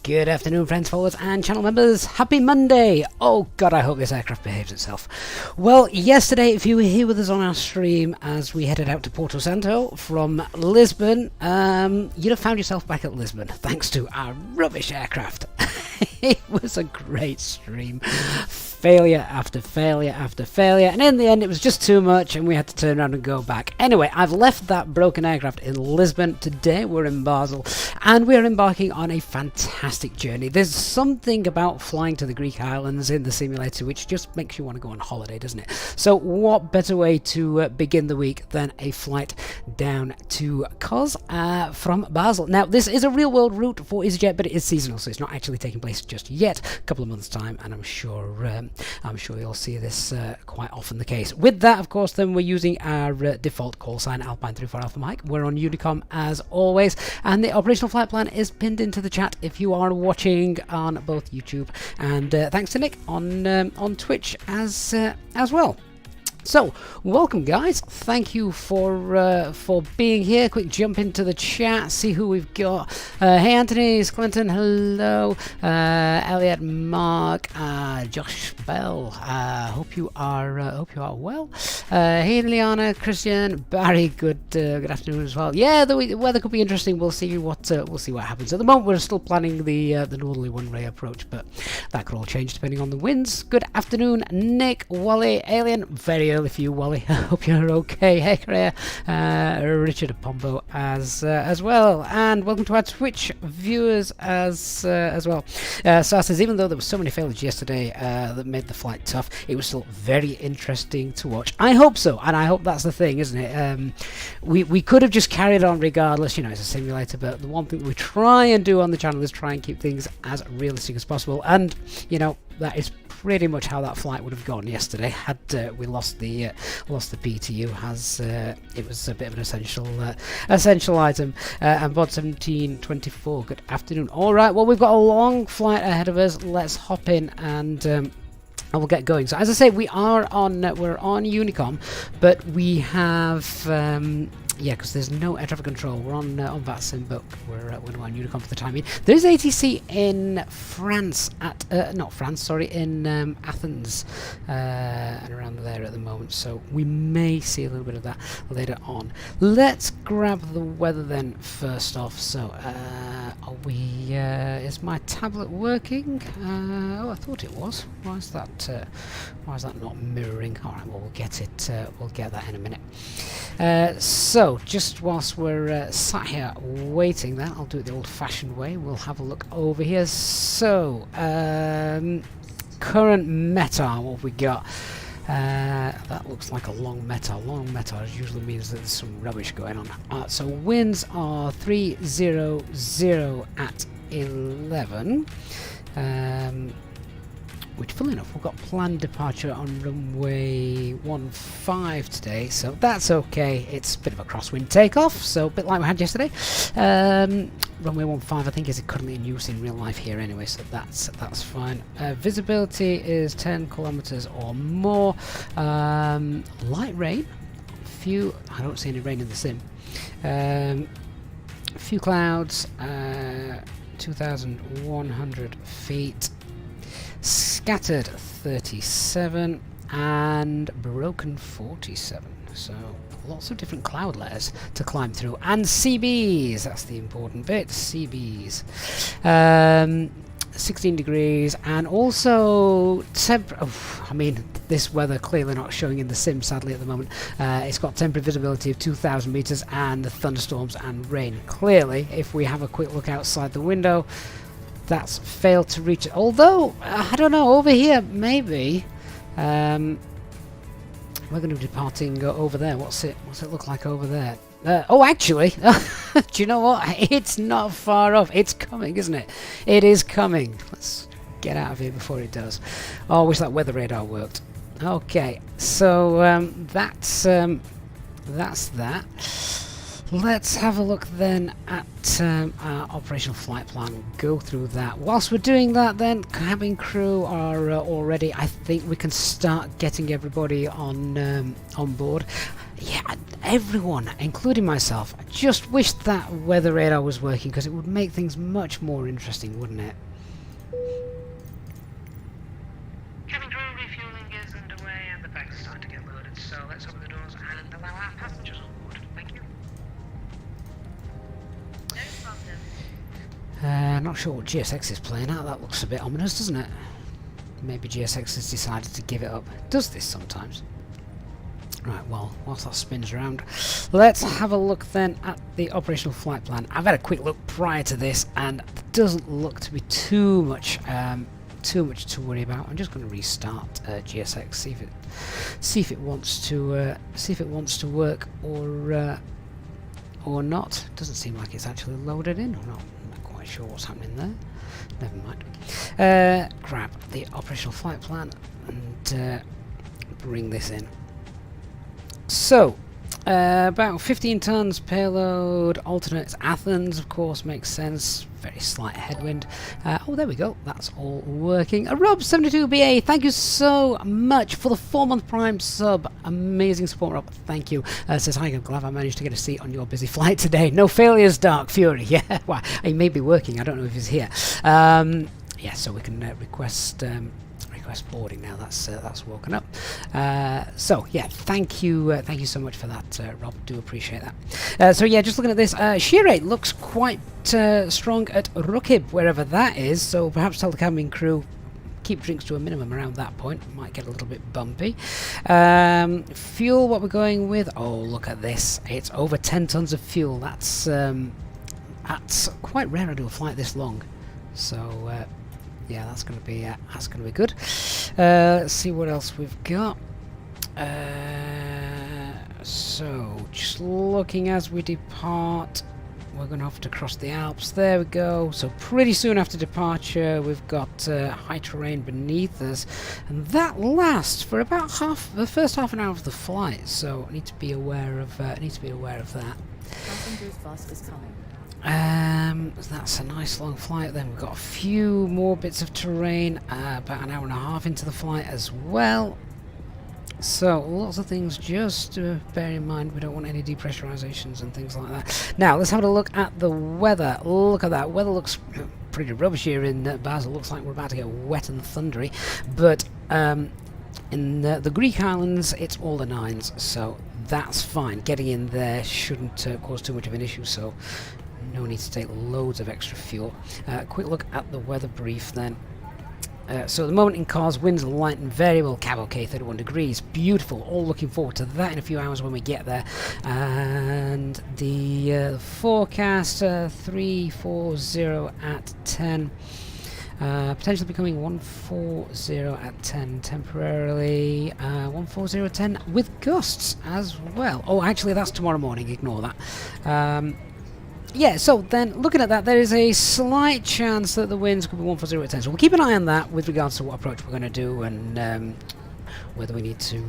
Good afternoon, friends, followers, and channel members. Happy Monday! Oh God, I hope this aircraft behaves itself. Well, yesterday, if you were here with us on our stream as we headed out to Porto Santo from Lisbon, you'd have found yourself back at Lisbon thanks to our rubbish aircraft. It was a great stream. Failure after failure after failure, and in the end it was just too much and we had to turn around and go back. Anyway, I've left that broken aircraft in Lisbon. Today we're in Basel and we're embarking on a fantastic journey. There's something about flying to the Greek islands in the simulator which just makes you want to go on holiday, doesn't it? So what better way to begin the week than a flight down to Kos from Basel. Now this is a real world route for Easyjet, but it is seasonal, so it's not actually taking place just yet. A couple of months time, and I'm sure you'll see this quite often the case. With that, of course, then we're using our default call sign Alpine 34 Alpha Mike. We're on Unicom as always, and the operational flight plan is pinned into the chat if you are watching on both YouTube and thanks to Nick on Twitch as well. So, welcome guys, thank you for being here. Quick jump into the chat, see who we've got. Hey Anthony, Clinton, hello. Elliot, Mark, Josh Bell, hope you are well. Hey Liana, Christian, Barry, good afternoon as well. Yeah, the weather could be interesting. We'll see what happens. At the moment we're still planning the northerly one-way approach, but that could all change depending on the winds. Good afternoon, Nick, Wally, Alien, very early for you, Wally. I hope you're okay. Hey, Rhea, Richard Pombo as well, and welcome to our Twitch viewers as well. Sar says, even though there were so many failures yesterday that made the flight tough, it was still very interesting to watch. I hope so, and I hope that's the thing, isn't it? We could have just carried on regardless, you know, it's a simulator, but the one thing we try and do on the channel is try and keep things as realistic as possible, and you know, that is pretty much how that flight would have gone yesterday had we lost the PTU, as it was a bit of an essential item. And Bod 1724, good afternoon. All right, well, we've got a long flight ahead of us. Let's hop in and we'll get going. So as I say, we're on Unicom, but we have yeah, because there's no air traffic control. We're on VATSIM, but we're on Unicom for the time being. There is ATC in France in Athens and around there at the moment. So we may see a little bit of that later on. Let's grab the weather then first off. So is my tablet working? Oh, I thought it was. Why is that not mirroring? All right, well, we'll get it. We'll get that in a minute. So just whilst we're sat here waiting, then I'll do it the old-fashioned way. We'll have a look over here. So current METAR, what have we got? That looks like a long METAR. Long METAR usually means that there's some rubbish going on. So winds are 300 at 11. Which, funnily enough, we've got planned departure on runway 15 today, so that's okay. It's a bit of a crosswind takeoff, so a bit like we had yesterday. Runway 15, I think, is currently in use in real life here anyway, so that's fine. Visibility is 10 kilometers or more. Light rain. I don't see any rain in the sim. Few clouds. 2,100 feet. Scattered 37 and broken 47, so lots of different cloud layers to climb through, and CBs, that's the important bit. CBs 16 degrees, and also I mean, this weather clearly not showing in the sim sadly at the moment. It's got temporary visibility of 2,000 meters and the thunderstorms and rain. Clearly, if we have a quick look outside the window, that's failed to reach it. Although, I don't know, over here, maybe. We're going to be departing over there. What's it look like over there? Oh, actually, do you know what? It's not far off. It's coming, isn't it? It is coming. Let's get out of here before it does. Oh, I wish that weather radar worked. Okay, so that's that. let's have a look then at our operational flight plan. Go through that. Whilst we're doing that, then cabin crew are already. I think we can start getting everybody on board. Yeah, everyone, including myself. I just wish that weather radar was working because it would make things much more interesting, wouldn't it? Cabin crew refueling is underway and the bags are starting to get loaded. So let's open the doors and allow our passengers on board. Thank you. Not sure what GSX is playing at. That looks a bit ominous, doesn't it? Maybe GSX has decided to give it up. It does this sometimes. Right, well, whilst that spins around, let's have a look then at the operational flight plan. I've had a quick look prior to this, and it doesn't look to be too much to worry about. I'm just going to restart GSX, see if it wants to work or not. Doesn't seem like it's actually loaded in. I'm not quite sure what's happening there. Never mind. Grab the operational flight plan and bring this in. So, about 15 tons payload, alternates Athens, of course, makes sense. Very slight headwind. Oh, there we go. That's all working. Rob72BA, thank you so much for the 4-month Prime sub. Amazing support, Rob. Thank you. Says, hi, I'm glad I managed to get a seat on your busy flight today. No failures, Dark Fury. Yeah, well, he may be working. I don't know if he's here. Yeah, so we can request boarding now. That's woken up. So yeah, thank you so much for that, Rob. Do appreciate that. So yeah, just looking at this, shear rate looks quite strong at Rukib, wherever that is. So perhaps tell the cabin crew keep drinks to a minimum around that point. Might get a little bit bumpy. Fuel, what we're going with? Oh, look at this! It's over 10 tons of fuel. That's quite rare to do a flight this long. So. Yeah, that's going to be good. Let's see what else we've got. So, just looking as we depart, we're going to have to cross the Alps. There we go. So pretty soon after departure, we've got high terrain beneath us, and that lasts for about the first half an hour of the flight. So I need to be aware of that. Passengers bus is coming. That's a nice long flight. Then we've got a few more bits of terrain, about an hour and a half into the flight as well. So lots of things just to bear in mind. We don't want any depressurizations and things like that. Now let's have a look at the weather. Look at that. Weather looks pretty rubbish here in Basel. Looks like we're about to get wet and thundery. But in the Greek islands, it's all the 9s. So that's fine. Getting in there shouldn't cause too much of an issue. So no need to take loads of extra fuel. Quick look at the weather brief then. So at the moment in cars, winds light and variable, cab okay, 31 degrees, beautiful, all looking forward to that in a few hours when we get there. And the forecast, 340 at 10, potentially becoming 140 at 10 temporarily, 140 at 10 with gusts as well. Oh, actually that's tomorrow morning, ignore that. Yeah, so then looking at that, there is a slight chance that the winds could be 140 at 10. So we'll keep an eye on that with regards to what approach we're going to do and whether we need to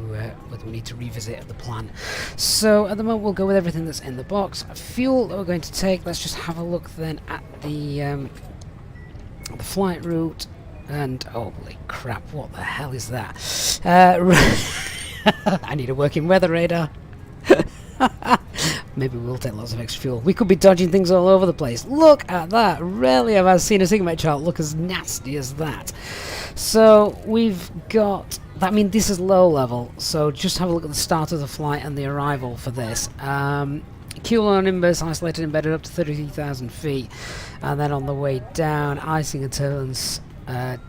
revisit the plan. So at the moment we'll go with everything that's in the box. Fuel that we're going to take. Let's just have a look then at the flight route. And holy crap, what the hell is that? I need a working weather radar. Maybe we'll take lots of extra fuel. We could be dodging things all over the place. Look at that. Rarely have I seen a Sigma chart look as nasty as that. So we've got... I mean, this is low level. So just have a look at the start of the flight and the arrival for this. Cumulonimbus isolated embedded up to 33,000 feet. And then on the way down, icing and turbulence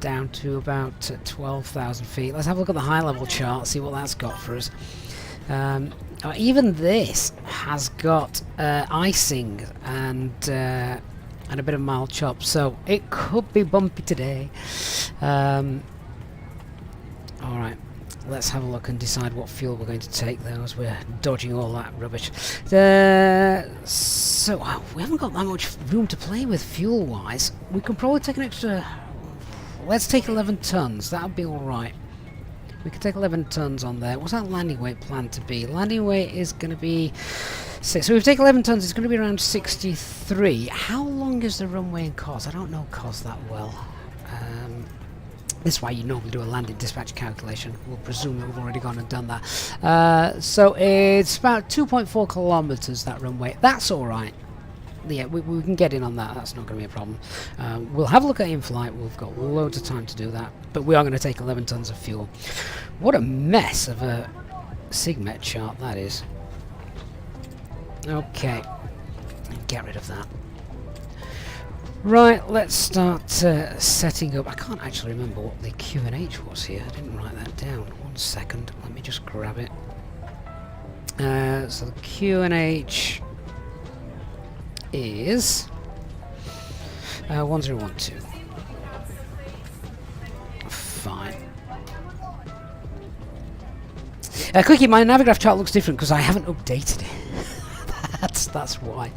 down to about 12,000 feet. Let's have a look at the high level chart, see what that's got for us. Even this has got icing and a bit of mild chop, so it could be bumpy today. Alright, let's have a look and decide what fuel we're going to take though, as we're dodging all that rubbish. So we haven't got that much room to play with fuel wise. We can probably take an extra... Let's take 11 tons, that'll be alright. We could take 11 tons on there. What's our landing weight planned to be? Landing weight is going to be So we've taken 11 tons, it's going to be around 63. How long is the runway in COS? I don't know COS that well. This is why you normally do a landing dispatch calculation. We'll presume that we've already gone and done that. So it's about 2.4 kilometers, that runway. That's alright. Yeah, we can get in on that. That's not going to be a problem. We'll have a look at in-flight. We've got loads of time to do that. But we are going to take 11 tons of fuel. What a mess of a SIGMET chart that is. Okay. Get rid of that. Right, let's start setting up. I can't actually remember what the Q&H was here. I didn't write that down. 1 second. Let me just grab it. So the Q&H is 1012. Fine. Quickie, my Navigraph chart looks different because I haven't updated it. That's why.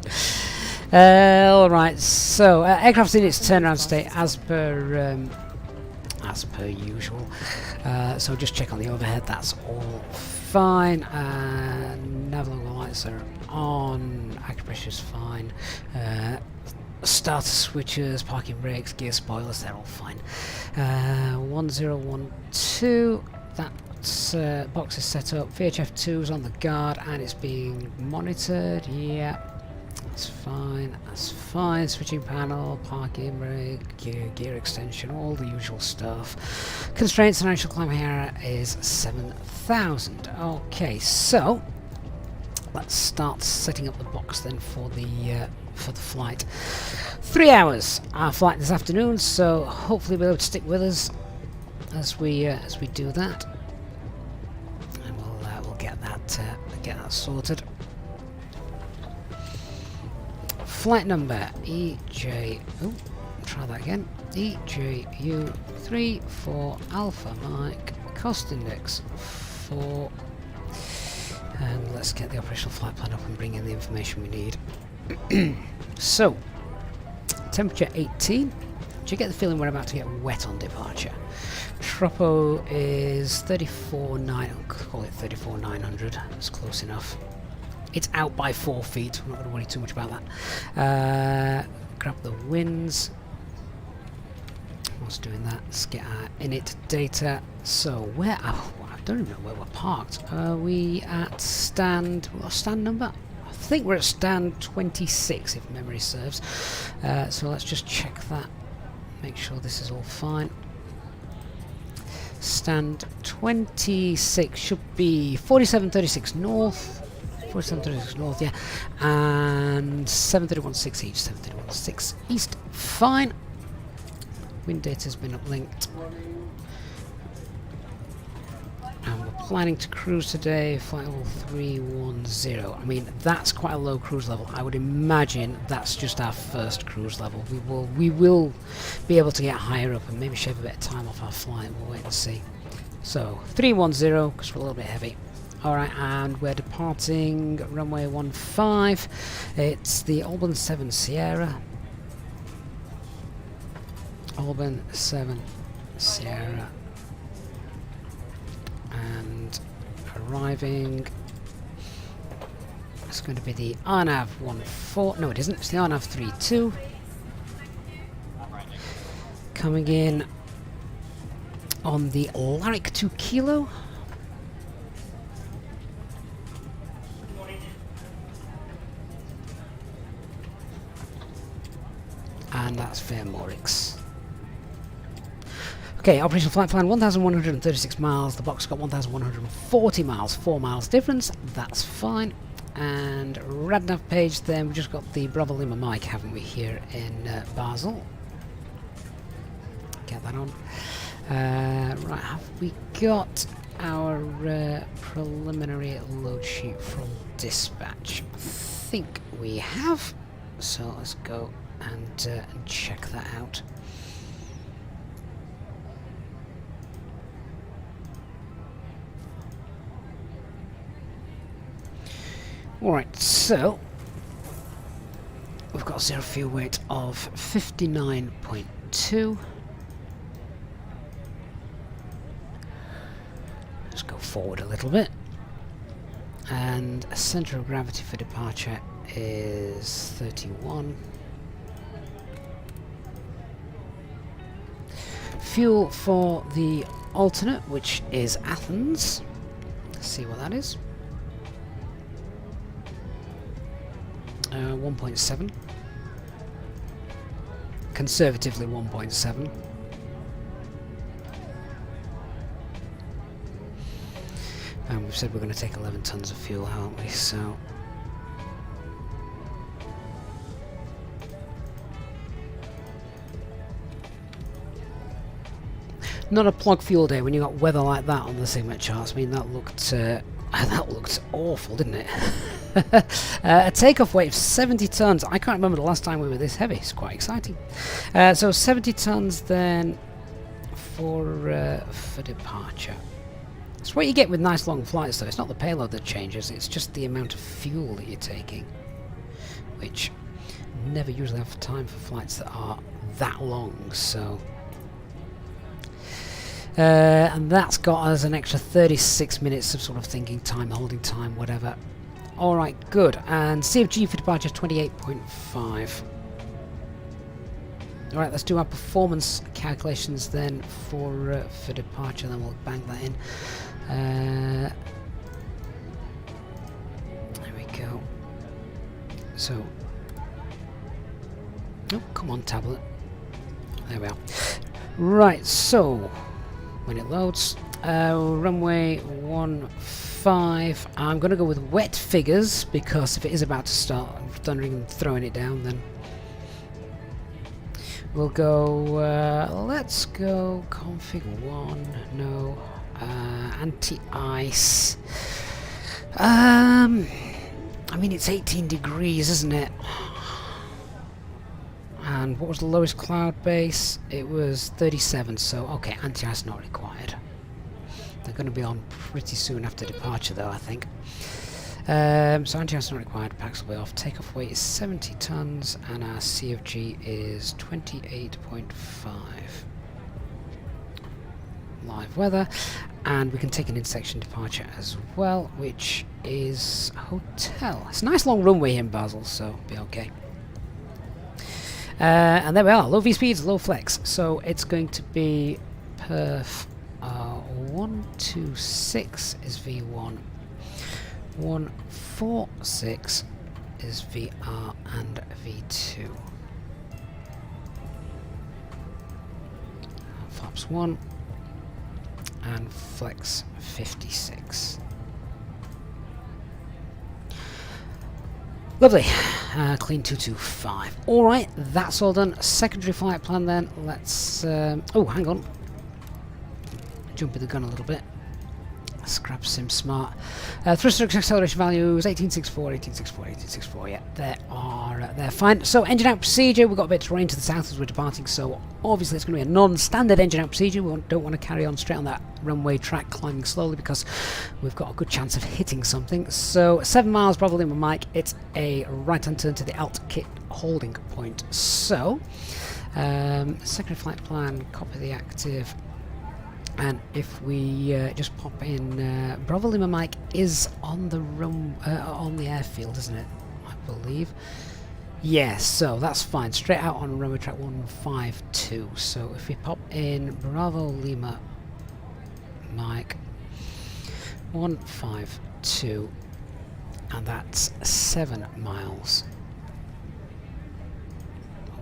Alright, so aircraft's in its turnaround state as per usual. So just check on the overhead, that's all fine. Nav logo lights are on, acupressure's fine. Starter switches, parking brakes, gear spoilers, they're all fine. 1012, that box is set up. VHF2's on the guard and it's being monitored. Yeah, that's fine. That's fine. Switching panel, parking brake, gear extension, all the usual stuff. Constraints and initial climb error is 7,000. Okay, so let's start setting up the box then for the flight. 3 hours our flight this afternoon, so hopefully we'll be able to stick with us as we do that, and we'll get that sorted. Flight number EJ. Oh, try that again. EJU 34 Alpha Mike. Cost index 4. And let's get the operational flight plan up and bring in the information we need. So, temperature 18. Do you get the feeling we're about to get wet on departure? Tropo is 34.9. I'll call it 34.900. That's close enough. It's out by 4 feet. I'm not going to worry too much about that. Grab the winds. What's doing that? Let's get our init data. So where? Oh, I don't even know where we're parked. Are we at stand? What stand number? I think we're at stand 26, if memory serves. So let's just check that. Make sure this is all fine. Stand 26 should be 4736 north. 4736 north, yeah. And 7316 east. 7316 east. Fine. Wind data's been uplinked. And we're planning to cruise today, flight level 310. I mean, that's quite a low cruise level. I would imagine that's just our first cruise level. We will be able to get higher up and maybe shave a bit of time off our flight. We'll wait and see. So 310 because we're a little bit heavy. Alright, and we're departing runway 15. It's the Alban 7 Sierra. Alban 7 Sierra. And arriving, it's going to be the RNAV 14. No, it isn't. It's the RNAV 32. Coming in on the Lyric 2 Kilo. And that's Fair Morix. Okay, operational flight plan 1,136 miles. The box got 1,140 miles, 4 miles difference. That's fine. And RadNav page, then we've just got the Bravo Lima Mike, haven't we, here in Basel? Get that on. Right, have we got our preliminary load sheet from dispatch? I think we have. So let's go and check that out. Alright, so we've got zero fuel weight of 59.2. Let's go forward a little bit. And centre of gravity for departure is 31. Fuel for the alternate, which is Athens. Let's see what that is. 1.7. Conservatively 1.7. And we've said we're going to take 11 tons of fuel, haven't we? So not a plug fuel day when you got weather like that on the Sigma charts. I mean, that looked awful, didn't it? A takeoff weight of 70 tons. I can't remember the last time we were this heavy. It's quite exciting. So 70 tons then for departure. It's what you get with nice long flights, though. It's not the payload that changes, it's just the amount of fuel that you're taking, which never usually have time for flights that are that long. So and that's got us an extra 36 minutes of sort of thinking time, holding time, whatever. Alright, good. And CFG for departure 28.5. Alright, let's do our performance calculations then for departure, then we'll bang that in. There we go. So, oh, come on, tablet. There we are. Right, so when it loads, runway 15. I'm going to go with wet figures because if it is about to start thundering and throwing it down, then we'll go. Let's go config 1. No. Anti-ice. I mean, it's 18 degrees, isn't it? And what was the lowest cloud base? It was 37, so okay, anti-ice not required. They're going to be on pretty soon after departure, though, I think. So anti-ice not required, packs will be off. Takeoff weight is 70 tons, and our CFG is 28.5. Live weather, and we can take an intersection departure as well, which is hotel. It's a nice long runway here in Basel, so be okay. And there we are, low V speeds, low flex, so it's going to be perf 126 is V1, 146 is VR and V2. Flaps 1 and flex 56. Lovely. Clean 225. Alright, that's all done. Secondary flight plan then. Let's oh, hang on. Jumping the gun a little bit. Scrap sim smart. Thruster acceleration values 1864, 1864, 1864. Yeah, they're fine. So engine out procedure. We've got a bit of terrain to the south as we're departing, so obviously it's going to be a non-standard engine out procedure. We don't want to carry on straight on that runway track climbing slowly because we've got a good chance of hitting something. So 7 miles probably in my mic. It's a right-hand turn to the alt kit holding point. So secondary flight plan. Copy the active. And if we just pop in, Bravo Lima Mike is on the on the airfield, isn't it? I believe. Yes, so that's fine. Straight out on runway track 152. So if we pop in Bravo Lima Mike 152, and that's 7 miles.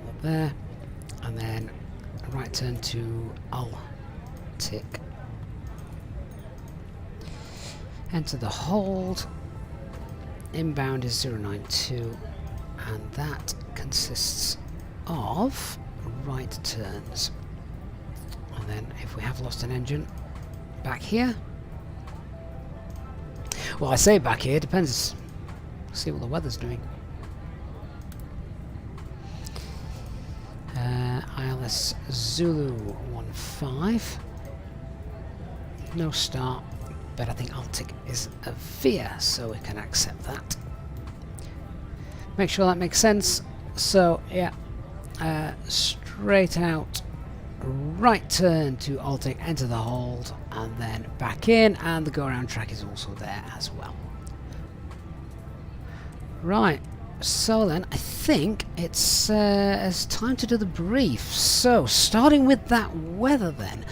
Up there, and then right turn to Tick. Enter the hold. Inbound is 092, and that consists of right turns. And then if we have lost an engine, back here. Well, I say back here, depends. See what the weather's doing. ILS Zulu 15. No start, but I think Altic is a VIA, so we can accept that. Make sure that makes sense. So yeah, straight out, right turn to Altic, enter the hold, and then back in, and the go around track is also there as well. Right. So then, I think it's time to do the brief. So, starting with that weather then.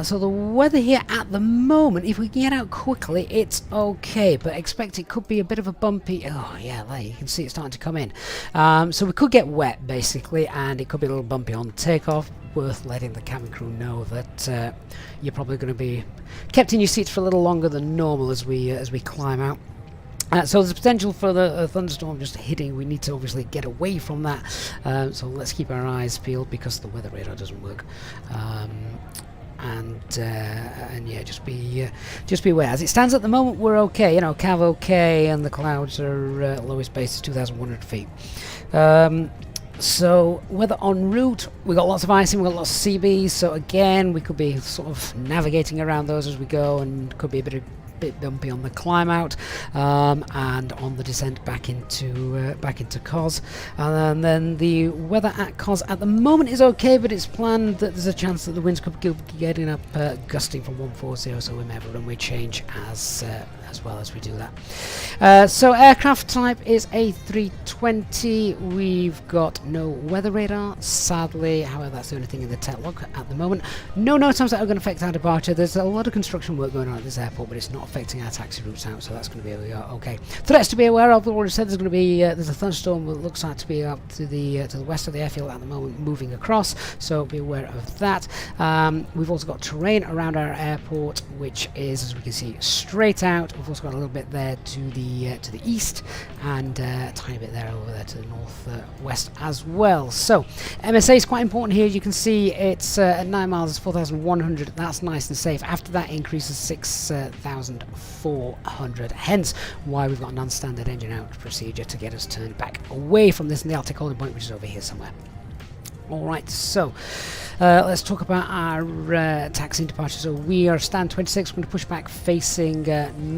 So the weather here at the moment, if we can get out quickly, it's okay. But expect it could be a bit of a bumpy... Oh, yeah, there, you can see it starting to come in. So we could get wet, basically, and it could be a little bumpy on takeoff. Worth letting the cabin crew know that you're probably going to be kept in your seats for a little longer than normal as we climb out. So there's potential for the thunderstorm just hitting. We need to obviously get away from that. So let's keep our eyes peeled because the weather radar doesn't work. And yeah, just be aware. As it stands at the moment, we're okay. You know, Cav okay, and the clouds are lowest base is 2,100 feet. So weather en route, we've got lots of icing, we've got lots of CBs. So again, we could be sort of navigating around those as we go, and could be a bit bumpy on the climb out, and on the descent back into Cos. And then the weather at Cos at the moment is okay, but it's planned that there's a chance that the winds could be getting up, gusting from 140, so we may have a runway change as well as we do that. So aircraft type is A320. We've got no weather radar, sadly. However, that's the only thing in the tech log at the moment. No times that are going to affect our departure. There's a lot of construction work going on at this airport, but it's not affecting our taxi routes out, so that's going to be okay. Threats to be aware of. I've already said there's going to be there's a thunderstorm that looks like to be up to the west of the airfield at the moment, moving across, so be aware of that. We've also got terrain around our airport, which is, as we can see, straight out. We've also got a little bit there to the east, and a tiny bit there over there to the northwest as well. So MSA is quite important here. You can see it's at 9 miles, it's 4,100. That's nice and safe. After that increases 6,400. Hence why we've got a non-standard engine out procedure to get us turned back away from this in the Arctic holding point, which is over here somewhere. Alright, so let's talk about our taxiing departure. So we are stand 26. We're going to push back facing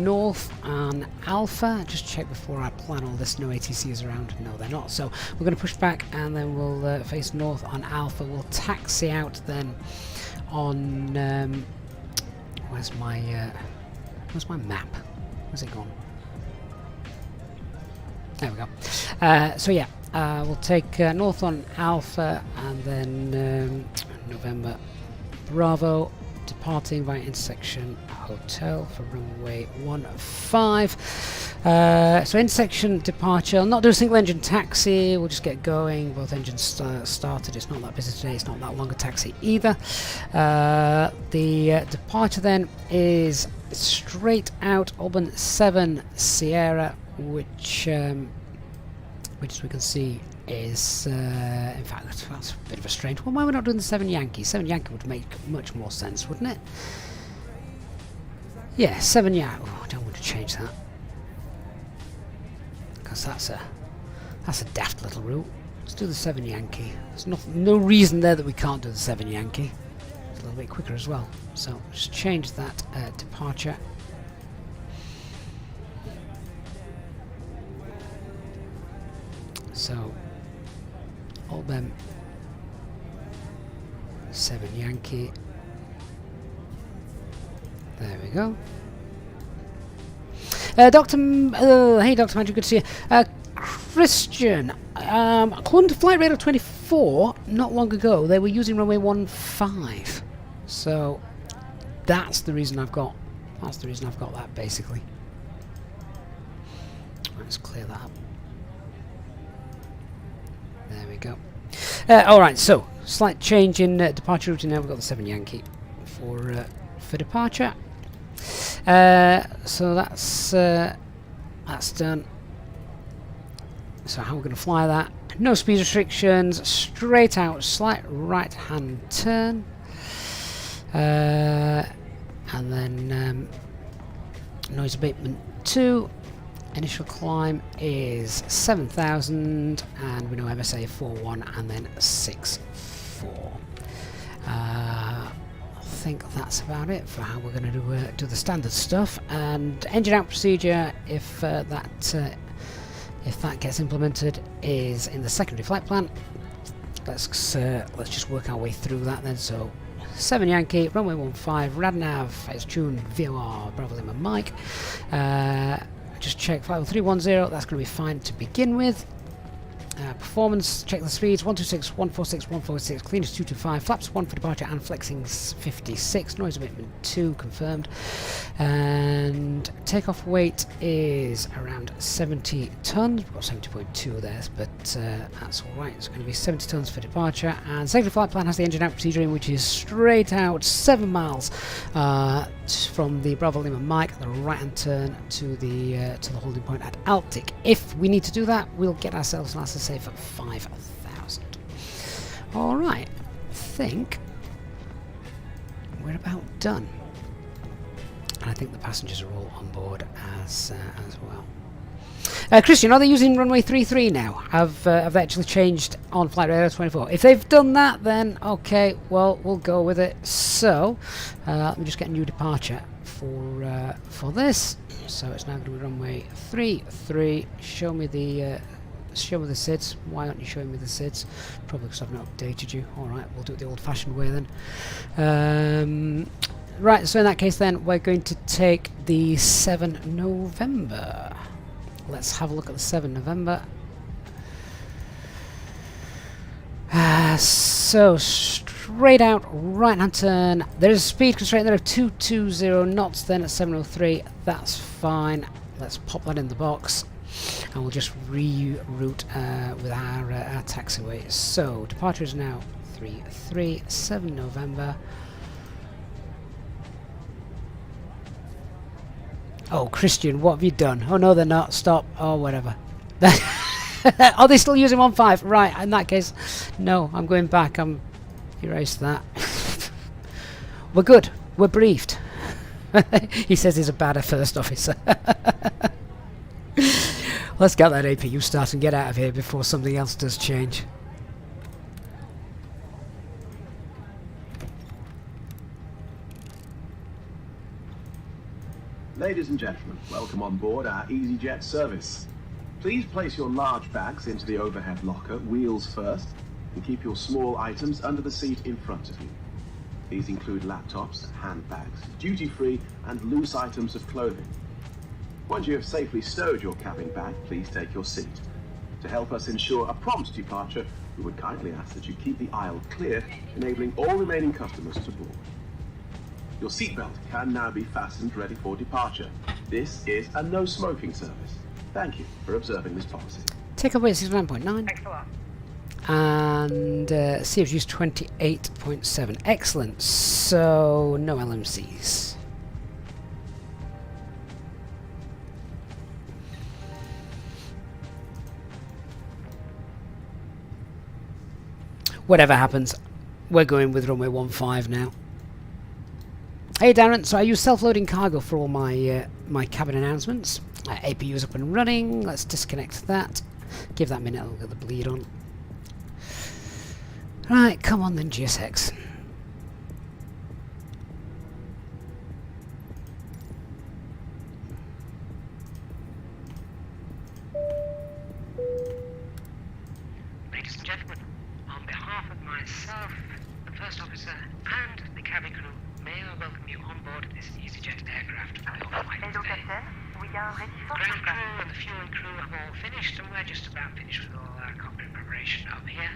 north on Alpha. Just check before I plan all this. No ATCs around. No, they're not. So we're going to push back and then we'll face north on Alpha. We'll taxi out then on... where's my map? Where's it gone? There we go. So yeah. We'll take north on Alpha and then November Bravo, departing via intersection hotel for runway 15. So intersection departure, I'll not do a single engine taxi, we'll just get going. Both engines started, it's not that busy today, it's not that long a taxi either. The departure then is straight out Auburn 7 Sierra, which as we can see is, in fact, that's a bit of a strange one. Why are we not doing the 7 Yankee? 7 Yankee would make much more sense, wouldn't it? Yeah, 7 Yankee. Oh, I don't want to change that, because that's a daft little route. Let's do the 7 Yankee. There's no reason there that we can't do the 7 Yankee. It's a little bit quicker as well. So just change that departure. So, Albem 7 Yankee. There we go. Hey Dr. Magic, good to see you. Christian, according to Flight Radar 24, not long ago, they were using runway 15. So, that's the reason I've got that, basically. Let's clear that up. There we go. Alright, so slight change in departure routing now. We've got the 7 Yankee for departure. So that's done. So how we're going to fly that? No speed restrictions. Straight out, slight right hand turn, and then noise abatement 2. Initial climb is 7,000, and we know MSA 4.1 and then 6.4. I think that's about it for how we're going to do the standard stuff. And engine out procedure, if that gets implemented, is in the secondary flight plan. Let's just work our way through that then. So 7 Yankee, runway 15, radnav, it's tuned VOR, Bravo Lima Mike. just check 50310, that's going to be fine to begin with. Performance, check the speeds, 126, 146, 146, cleanest 225, flaps 1 for departure and flexing 56, noise abatement 2, confirmed. And takeoff weight is around 70 tons, we've got 70.2 there, but that's alright, it's going to be 70 tons for departure. And second flight plan has the engine out procedure in, which is straight out 7 miles from the Bravo Lima Mike, the right hand turn to the holding point at Alptic. If we need to do that, we'll get ourselves nice and safe at 5,000. Alright, I think we're about done. And I think the passengers are all on board as well. Christian, are they using runway 33 now? Have they actually changed on flight radar 24? If they've done that, then okay, well, we'll go with it. So, let me just get a new departure for this. So it's now going to be runway 33. Show me the SIDS. Why aren't you showing me the SIDS? Probably because I've not updated you. Alright, we'll do it the old-fashioned way then. Right, so in that case then, we're going to take the 7 November. Let's have a look at the 7 November. So, straight out, right-hand turn. There is a speed constraint there of 220 knots then at 703. That's fine. Let's pop that in the box. And we'll just reroute with our taxiway. So, departure is now 33, 7 November. Oh, Christian, what have you done? Oh, no, they're not. Stop. Oh, whatever. Are they still using 1.5? Right, in that case, no, I'm going back. Erase that. We're good. We're briefed. He says he's a bad first officer. Let's get that APU started and get out of here before something else does change. Ladies and gentlemen, welcome on board our Easyjet service. Please place your large bags into the overhead locker, wheels first, and keep your small items under the seat in front of you. These include laptops, handbags, duty-free and loose items of clothing. Once you have safely stowed your cabin bag, please take your seat. To help us ensure a prompt departure, we would kindly ask that you keep the aisle clear, enabling all remaining customers to board. Your seatbelt can now be fastened ready for departure. This is a no smoking service. Thank you for observing this policy. Takeoff weight 69.9. Excellent. And CFG's 28.7. Excellent. So, no LMCs. Whatever happens, we're going with runway 15 now. Hey Darren, so I use self-loading cargo for all my my cabin announcements. APU is up and running. Let's disconnect that. Give that a minute, I'll get the bleed on. Right, come on then, GSX. Ladies and gentlemen, on behalf of myself, the first officer, and the cabin crew, may I welcome you on board this Easyjet aircraft. Hello, Captain. We are ready for Ground takeoff. crew and the fueling crew have all finished, and we're just about finished with all our cockpit preparation up here.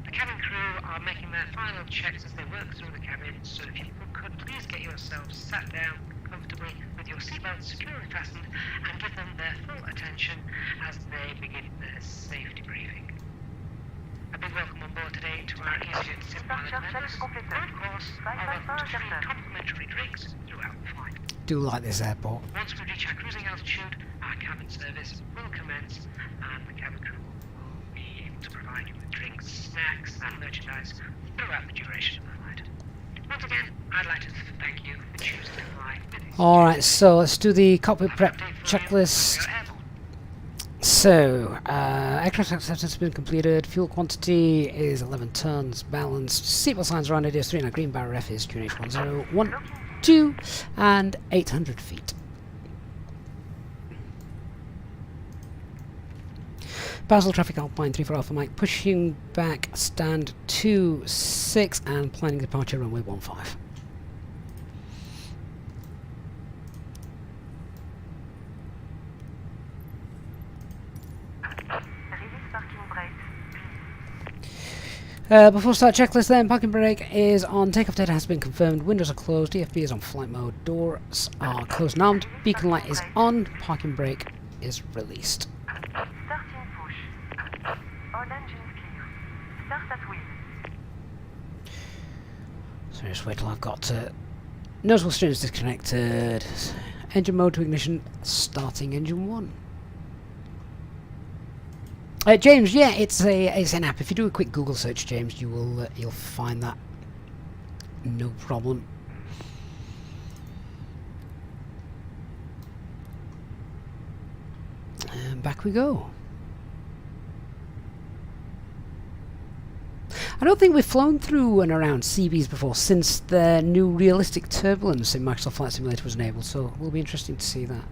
The cabin crew are making their final checks as they work through the cabin, so if you could please get yourselves sat down comfortably with your seatbelts securely fastened and give them their full attention as they begin their safety briefing. A big welcome on board today to our Easyjet Sim Pilot members, and of course, our welcome to free complimentary drinks throughout the flight. Do like this airport. Once we reach our cruising altitude, our cabin service will commence, and the cabin crew will be able to provide you with drinks, snacks, and merchandise throughout the duration of the flight. Once again, I'd like to thank you for choosing to fly with us. Alright, so let's do the cockpit prep checklist. You're airborne. So, aircraft acceptance has been completed. Fuel quantity is 11 tons. Balanced. Seatbelt signs are on. It is 3 and a green bar ref is QNH1012 and 800 feet. Basel traffic Alpine 34 Alpha Mike pushing back stand 26 and planning departure runway 15. Before start checklist then, parking brake is on, takeoff data has been confirmed, windows are closed, DFB is on flight mode, doors are closed and armed, beacon light is on, parking brake is released. Starting push. All engines clear. Start at wheel. So just wait till I've got noticeable strings disconnected, engine mode to ignition, starting engine 1. James, yeah, it's an app. If you do a quick Google search, James, you'll find that. No problem. And back we go. I don't think we've flown through and around CBs before since the new realistic turbulence in Microsoft Flight Simulator was enabled, so it will be interesting to see that.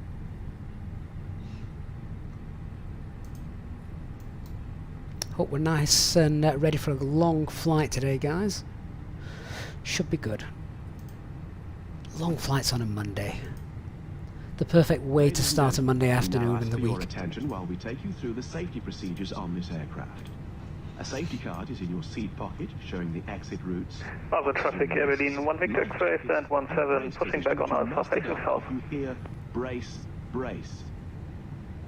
Hope we're nice and ready for a long flight today, guys. Should be good. Long flights on a Monday. The perfect way to start a Monday afternoon in the week. Your attention while we take you through the safety procedures on this aircraft. A safety card is in your seat pocket, showing the exit routes. Basel traffic, Aberdeen 1 Victor X-ray, stand 17, pushing back on Alps, facing south. You hear brace, brace.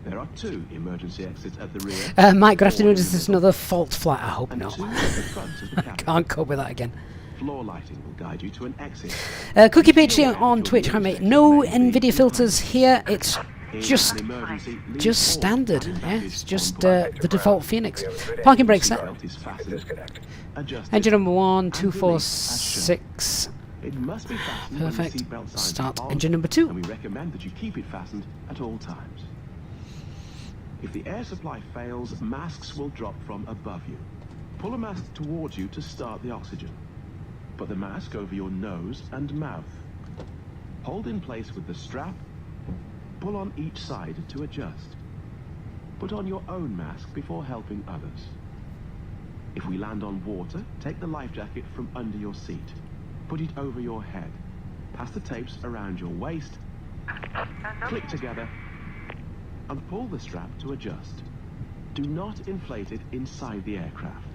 There are 2 emergency exits at the rear. Mike, good afternoon. Is this another fault flight? I hope and not. 2 at the front of the cabin. Can't cope with that again. Floor lighting will guide you to an exit. Cookie Page here on Twitch. Hi mate. No NVIDIA filters here. It's just standard. Yeah, it's just the default Phoenix. Parking brake set. Engine number 1, 246. It must be fastened when the Perfect. seatbelt signs Start are on, engine number 2. and we recommend that you keep it fastened at all times. If the air supply fails, masks will drop from above you. Pull a mask towards you to start the oxygen. Put the mask over your nose and mouth. Hold in place with the strap. Pull on each side to adjust. Put on your own mask before helping others. If we land on water, take the life jacket from under your seat. Put it over your head. Pass the tapes around your waist. Click together and pull the strap to adjust. Do not inflate it inside the aircraft.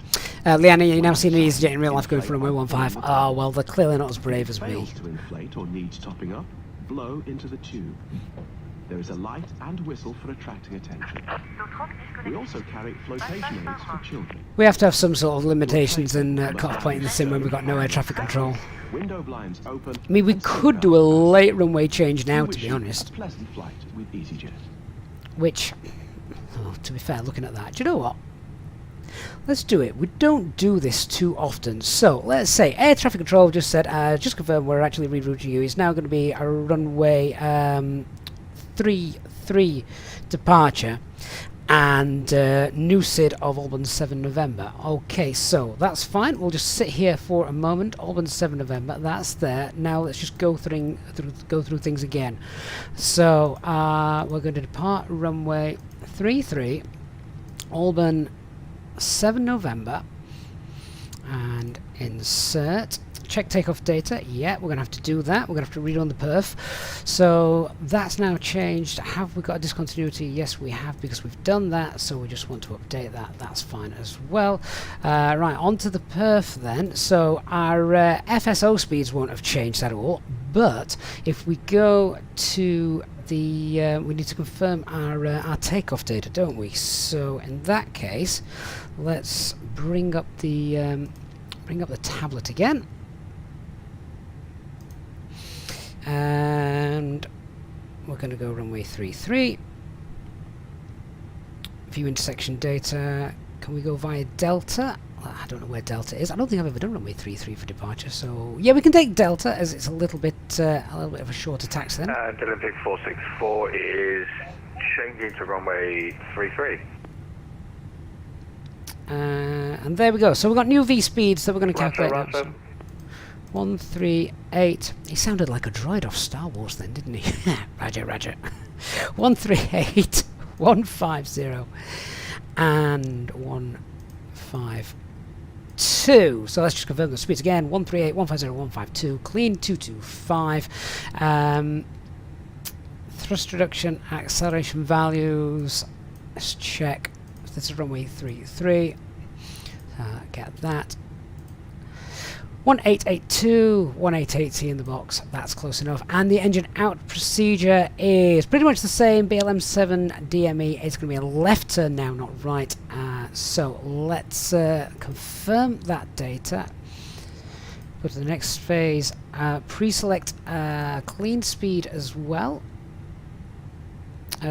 Leanna, you now seen an EasyJet in real life going for runway 15. Oh, well, they're clearly not as brave as me. Fails to inflate or needs topping up, blow into the tube. There is a light and whistle for attracting attention. We also carry flotation aids for children. We have to have some sort of limitations and cut-off point in the sim when we've got no air traffic control. Window blinds open. I mean, we could do a late runway change now, to be honest. A pleasant flight with EasyJet. Which, oh, to be fair, looking at that, do you know what? Let's do it. We don't do this too often. So, let's say air traffic control just said, just confirmed we're actually rerouting you. It's now going to be a runway 33 departure and new SID of Albany 7 November. Okay, so that's fine. We'll just sit here for a moment. Albany 7 November, that's there. Now let's just go through things again. So we're going to depart runway 33, Albany 7 November, and insert. Check takeoff data. Yeah, we're going to have to do that. We're going to have to read on the perf. So that's now changed. Have we got a discontinuity? Yes, we have, because we've done that. So we just want to update that. That's fine as well. Right, on to the perf then. So our FSO speeds won't have changed at all. But if we go to the, we need to confirm our takeoff data, don't we? So in that case, let's bring up the tablet again. And we're going to go runway 33. View intersection data. Can we go via Delta? I don't know where Delta is. I don't think I've ever done runway 33 for departure. So yeah, we can take Delta as it's a little bit of a shorter taxi then. Olympic 464 is changing to runway 33. And there we go. So we've got new V speeds that we're going to calculate now. So 138. He sounded like a droid off Star Wars then, didn't he? Roger, roger. 138, 150, and 152. So let's just confirm the speeds again. 138, 150, 152. Clean 225. Thrust reduction, acceleration values. Let's check. This is runway 33. Get that. 1882, 1880 in the box, that's close enough. And the engine out procedure is pretty much the same, BLM7 DME. It's going to be a left turn now, not right. So let's confirm that data. Go to the next phase, pre-select clean speed as well.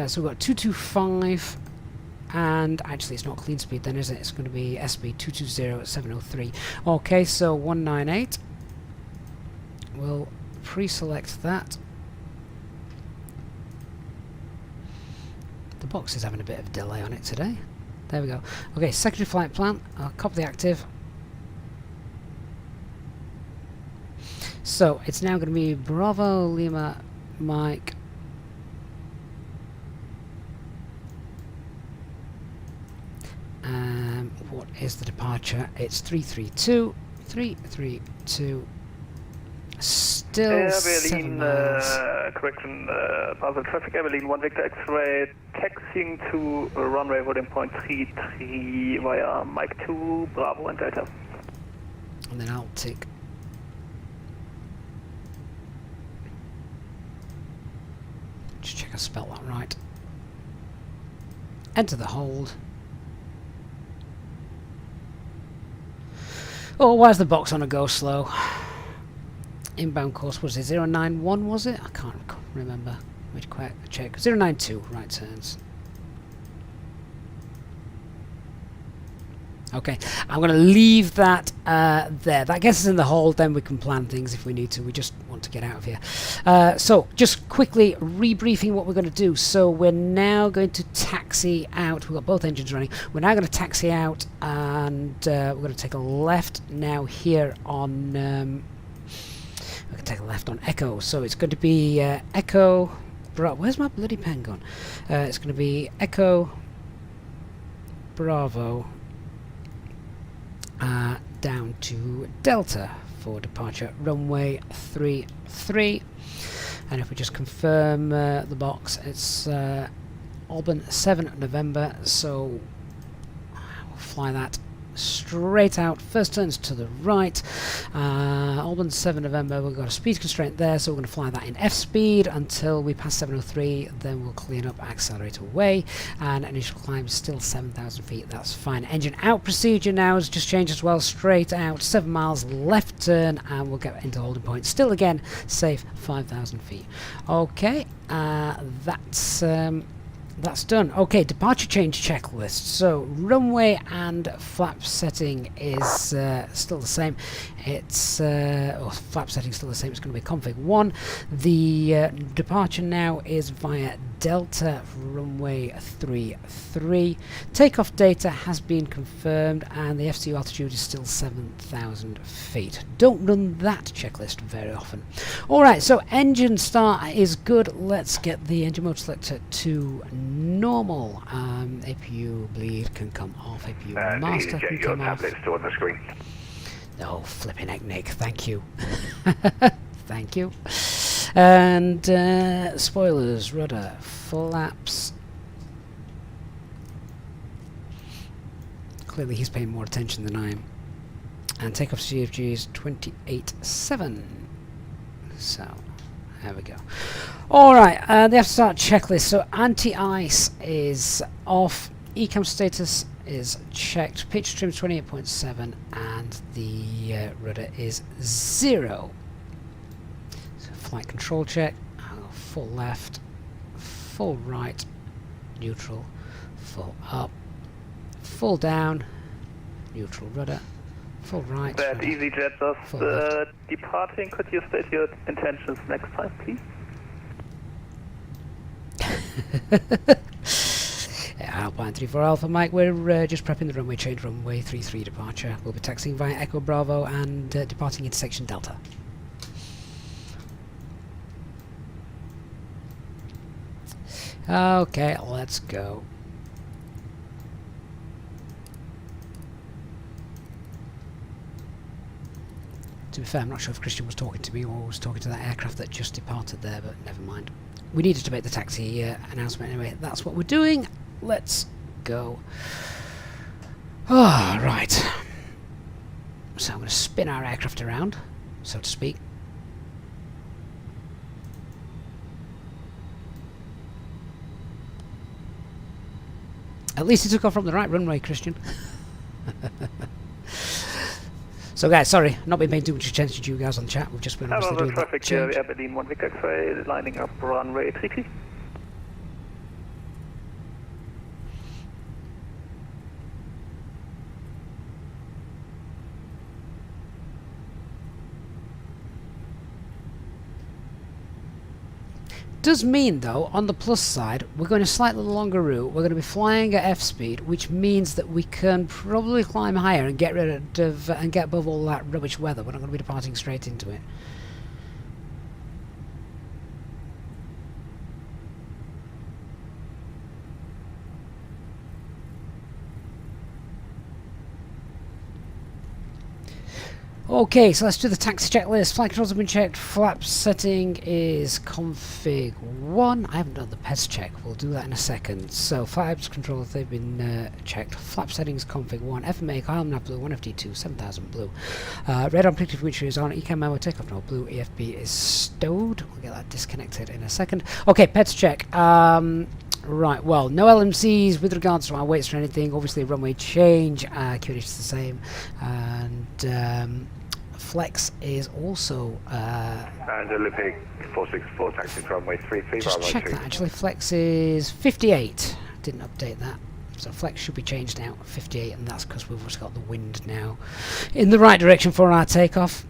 So we've got 225. And actually it's not clean speed then, is it? It's going to be SB 220 at 703. Okay, so 198. We'll pre-select that. The box is having a bit of a delay on it today. There we go. Okay, secondary flight plan. I'll copy the active. So it's now going to be Bravo Lima Mike. What is the departure? It's 332. 332. Still 7 miles. Correction, Basel traffic, Evelyn 1 Victor X-ray, taxiing to runway holding point 33 via Mike 2, Bravo and Delta. And then I'll take. Just check I spelled that right. Enter the hold. Oh, why is the box on a go slow? Inbound course was it 091, was it? I can't remember. Wait, quick check. 092, right turns. Okay, I'm going to leave that there. That gets us in the hold, then we can plan things if we need to. We just want to get out of here. So, just quickly rebriefing what we're going to do. So, we're now going to taxi out. We've got both engines running. We're now going to taxi out, and we're going to take a left now here on... we're going to take a left on Echo. So, it's going to be Echo... Where's my bloody pen gone? It's going to be Echo... Bravo... down to Delta for departure, runway 33. And if we just confirm the box, it's Albany 7 November, so we'll fly that straight out. First turns to the right. Albany 7 November, we've got a speed constraint there, so we're going to fly that in F speed until we pass 703, then we'll clean up, accelerate away, and initial climb is still 7,000 feet, that's fine. Engine out procedure now has just changed as well, straight out, 7 miles, left turn, and we'll get into holding point. Still again, safe, 5,000 feet. Okay, that's done. Okay, departure change checklist. So runway and flap setting is still the same. It's or flap setting still the same. It's going to be config 1. The departure now is via Delta runway 33. Takeoff data has been confirmed, and the FCU altitude is still 7,000 feet. Don't run that checklist very often. All right, so engine start is good. Let's get the engine mode selector to normal. APU bleed can come off. APU master can come off. Still on the screen. Oh, flipping heck, Nick. Thank you. Thank you. And spoilers, rudder, flaps. Clearly he's paying more attention than I am. And takeoff CFG is 28.7. So, there we go. Alright, the after start checklist. So, anti-ice is off. Ecam status is checked. Pitch trim 28.7. And the rudder is 0. So, flight control check. Full left. Full right. Neutral. Full up. Full down. Neutral rudder. Full right. That Easyjet just departing. Could you state your intentions next time, please? Alpine 34 Alpha Mike, we're just prepping the runway change, runway 33 departure. We'll be taxiing via Echo Bravo and departing intersection Delta. Okay, let's go. To be fair, I'm not sure if Christian was talking to me or was talking to that aircraft that just departed there, but never mind. We needed to make the taxi announcement anyway. That's what we're doing. Let's go. Ah, right. So I'm going to spin our aircraft around, so to speak. At least he took off from the right runway, Christian. So guys, sorry, not been paying too much attention to you guys on chat. We've just been obviously doing that traffic, change. Berlin 1 Victor X-ray, lining up runway 33. Does mean though, on the plus side, we're going a slightly longer route. We're going to be flying at F speed, which means that we can probably climb higher and get rid of and get above all that rubbish weather. We're not going to be departing straight into it. Okay, so let's do the taxi checklist. Flight controls have been checked. Flap setting is config 1. I haven't done the PES check. We'll do that in a second. So flaps controls, they've been checked. Flap settings config 1. FMA, Kyle blue, 1FD2, 7000 blue. Radar predictive which is on. ECAM memo, takeoff no blue. EFB is stowed. We'll get that disconnected in a second. Okay, PES check. Right, well, no LMCs with regards to our weights or anything. Obviously, runway change, QNH is the same, and flex is also. And Olympic 464 taxi to runway 33. Just check that actually. Flex is 58. Didn't update that. So flex should be changed now, 58, and that's because we've just got the wind now in the right direction for our takeoff.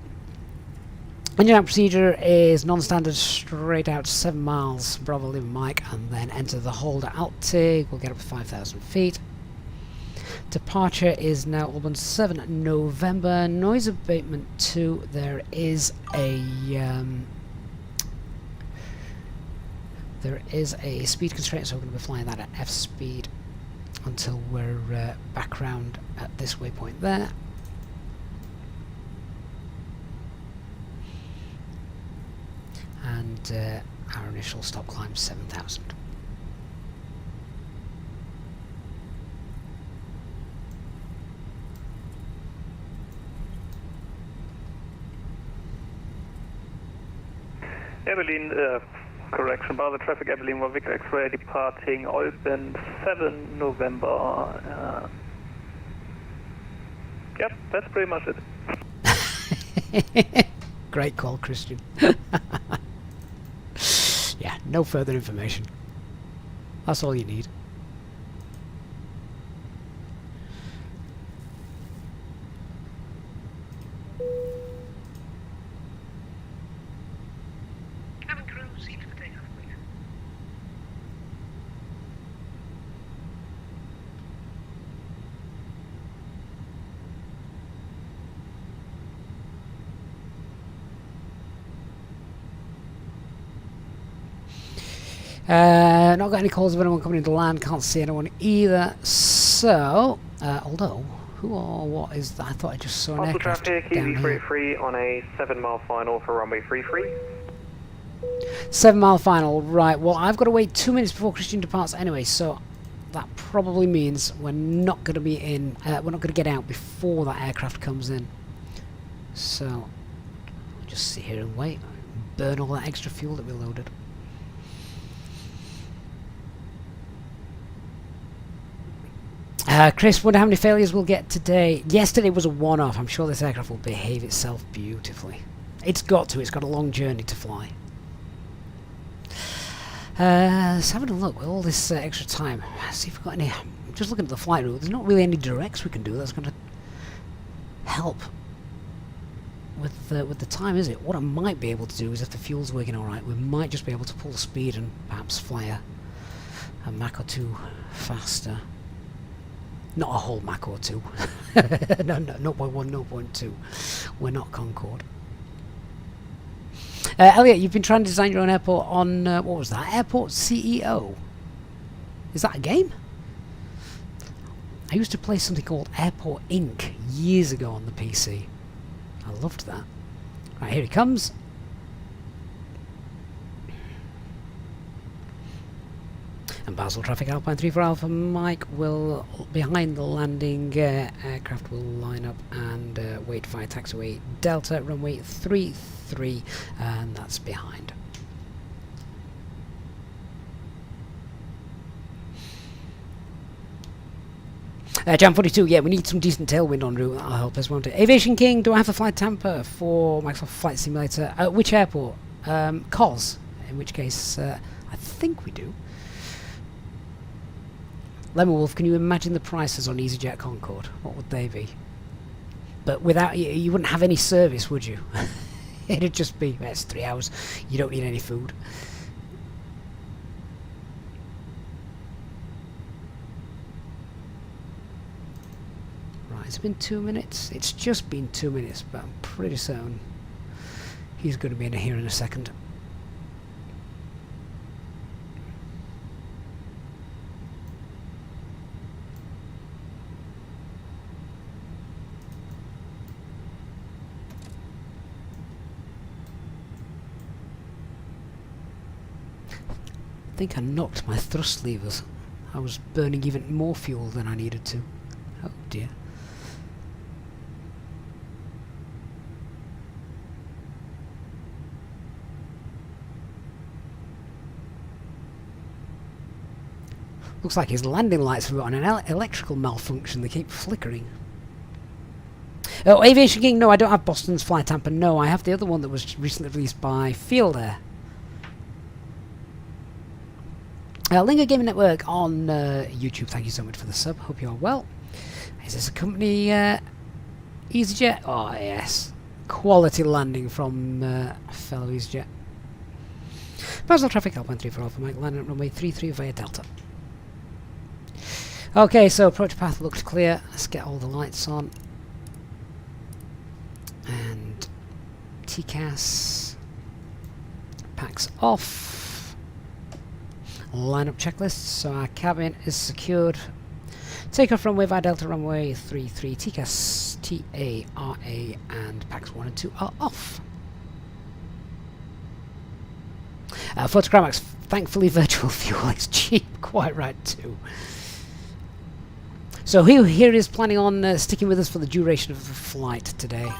Engine out procedure is non-standard, straight out 7 miles, Bravo Lima Mike, and then enter the hold at Altig. We'll get up to 5,000 feet. Departure is now Auburn 7 November. Noise abatement 2. There is a speed constraint, so we're going to be flying that at F speed until we're back round at this waypoint there. And our initial stop climb 7,000. Berlin, correction, Basel traffic, Berlin 1 Victor X-ray departing Olpen 7 November. Yep, that's pretty much it. Great call, Christian. Yeah, no further information. That's all you need. Cabin crew, seat for takeoff, please. Not got any calls of anyone coming into land, can't see anyone either. So, although, who or what is that? I thought I just saw an aircraft traffic, down Easy here. 33 on a 7-mile final for runway 33. 7 mile final, right. Well, I've got to wait 2 minutes before Christian departs anyway, so that probably means we're not going to be in, we're not going to get out before that aircraft comes in. So, I'll just sit here and wait, burn all that extra fuel that we loaded. Chris, wonder how many failures we'll get today. Yesterday was a one-off. I'm sure this aircraft will behave itself beautifully. It's got to. It's got a long journey to fly. Let's have a look with all this extra time. See if we've got any. I'm just looking at the flight route. There's not really any directs we can do that's going to help with the time, is it? What I might be able to do is, if the fuel's working all right, we might just be able to pull the speed and perhaps fly a Mach or 2 faster. Not a whole Mach or 2. No, 0.1, 0.2. We're not Concorde. Elliot, you've been trying to design your own airport on, what was that? Airport CEO. Is that a game? I used to play something called Airport Inc. years ago on the PC. I loved that. Right, here he comes. And Basel traffic Alpine 3 for Alpha Mike will, behind the landing aircraft will line up and wait for taxiway Delta runway 33, and that's behind. Jam 42, yeah, we need some decent tailwind en route. That'll help us, won't it? Aviation King, do I have a flight tamper for Microsoft Flight Simulator? Which airport? COS, in which case I think we do. Lemon Wolf, can you imagine the prices on EasyJet Concorde? What would they be? But without you wouldn't have any service, would you? It'd just be, it's 3 hours, you don't need any food. It's been 2 minutes. It's just been 2 minutes, but I'm pretty certain he's going to be in here in a second. I think I knocked my thrust levers. I was burning even more fuel than I needed to. Oh dear. Looks like his landing lights have got an electrical malfunction. They keep flickering. Oh, Aviation King, no, I don't have Boston's flight tamper. No, I have the other one that was recently released by Field Air. Lingo Gaming Network on YouTube, thank you so much for the sub. Hope you are well. Is this a company EasyJet? Oh, yes. Quality landing from fellow EasyJet. Basel traffic, Alpine 3 for Alpha Mike, landing at runway 33 via Delta. Okay, so approach path looks clear. Let's get all the lights on. And TCAS packs off. Lineup checklist. So our cabin is secured. Takeoff runway via Delta runway 33. TCAS, TARA, and packs 1 and 2 are off. Photogrammax, thankfully virtual fuel is cheap. Quite right too. So here is planning on sticking with us for the duration of the flight today.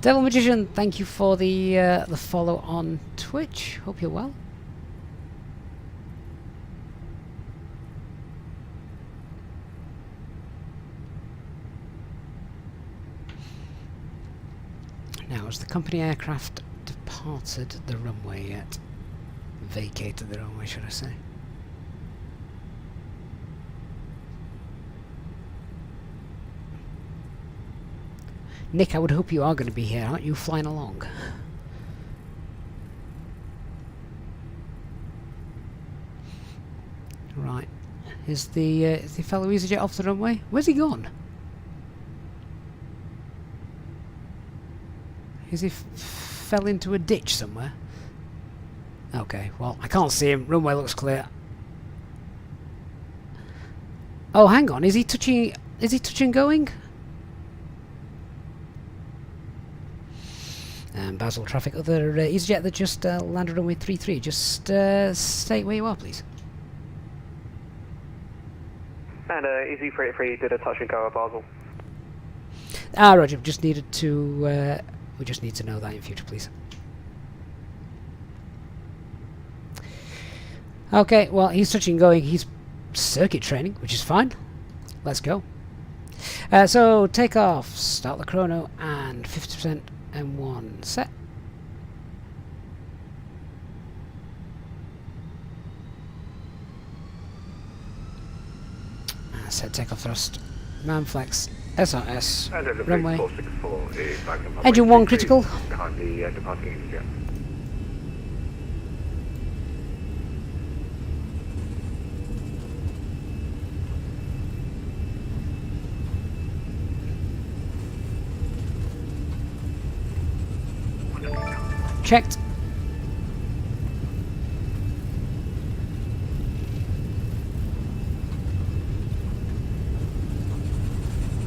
Devil Magician, thank you for the follow on Twitch. Hope you're well. Now, has the company aircraft departed the runway yet? Vacated the runway, should I say? Nick, I would hope you are going to be here. Aren't you flying along? Right. Is the fellow EasyJet off the runway? Where's he gone? Is he fell into a ditch somewhere? Okay, well, I can't see him. Runway looks clear. Oh, hang on. Is he touching going? Basel traffic, other EasyJet that just landed runway 33. Just stay where you are, please. And Easy 383 did a touch and go at Basel. Ah, Roger. Just needed to. We just need to know that in future, please. Okay. Well, he's touching and going. He's circuit training, which is fine. Let's go. So take off. Start the chrono and 50%. M1 set. Set takeoff thrust. Man flex. SRS. Runway. Engine 1 critical. Behind the departing EasyJet. Checked.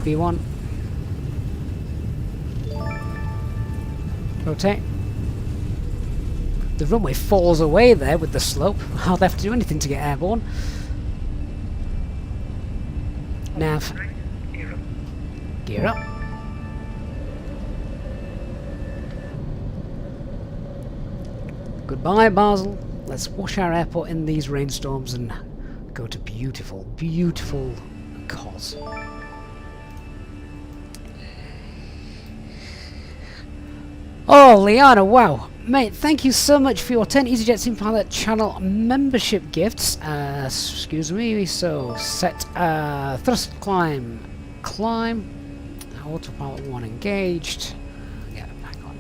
V1. Rotate. The runway falls away there with the slope. Hardly have to do anything to get airborne. Nav. Gear up. Gear up. Goodbye, Basel. Let's wash our airport in these rainstorms and go to beautiful, beautiful Kos. Oh, Liana, wow. Mate, thank you so much for your 10 EasyJet Sim Pilot channel membership gifts. Excuse me, so set thrust climb, autopilot 1 engaged. Get it back on.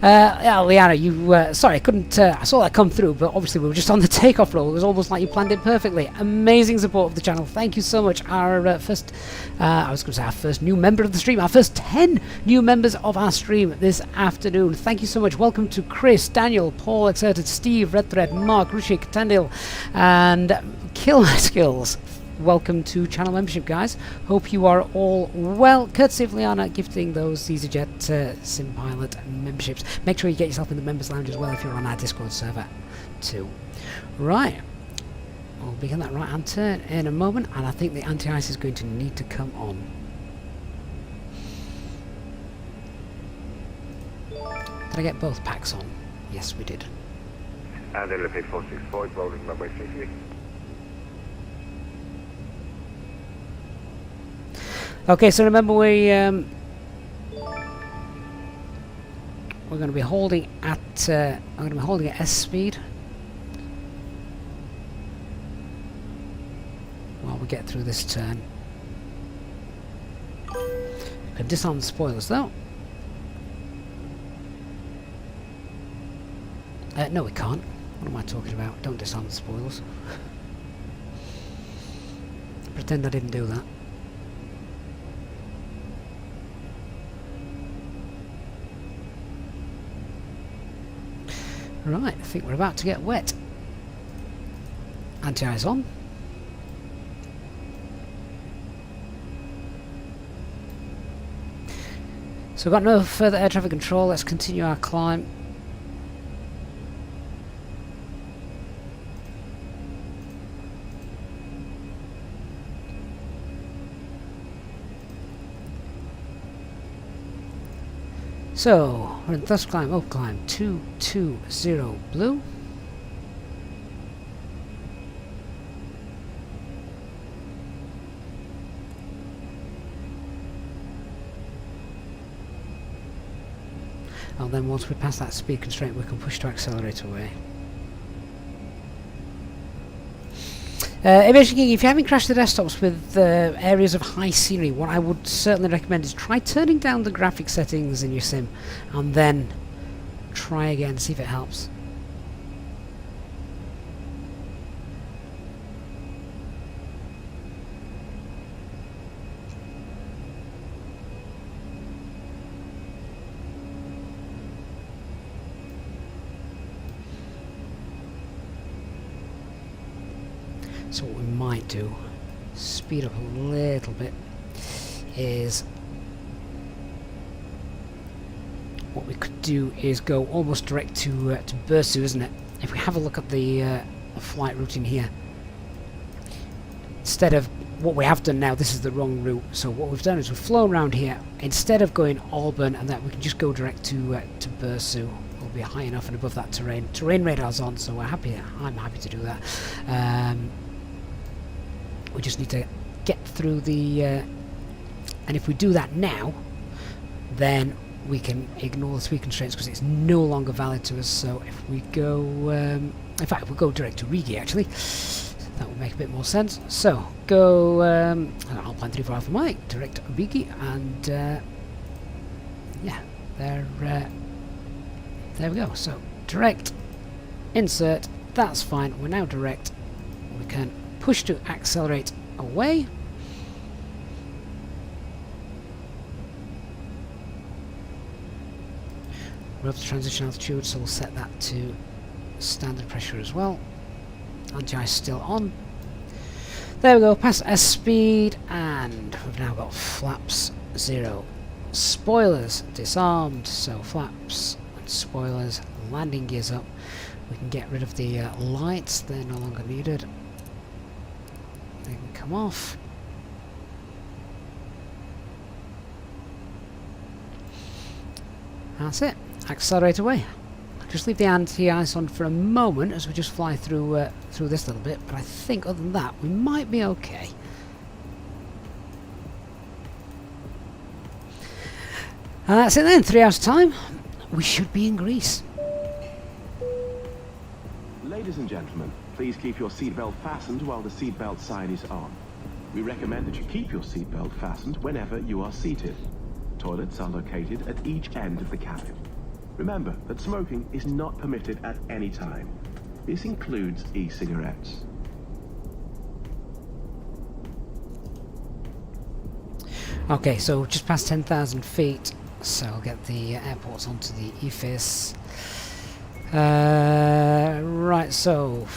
Yeah, Liana, you, sorry, I couldn't, I saw that come through, but obviously we were just on the takeoff roll. It was almost like you planned it perfectly. Amazing support of the channel. Thank you so much. Our first, I was going to say our first new member of the stream, our first 10 new members of our stream this afternoon. Thank you so much. Welcome to Chris, Daniel, Paul, Exerted, Steve, Red Thread, Mark, Rushik, Tandil, and Kill My Skills. Welcome to channel membership, guys. Hope you are all well. Courtesy of Liana gifting those EasyJet Sim Pilot memberships. Make sure you get yourself in the members lounge as well if you're on our Discord server too. Right, we'll begin that right hand turn in a moment, and I think the anti-ice is going to need to come on. Did I get both packs on? Yes, we did. And LP 464 is rolling runway 60. Okay, so remember we're going to be holding at I'm going to be holding at S speed while we get through this turn. We can disarm the spoilers though. No, we can't. What am I talking about? Don't disarm the spoilers. Pretend I didn't do that. Right, I think we're about to get wet. Anti-ice on. So we've got no further air traffic control. Let's continue our climb. So, we're in thrust climb, up climb, 220 blue. And then once we pass that speed constraint, we can push to accelerate away. Aviation King, if you haven't crashed the desktops with areas of high scenery, what I would certainly recommend is try turning down the graphic settings in your sim and then try again, see if it helps. So what we might do, speed up a little bit, is what we could do is go almost direct to Bursu, isn't it? If we have a look at the flight routing here, instead of what we have done now, this is the wrong route. So what we've done is we've flown around here. Instead of going Auburn and that, we can just go direct to Bursu. We'll be high enough and above that terrain. Terrain radar's on, so we're happy. I'm happy to do that. We just need to get through the and if we do that now, then we can ignore the speed constraints because it's no longer valid to us. So if we go in fact, if we go direct to Rigi, actually that would make a bit more sense. So go Alpine 34 Alpha Mike, direct Rigi, and yeah, there we go. So direct, insert, that's fine. We're now direct. We can push to accelerate away. We're up to transition altitude, so we'll set that to standard pressure as well. Anti-ice still on. There we go, past S speed, and we've now got flaps 0. Spoilers disarmed, so flaps and spoilers, landing gears up. We can get rid of the lights, they're no longer needed. They can come off. That's it. Accelerate away. Just leave the anti-ice on for a moment as we just fly through through this little bit, but I think other than that we might be okay. And that's it then, 3 hours time. We should be in Greece. Ladies and gentlemen, please keep your seatbelt fastened while the seatbelt sign is on. We recommend that you keep your seatbelt fastened whenever you are seated. Toilets are located at each end of the cabin. Remember that smoking is not permitted at any time. This includes e-cigarettes. Okay, so just past 10,000 feet, so I'll get the airports onto the EFIS. Right, so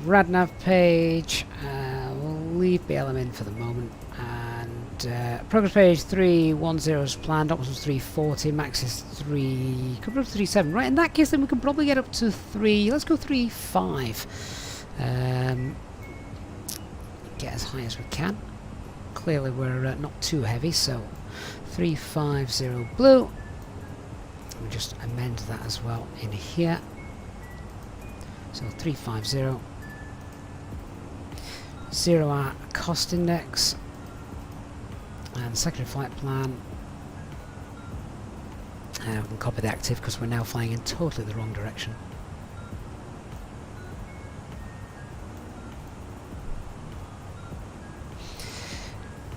RadNav page, we'll leave BLM in for the moment, and progress page 310 is planned, options was 340, max is 3, could go to 37. Right, in that case then we can probably get up to 3, let's go 3.5. Get as high as we can. Clearly we're not too heavy, so 350 blue. We'll just amend that as well in here. So 350. 0 our cost index. And secondary flight plan. And we can copy the active because we're now flying in totally the wrong direction.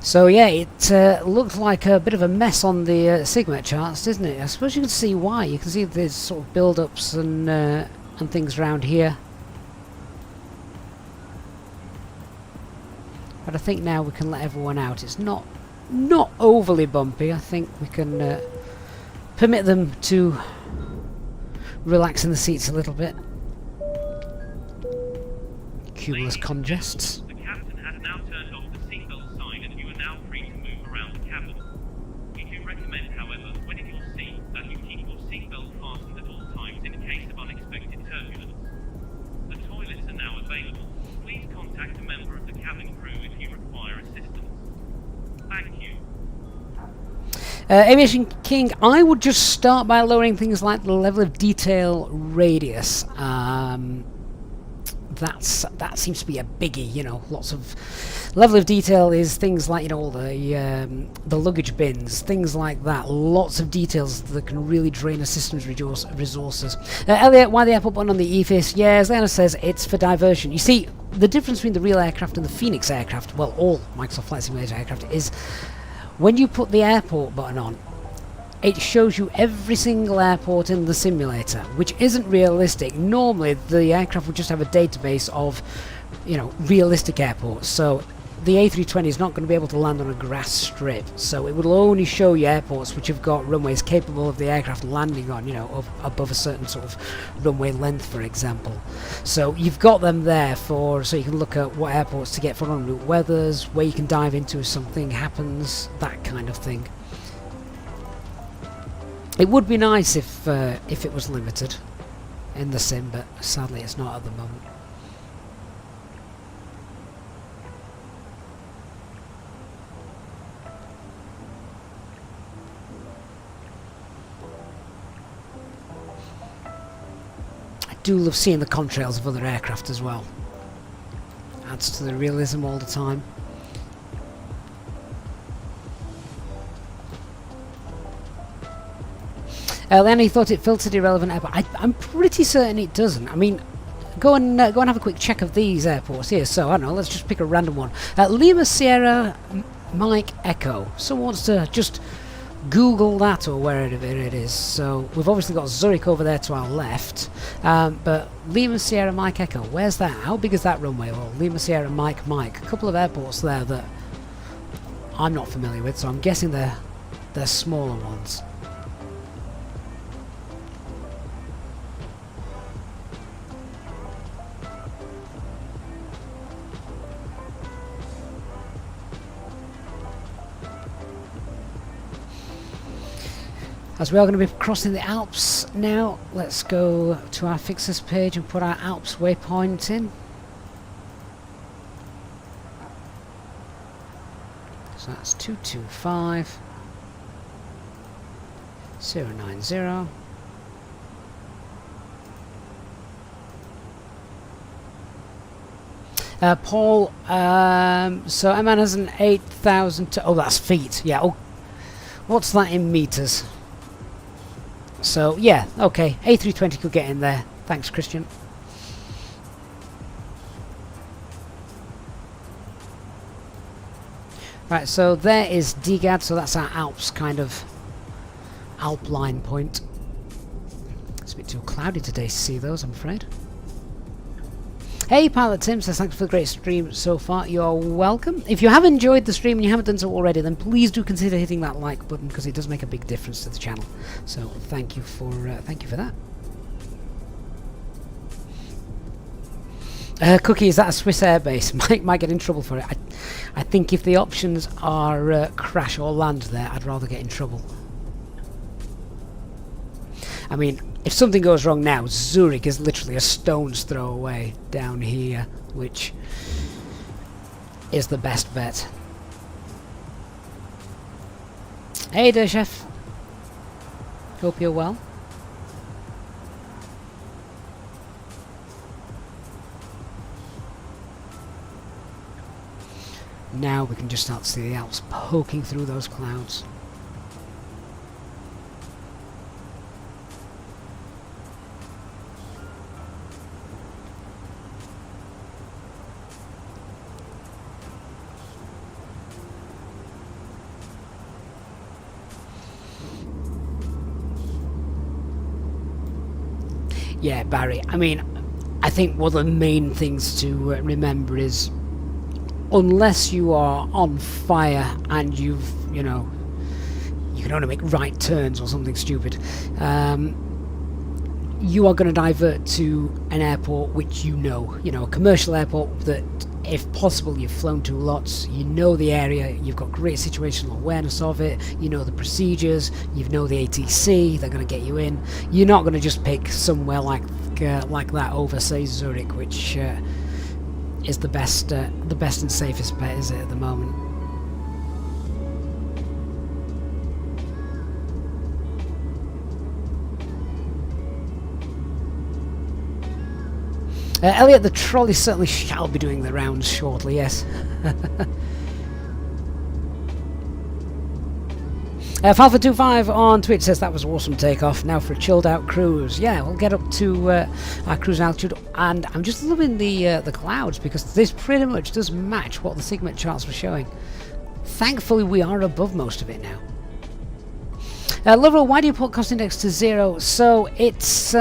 So yeah, it looked like a bit of a mess on the SIGMET charts, didn't it? I suppose you can see why. You can see there's sort of build-ups and things around here. But I think now we can let everyone out. It's not overly bumpy. I think we can permit them to relax in the seats a little bit. Cumulus congests. Aviation King, I would just start by lowering things like the level of detail radius. That seems to be a biggie, you know. Lots of level of detail is things like, you know, all the luggage bins, things like that. Lots of details that can really drain a system's resources. Elliot, why the airport button on the EFIS? Yeah, as Leanna says, it's for diversion. You see, the difference between the real aircraft and the Fenix aircraft, well, all Microsoft Flight Simulator aircraft, is when you put the airport button on, it shows you every single airport in the simulator, which isn't realistic. Normally, the aircraft would just have a database of, you know, realistic airports. So the A320 is not going to be able to land on a grass strip. So it will only show you airports which have got runways capable of the aircraft landing on, you know, above a certain sort of runway length, for example. So you've got them there so you can look at what airports to get for en route weathers, where you can dive into if something happens, that kind of thing. It would be nice if it was limited in the sim, but sadly it's not at the moment. I do love seeing the contrails of other aircraft as well. Adds to the realism all the time. Lenny thought it filtered irrelevant airport. I'm pretty certain it doesn't. I mean, go and have a quick check of these airports here. So I don't know. Let's just pick a random one. Lima Sierra Mike Echo. Someone wants to just Google that or wherever it is. So we've obviously got Zurich over there to our left, but Lima Sierra Mike Echo. Where's that? How big is that runway? Well, Lima Sierra Mike. A couple of airports there that I'm not familiar with. So I'm guessing they're smaller ones. As we are going to be crossing the Alps now, let's go to our fixes page and put our Alps waypoint in. So that's 225 090. Paul, so MN has an 8,000 oh, that's feet, yeah. Oh, what's that in meters? So, yeah, okay, A320 could get in there. Thanks, Christian. Right, so there is DGAD, so that's our Alps kind of Alpline point. It's a bit too cloudy today to see those, I'm afraid. Hey, Pilot Tim says thanks for the great stream so far. You're welcome. If you have enjoyed the stream and you haven't done so already, then please do consider hitting that like button because it does make a big difference to the channel. So thank you for that. Cookie, is that a Swiss airbase? Might get in trouble for it. I think if the options are crash or land there, I'd rather get in trouble. I mean, if something goes wrong now, Zurich is literally a stone's throw away down here, which is the best bet. Hey there, Chef. Hope you're well. Now we can just start to see the Alps poking through those clouds. Yeah, Barry, I mean, I think one of the main things to remember is unless you are on fire and you can only make right turns or something stupid, you are going to divert to an airport which a commercial airport that, if possible, you've flown to lots, you know the area, you've got great situational awareness of it, you know the procedures, you know the ATC, they're going to get you in. You're not going to just pick somewhere like that over, say, Zurich, which is the best and safest bet, is it, at the moment? Elliot, the trolley certainly shall be doing the rounds shortly, yes. Falfa25 on Twitch says that was awesome takeoff. Now for a chilled out cruise. Yeah, we'll get up to our cruise altitude, and I'm just loving the clouds because this pretty much does match what the Sigmet charts were showing. Thankfully, we are above most of it now. Lovell, why do you put cost index to 0? So it's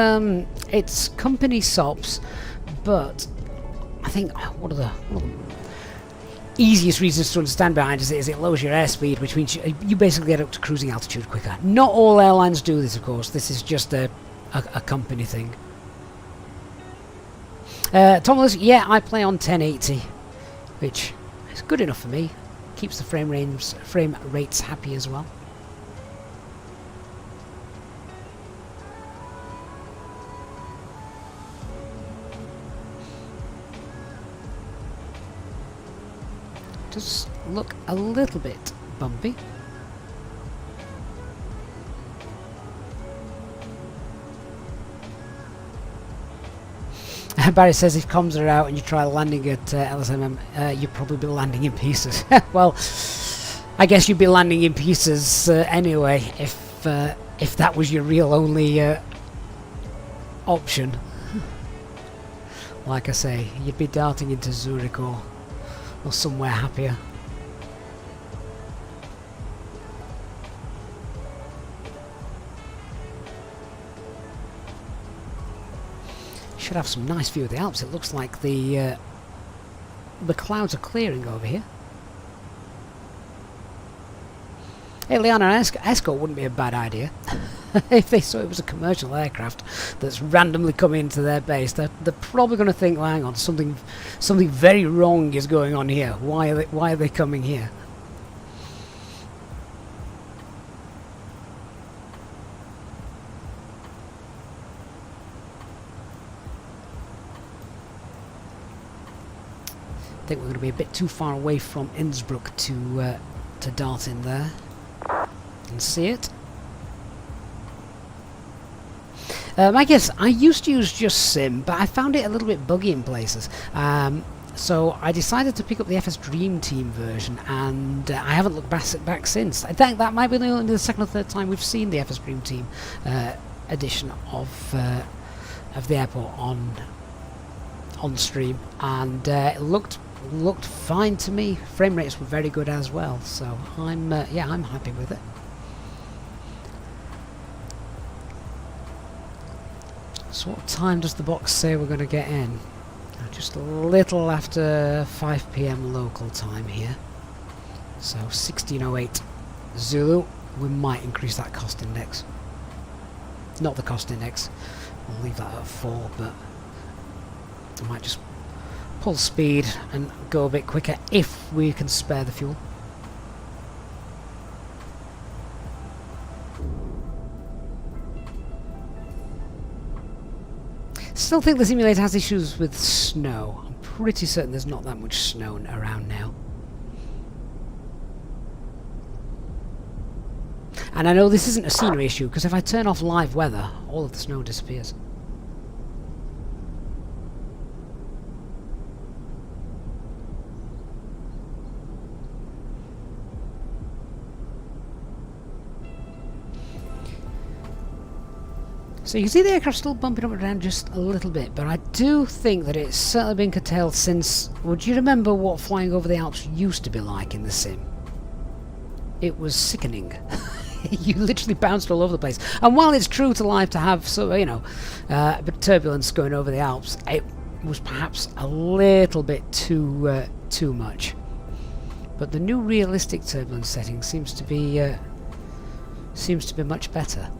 company SOPs. But I think one of the easiest reasons to understand behind it is it lowers your airspeed, which means you basically get up to cruising altitude quicker. Not all airlines do this, of course. This is just a company thing. Thomas, yeah, I play on 1080, which is good enough for me. Keeps the frame rates happy as well. Does look a little bit bumpy. Barry says if comms are out and you try landing at LSMM, you'd probably be landing in pieces. Well, I guess you'd be landing in pieces anyway if that was your real only option. Like I say, you'd be darting into Zurich or somewhere happier. Should have some nice view of the Alps. It looks like the clouds are clearing over here. Hey, Liana, escort wouldn't be a bad idea. If they saw it was a commercial aircraft that's randomly coming into their base, they're probably going to think, well, hang on, something very wrong is going on here. Why are they coming here? I think we're going to be a bit too far away from Innsbruck to dart in there and see it. I guess I used to use just Sim, but I found it a little bit buggy in places. So I decided to pick up the FS Dream Team version, and I haven't looked back since. I think that might be only the second or third time we've seen the FS Dream Team edition of the airport on stream, and it looked fine to me. Frame rates were very good as well, so I'm happy with it. So what time does the box say we're going to get in? Just a little after 5 PM local time here. So 16:08 Zulu. We might increase that cost index. Not the cost index. We'll leave that at 4, but I might just pull speed and go a bit quicker if we can spare the fuel. Still think the simulator has issues with snow. I'm pretty certain there's not that much snow around now. And I know this isn't a scenery issue, because if I turn off live weather, all of the snow disappears. So you can see the aircraft still bumping up and down just a little bit, but I do think that it's certainly been curtailed since... Would you remember what flying over the Alps used to be like in the sim? It was sickening. You literally bounced all over the place. And while it's true to life to have, a bit of turbulence going over the Alps, it was perhaps a little bit too much. But the new realistic turbulence setting seems to be much better.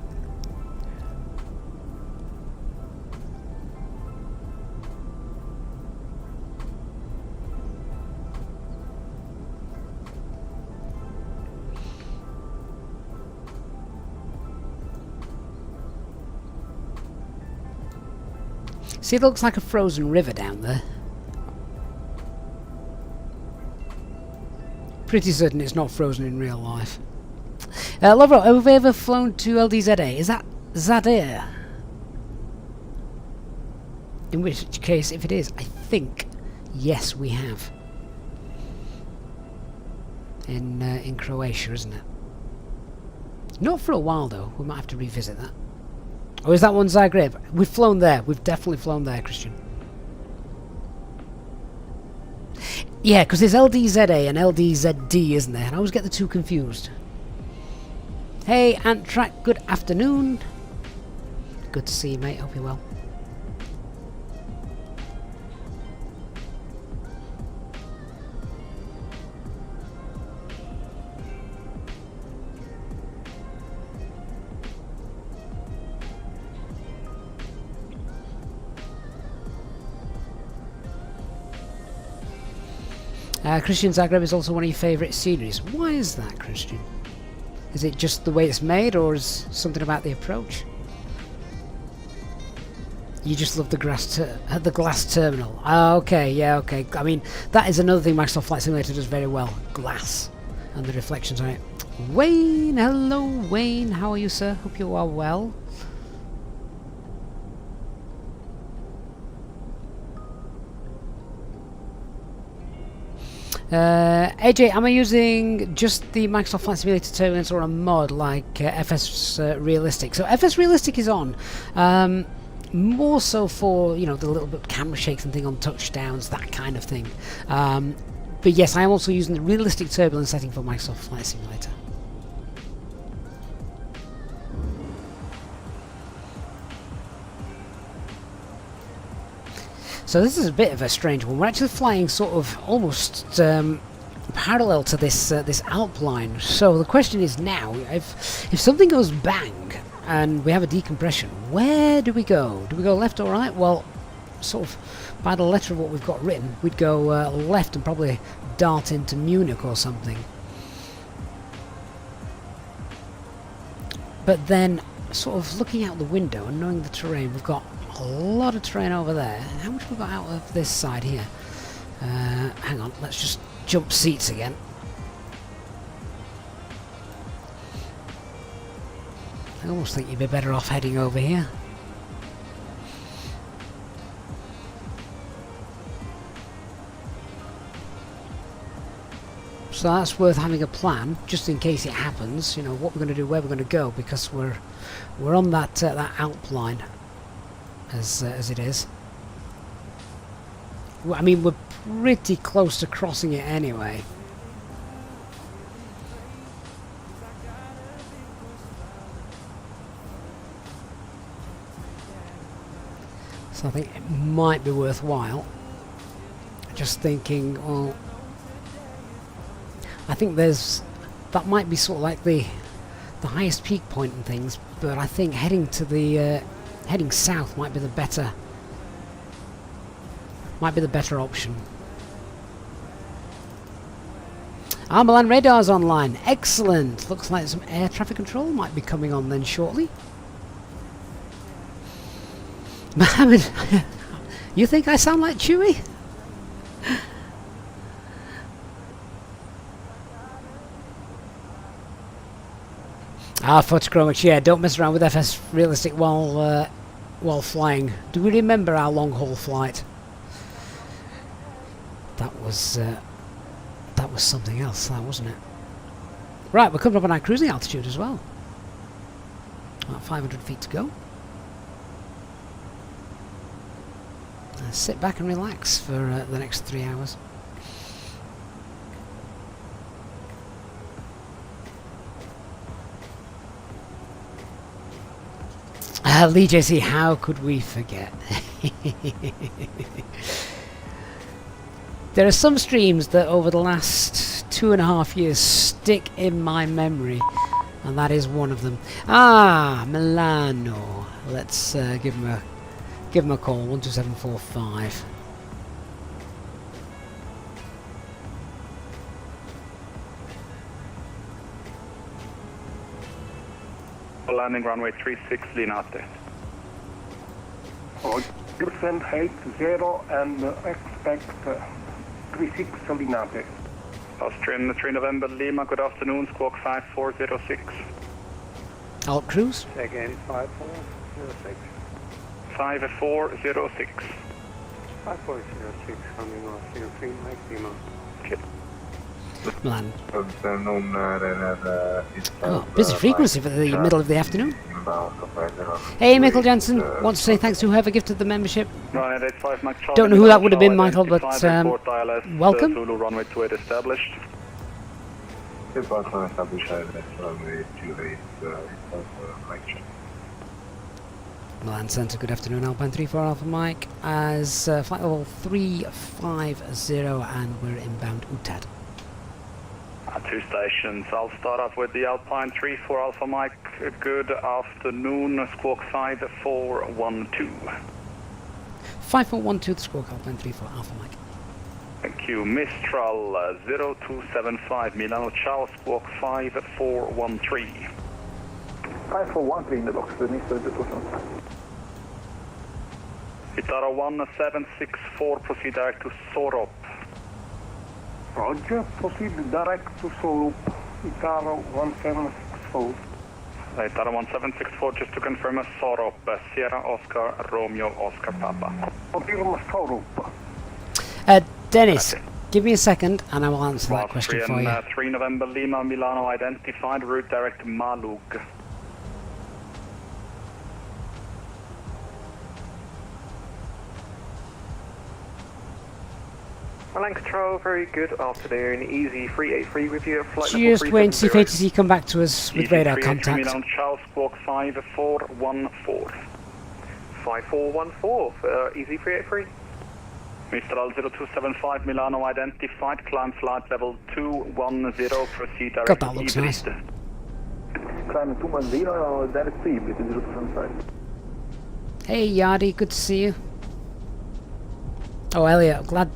See, it looks like a frozen river down there. Pretty certain it's not frozen in real life. Lovro, have we ever flown to LDZA? Is that Zaire? In which case, if it is, I think, yes, we have. In Croatia, isn't it? Not for a while, though. We might have to revisit that. Or is that one Zagreb? We've flown there. We've definitely flown there, Christian. Yeah, because there's LDZA and LDZD, isn't there? And I always get the two confused. Hey, Antrak, good afternoon. Good to see you, mate. Hope you're well. Christian, Zagreb is also one of your favourite sceneries. Why is that, Christian? Is it just the way it's made, or is something about the approach? You just love the glass terminal. Okay, yeah, okay. I mean, that is another thing Microsoft Flight Simulator does very well. Glass. And the reflections on it. Wayne, hello Wayne. How are you, sir? Hope you are well. AJ, am I using just the Microsoft Flight Simulator turbulence or a mod like FS Realistic? So FS Realistic is on, more so for, you know, the little bit camera shakes and thing on touchdowns, that kind of thing. But yes, I am also using the Realistic turbulence setting for Microsoft Flight Simulator. So this is a bit of a strange one. We're actually flying sort of almost parallel to this this Alp line. So the question is now, if something goes bang and we have a decompression, where do we go? Do we go left or right? Well, sort of by the letter of what we've got written, we'd go left and probably dart into Munich or something. But then, sort of looking out the window and knowing the terrain, we've got a lot of terrain over there. How much have we got out of this side here? Hang on, let's just jump seats again. I almost think you'd be better off heading over here. So that's worth having a plan, just in case it happens. You know what we're going to do, where we're going to go, because we're on that that Alp line, as it is. I mean, we're pretty close to crossing it anyway. So I think it might be worthwhile. Just thinking, well, I think that might be sort of like the highest peak point and things, but I think heading to the heading south might be the better option. Milan radar's online. Excellent. Looks like some air traffic control might be coming on then shortly. Mohammed, you think I sound like Chewie? Photochromics, yeah, don't mess around with FS realistic while flying. Do we remember our long haul flight? That was something else, that wasn't it? Right, we're coming up on our cruising altitude as well. About 500 feet to go. Sit back and relax for the next 3 hours. Lee JC, how could we forget? There are some streams that over the last 2.5 years stick in my memory, and that is one of them. Milano. Let's give him a call. 12745. Landing runway 36 Linate. Descend height 0 and expect 36 Linate. Austrian 3 November Lima, good afternoon, squawk 5406. Alt cruise? Again 5406. 5406. 5406 coming off 03 Mike Lima. Okay. Milan. Busy frequency for the middle of the afternoon. Hey, Michael Jensen, wants to say thanks to whoever gifted the membership. Don't know who that would have been, Michael, but welcome. Zulu runway 28 established. Milan Centre, good afternoon, Alpine 34 Alpha Mike, as flight level 350, and we're inbound UTAD. 2 stations. I'll start off with the Alpine 34 Alpha Mike. Good afternoon, squawk 5412. 5412, the squawk Alpine 34 Alpha Mike. Thank you. Mistral 0275 Milano Ciao, squawk 5413. 5413 in the box, Mr. Detusan. Itara 1764, proceed direct to Sorop. Roger, proceed direct to Solup, Itaro 1764. Itara 1764, just to confirm a Sorop, Sierra Oscar, Romeo Oscar Papa. Confirm Solup. Dennis, okay. Give me a second and I will answer that question for you. 3 November Lima, Milano identified, route direct to Malug. Land control, very good afternoon. Easy 383 with you at flight Just waiting to see if ATC come back to us with radar contact. Milan Charles, squawk 5414. 5414 for Easy 383. Mistral 0275 Milano identified, climb flight level 210, proceed direct God, that looks nice. Climb 210, direct to Ibis 0275. Hey Yardi, good to see you. Oh Elliot, glad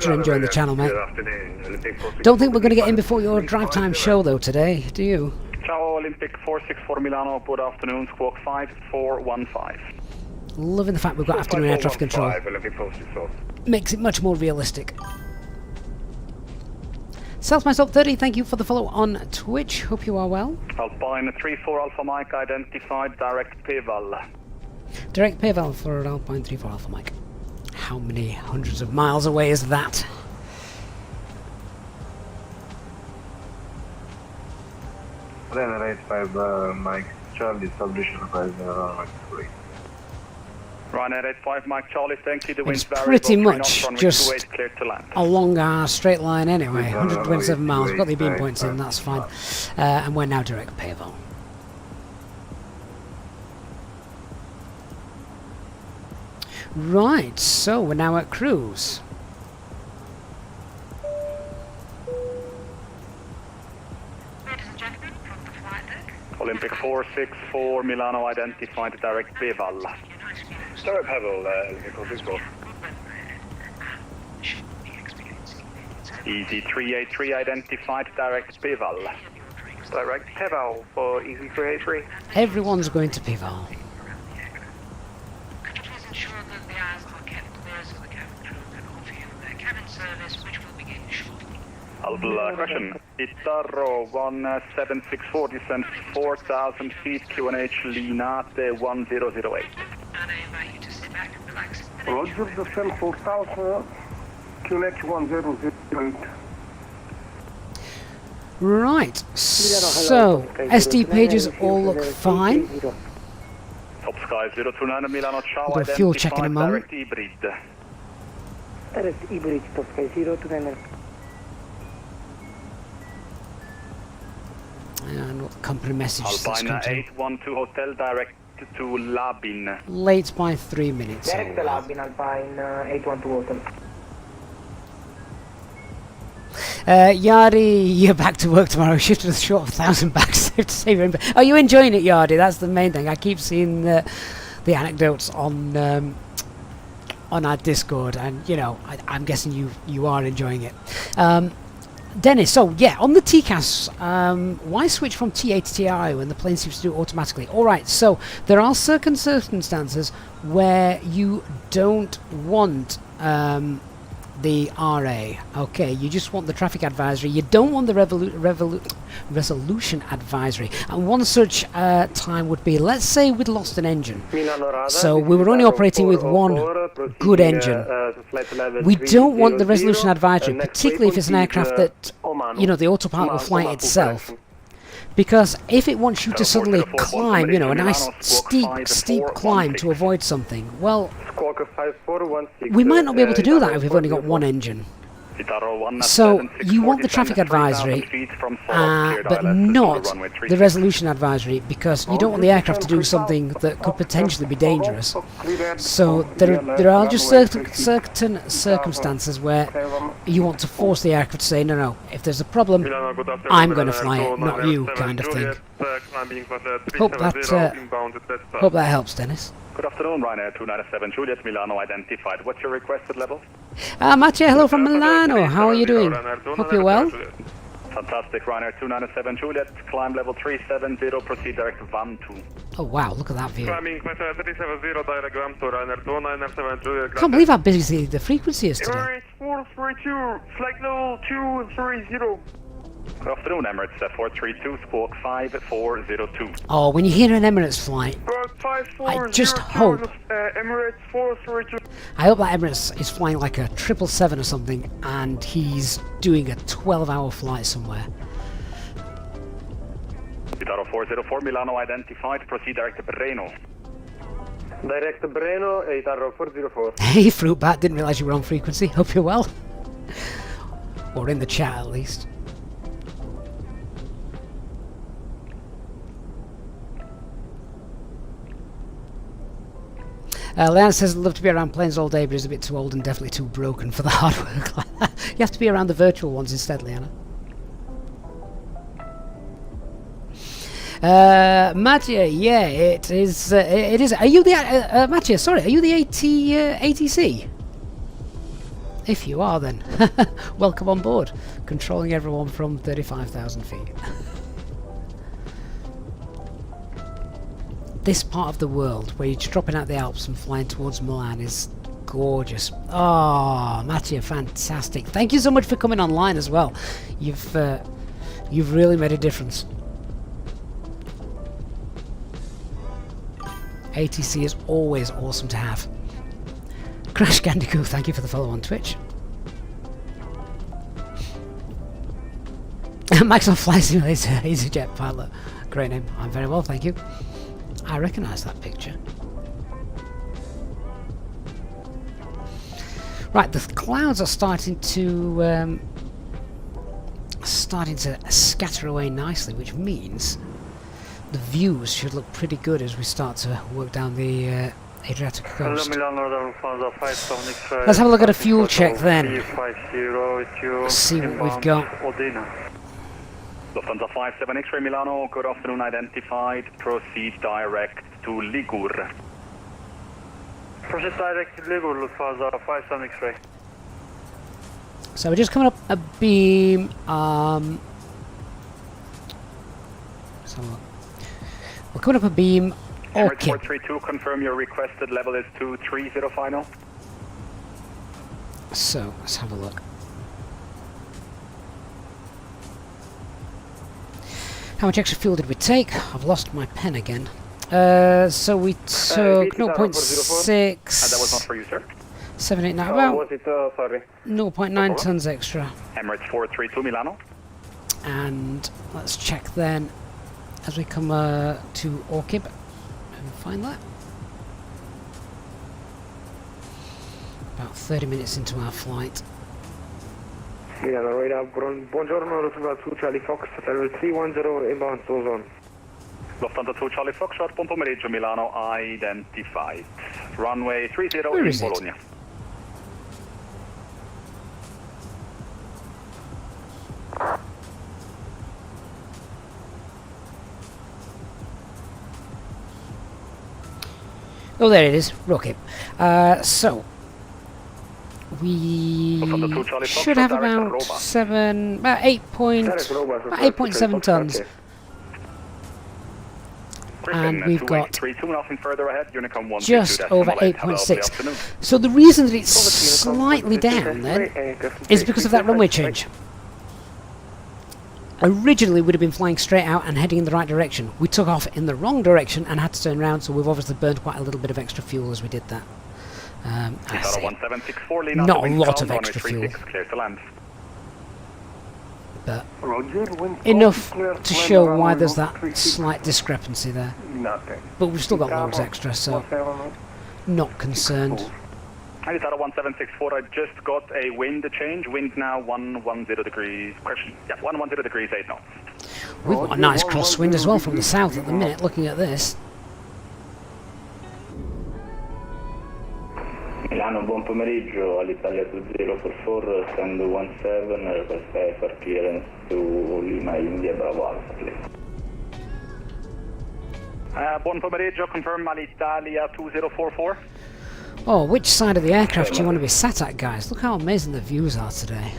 you're enjoying the channel, mate. Don't think we're going to get in before your drive time show though today, do you? Ciao Olympic 464 Milano, good afternoon, squawk 5415. Loving the fact we've got afternoon air traffic control. 415, Makes it much more realistic. South Myself 30, thank you for the follow on Twitch. Hope you are well. Alpine 34 Alpha Mike identified, direct Pival. Direct Pavel for Alpine 34 Alpha Mike. How many hundreds of miles away is that? Ryanair 85 Mike Charlie, establish Mike 3. Ryanair 85 Mike Charlie, thank you. The It's wind's pretty variable, much 3 knots, runway just 28, cleared to land. along our straight line anyway. 127 miles. We've got the beam points in, that's fine. And we're now direct Pavel. Right, so we're now at cruise. Ladies and gentlemen, from the flight deck, Olympic 464 Milano identified, direct Pival. Direct Pavel, Olympic 464. Easy 383 identified, direct Pival. Direct Pavel for Easy 383. Everyone's going to Pival. could you please ensure that the eyes are kept clear so the cabin crew can offer you their cabin service, which will begin shortly. Alpha question. Itaro 17640 descent 4,000 feet, QNH Linate 1008. And I invite you to sit back, relax, and Roger, descend 4000, QNH 1008. Right, so SD pages all look fine. Top Sky 029 Milano Ciao We'll do a fuel check in a moment. direct hybrid. Direct hybrid, Top Sky 029. And what the company message that's Alpine come to. 812 Hotel direct to Labin. Late by 3 minutes. Direct Oh, well. Labin Alpine 812 Hotel. Yardi, you're back to work tomorrow. Shift was short of 1,000 bags. To save your input. Are you enjoying it, Yardi? That's the main thing. I keep seeing the anecdotes on our Discord, and you know, I'm guessing you are enjoying it. Dennis, so yeah, on the TCAS, why switch from TA to TI when the plane seems to do it automatically? Alright, so there are certain circumstances where you don't want the RA, okay, you just want the traffic advisory, you don't want the resolution advisory, and one such time would be, let's say we'd lost an engine, so we were only operating with one good engine. We don't want the resolution advisory, particularly if it's an aircraft that, you know, the autopilot will fly it itself. Because if it wants you to suddenly climb, you know, a nice steep climb to avoid something, well, we might not be able to do that if we've only got one engine. So you want the traffic advisory, but not the resolution advisory, because you don't want the aircraft to do something that could potentially be dangerous. So there are just certain circumstances where you want to force the aircraft to say, no, if there's a problem, I'm going to fly it, not you, kind of thing. Hope that helps, Dennis. Good afternoon, Ryanair 297 Juliet Milano identified. What's your requested level? Mattia, hello from Milano. How are you doing? Hope you're well. Fantastic, Ryanair 297 Juliet, climb level 370, proceed direct VAM2. Oh wow, look at that view. Climbing 370 direct VAM to Ryanair 297 Juliet. Can't believe how busy the frequency is today. Emirates 432, flight level 230. Good afternoon, Emirates 432, squawk 5402. Oh, when you hear an Emirates flight, I just hope. Emirates 432. I hope that Emirates is flying like a 777 or something, and he's doing a 12-hour flight somewhere. Itaro 404 Milano identified, proceed direct to Breno. Direct Breno, Itaro 404. Hey, Fruit Bat, didn't realise you were on frequency. Hope you're well. Or in the chat, at least. Leanne says, I'd love to be around planes all day, but he's a bit too old and definitely too broken for the hard work like that. You have to be around the virtual ones instead, Leanna. Mattia, yeah, it is. It is. Are you the Mattia? Sorry, are you the ATC? If you are, then welcome on board, controlling everyone from 35,000 feet. this part of the world where you're just dropping out the Alps and flying towards Milan is gorgeous. Oh, Mattia, fantastic. Thank you so much for coming online as well. You've really made a difference. ATC is always awesome to have. Crash Gandicoot, thank you for the follow on Twitch. Microsoft Flight Simulator, Easyjet pilot. Great name. I'm very well, thank you. I recognise that picture. Right, the clouds are starting to scatter away nicely, which means the views should look pretty good as we start to work down the Adriatic coast. Let's have a look at a fuel check then. See what we've got. Lufthansa 57 X-ray Milano, good afternoon, identified. Proceed direct to Ligure. Proceed direct to Ligure, Lufthansa 57 X-ray. So we're just coming up a beam. Let's have a look. We're coming up a beam. Emirates Okay. 432, confirm your requested level is 230 final. So let's have a look. How much extra fuel did we take? I've lost my pen again. So we took 0.6. That was not for you, sir. 789, about 0.9 tons extra. Emirates 432 Milano. And let's check then as we come to Orkib and find that. About 30 minutes into our flight. Milano, radar, buongiorno, Lufthansa 2 Charlie Fox, level 310 inbound zone. Lufthansa 2 Charlie Foxtrot, buon pomeriggio Milano, identified. Runway 30 Where in is it? Bologna. Oh, there it is. Okay. So we should have about 8.7 tons. And we've got just over 8.6. So the reason that it's slightly down then is because of that runway change. Originally we'd have been flying straight out and heading in the right direction. We took off in the wrong direction and had to turn around, so we've obviously burned quite a little bit of extra fuel as we did that. Not a lot of extra fuel, but enough to show why there's that slight discrepancy there. But we've still got loads extra, so not concerned. Iditarod 1764, I just got a wind change. Wind now 110 degrees. Correction, yeah, 110 degrees 8 knots. We've got a nice crosswind as well from the south at the minute, looking at this. Milano, buon pomeriggio, all'Italia 2044, stand 17, request for clearance to Lima, India, Bravo Alpha, please. Buon pomeriggio, confirm all'Italia 2044. Oh, which side of the aircraft do you want to be sat at, guys? Look how amazing the views are today.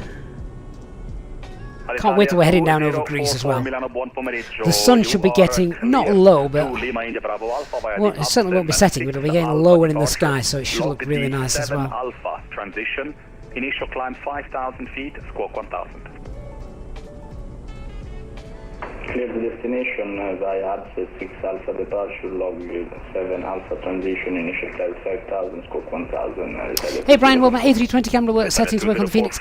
Can't wait till we're heading down over Greece as well. The sun should be getting, not low, but well, it certainly won't be setting, but it'll be getting lower in the sky, so it should look really nice as well. Alpha, transition, initial climb 5,000 feet, squawk 1,000. Clear the destination via Alps 6 Alpha departure, log 7 Alpha transition, initial climb 5,000, squawk 1,000. Hey Brian, will my A320 camera work settings work on the Fenix?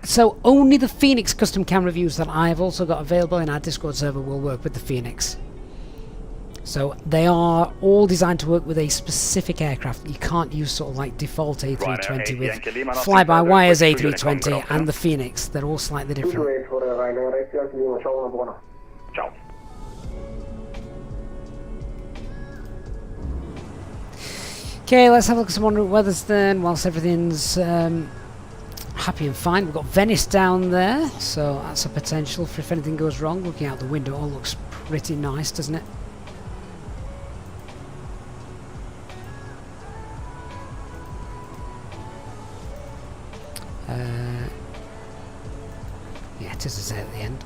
So only the Fenix custom camera views that I've also got available in our Discord server will work with the Fenix. So they are all designed to work with a specific aircraft. You can't use sort of like default A320 with fly-by-wires A320 and the Fenix. They're all slightly different. Ciao. Okay, let's have a look at some en route weathers then, whilst everything's happy and fine. We've got Venice down there, so that's a potential for if anything goes wrong. Looking out the window, it all looks pretty nice, doesn't it? Yeah, it is a Z at the end.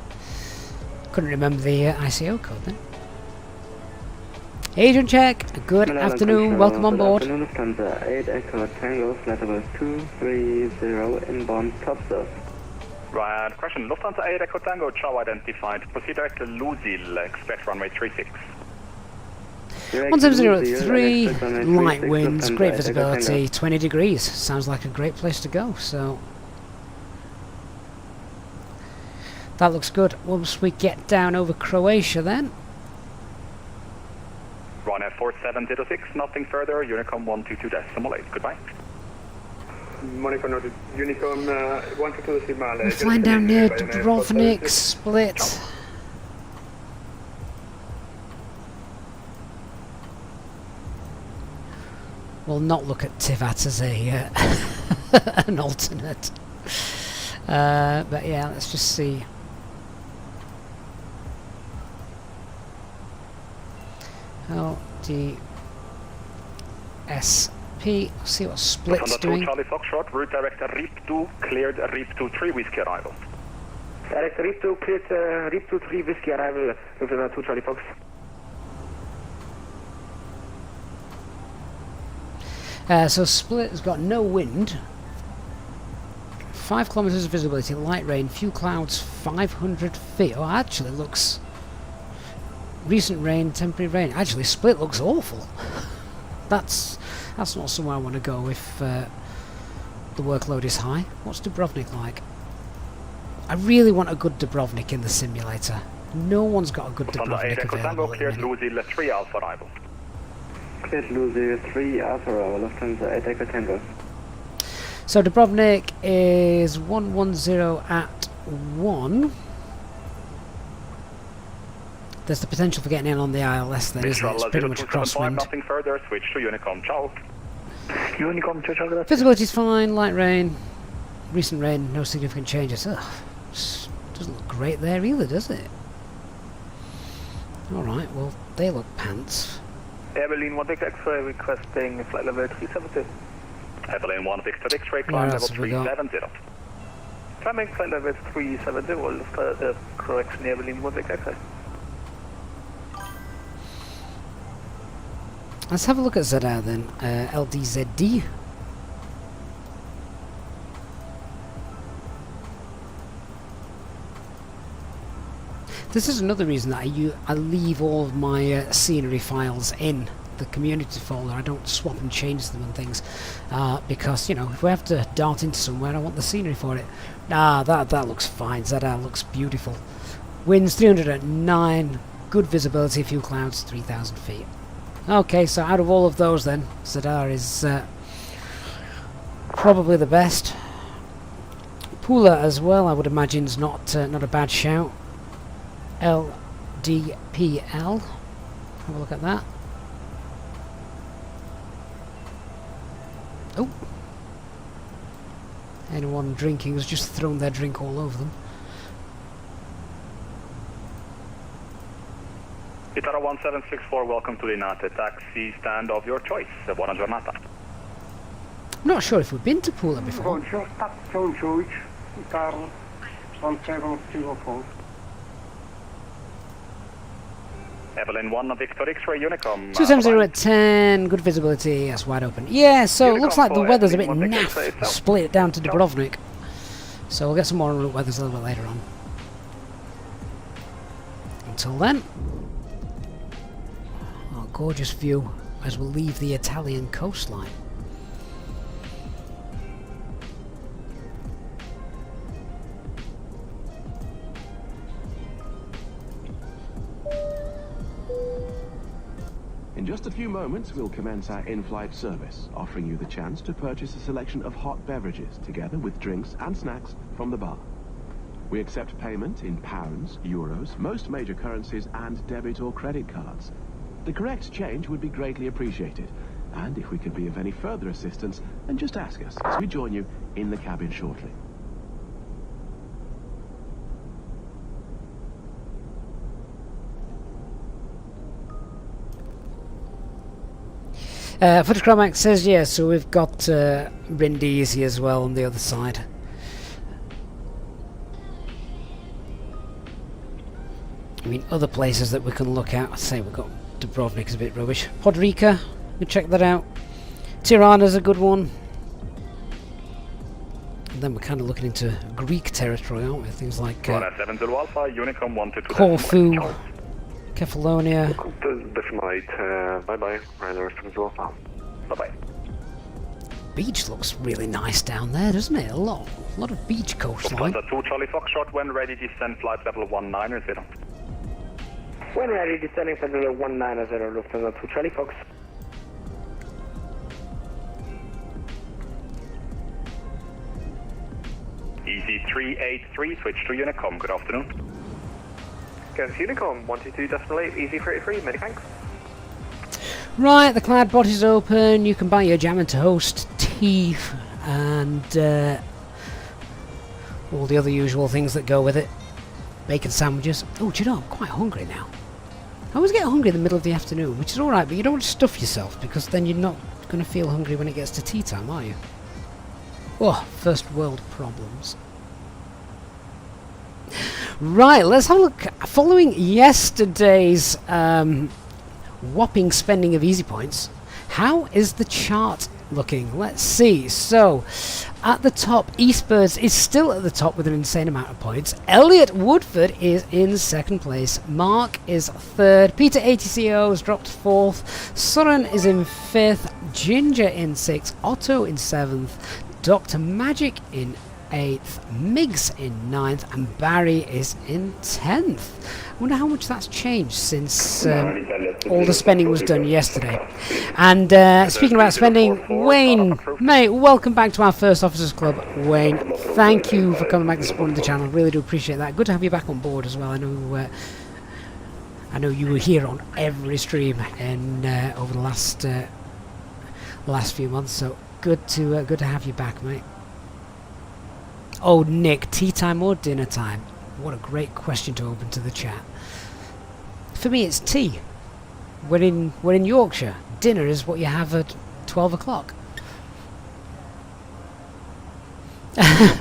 Couldn't remember the ICO code then. Agent check. Good afternoon. Welcome on board. Good afternoon, Lufthansa 8 Echo Tango, flight level 230 inbound top surf. Right, question. Lufthansa 8 Echo Tango, Chow identified. Proceed direct to Lusil, expect runway 36. 1703, light winds, great visibility, 20 degrees. Sounds like a great place to go, so that looks good. Once we get down over Croatia then. Ryanair 4706, nothing further, Unicom 122.8, goodbye. Monaco noted, Unicom 122.8. We're flying down near Dubrovnik, Split. We'll not look at Tivat as a an alternate. But yeah, let's just see. LDSP. See what Split's doing. Charlie Foxtrot, route direct RIP 2, cleared RIP 23 whiskey arrival. Direct RIP 2, cleared RIP 23 whiskey arrival, Lufthansa 2 Charlie Fox. So Split has got no wind, 5 kilometers of visibility, light rain, few clouds, 500 feet. Oh, actually looks recent rain, temporary rain. Actually, Split looks awful. That's not somewhere I want to go if the workload is high. What's Dubrovnik like? I really want a good Dubrovnik in the simulator. No one's got a good Dubrovnik available. Cleared Lusil 3 Alpha arrival. Cleared Lusil 3 Alpha arrival, Lufthansa 8 Echo Tango. So Dubrovnik is 110 at 1. There's the potential for getting in on the ILS then, isn't it? It's pretty much a crosswind. Nothing further, switch to Unicom, ciao. Unicom, ciao. Visibility's fine, light rain, recent rain, no significant changes. Ugh, doesn't look great there either, does it? Alright, well, they look pants. Air Berlin 1 Victor X-ray requesting flight level 370. Air Berlin 1 Victor X-ray, climb level 370. Climbing flight level 370, well, correction Air Berlin 1 Victor X-ray. Let's have a look at ZR then. LDZD. This is another reason that I leave all of my scenery files in the community folder. I don't swap and change them and things because, you know, if we have to dart into somewhere, I want the scenery for it. That looks fine. ZR looks beautiful. Winds 309, good visibility, a few clouds, 3,000 feet. Okay, so out of all of those then, ZR is probably the best. Pula as well, I would imagine, is not a bad shout. LDPL, have a look at that. Oh, anyone drinking has just thrown their drink all over them. Itara 1764, welcome to the Nate taxi stand of your choice. Buona giornata. I'm not sure if we've been to Pula before. Evelyn 1 Victor X-ray Unicom. 270 at 10, good visibility, that's wide open. Yeah, so it looks like the weather's a bit naff, split it down to Dubrovnik. So we'll get some more en route weathers a little bit later on. Until then, our gorgeous view as we leave the Italian coastline. In just a few moments, we'll commence our in-flight service, offering you the chance to purchase a selection of hot beverages, together with drinks and snacks from the bar. We accept payment in pounds, euros, most major currencies, and debit or credit cards. The correct change would be greatly appreciated, and if we could be of any further assistance, then just ask us as we join you in the cabin shortly. Footage Chromax says yes, so we've got Brindisi as well on the other side. I mean, other places that we can look at. Say we've got Dubrovnik is a bit rubbish. Podrica, we check that out. Tirana's a good one. And then we're kind of looking into Greek territory, aren't we? Things like Alpha, Unicom 122. Corfu, Kefalonia. Decimal 8, bye-bye. Ryanair 7 Alpha. Bye-bye. Beach looks really nice down there, doesn't it? A lot of beach coastline. Lufthansa 2 Charlie Foxtrot, when ready, descend flight level 190. When ready, descending flight level 190, Lufthansa 2 Charlie Fox. Easy 383, switch to Unicom, good afternoon. Go to Unicom 122.8, Easy 383, many thanks. Right, the clad body's open. You can buy your jam to host tea and all the other usual things that go with it. Bacon sandwiches. Oh, do you know, I'm quite hungry now. I always get hungry in the middle of the afternoon, which is alright, but you don't want to stuff yourself because then you're not going to feel hungry when it gets to tea time, are you? Oh, first world problems. Right, let's have a look. Following yesterday's whopping spending of easy points, how is the chart looking? Let's see. So, at the top, Eastbirds is still at the top with an insane amount of points. Elliot Woodford is in second place. Mark is third. Peter ATCO has dropped fourth. Suran is in fifth. Ginger in sixth. Otto in seventh. Dr. Magic in 8th, Migs in 9th, and Barry is in 10th. I wonder how much that's changed since all the spending was done yesterday. And speaking about spending, Wayne, mate, welcome back to our First Officers Club. Wayne, thank you for coming back and supporting the channel. Really do appreciate that. Good to have you back on board as well. I know you were here on every stream in over the last few months, so good to have you back, mate. Oh, Nick, tea time or dinner time? What a great question to open to the chat. For me, it's tea. We're in Yorkshire. Dinner is what you have at 12 o'clock.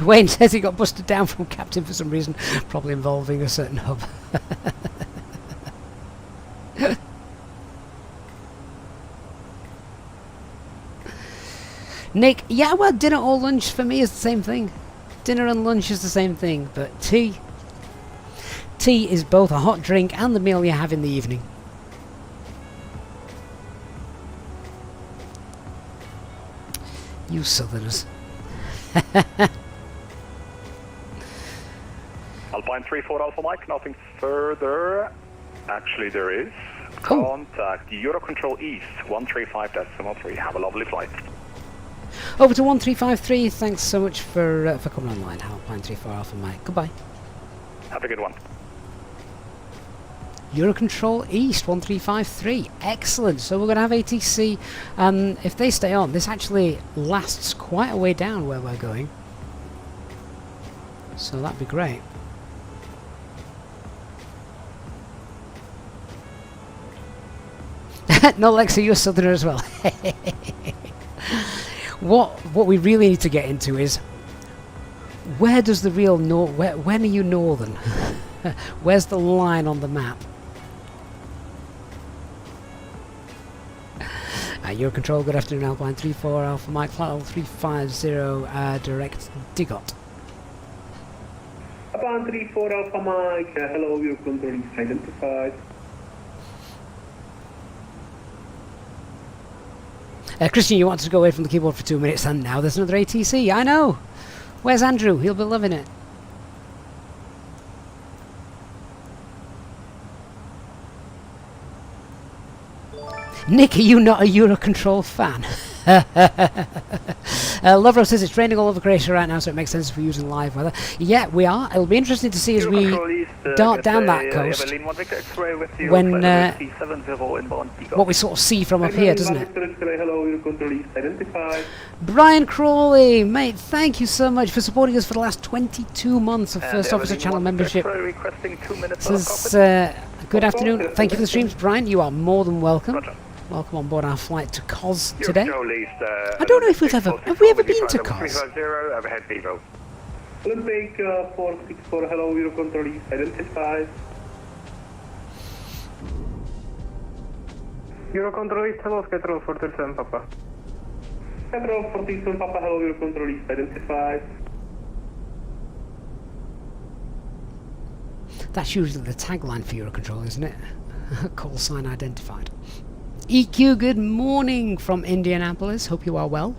Wayne says he got busted down from captain for some reason, probably involving a certain hub. Nick, yeah, well, dinner or lunch for me is the same thing. Dinner and lunch is the same thing, but tea is both a hot drink and the meal you have in the evening. You southerners. Alpine 34 Alpha Mike, nothing further. Actually, there is. Cool. Contact Eurocontrol East 135.3. Have a lovely flight. Over to 1353. Thanks so much for coming online. Alpine 34 Alpha Mike. Goodbye. Have a good one. Eurocontrol East 1353. Excellent. So we're going to have ATC. If they stay on, this actually lasts quite a way down where we're going. So that'd be great. No, Lexa, you're a southerner as well. What we really need to get into is where does the real when are you northern? Where's the line on the map? Eurocontrol, good afternoon, Alpine 34 Alpha Mike, flight level 350, direct Digot. Alpine 34 Alpha Mike, hello, Eurocontrol is identified. Christian, you wanted to go away from the keyboard for 2 minutes, and now there's another ATC. I know. Where's Andrew? He'll be loving it. Nick, are you not a Eurocontrol fan? Lovro says it's raining all over Croatia right now, so it makes sense if we're using live weather. Yeah, we are. It'll be interesting to see as we dart down that coast when what we sort of see from up here, doesn't it? Brian Crawley, mate, thank you so much for supporting us for the last 22 months of First Officer Channel membership. Says, good afternoon. Thank you for the streams, Brian. You are more than welcome. Welcome on board our flight to Kos today. I don't know if have we ever been to Kos? Olympic 464, hello, Eurocontrol is identified. Eurocontrol East, hello, Skytrol 47 Papa. Skytrol 47 Papa, hello, Eurocontrol East, identified. That's usually the tagline for Eurocontrol, isn't it? Call sign identified. EQ, good morning from Indianapolis. Hope you are well.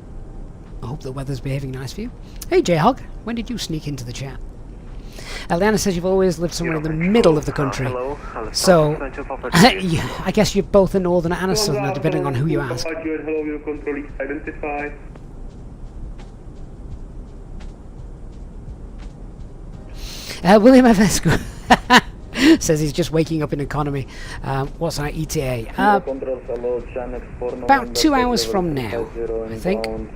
I hope the weather's behaving nice for you. Hey J-Hog, when did you sneak into the chat? Eliana says you've always lived somewhere in the middle of the country. So, yeah, I guess you're both a northerner and a southerner, depending on who you ask. Hello, Eurocontrol East, identified. William FS says he's just waking up in economy. What's our ETA? About 2 hours from now, I think. Choice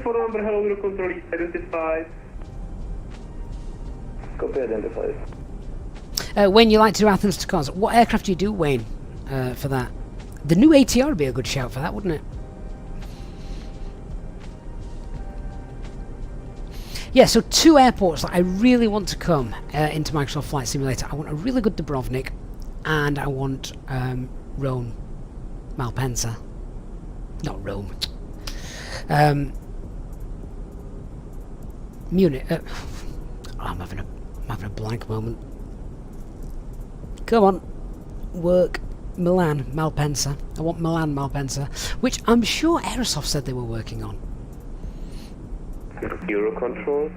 4 number, hello, Eurocontrol East, identified. Copy, identified. Wayne, you like to do Athens to Cons. What aircraft do you do, Wayne, for that? The new ATR would be a good shout for that, wouldn't it? Yeah, so 2 airports that I really want to come into Microsoft Flight Simulator. I want a really good Dubrovnik, and I want Rome, Malpensa. Not Rome. Munich. I'm having a blank moment. Come on, work. Milan, Malpensa. I want Milan, Malpensa, which I'm sure Aerosoft said they were working on. Eurocontrol.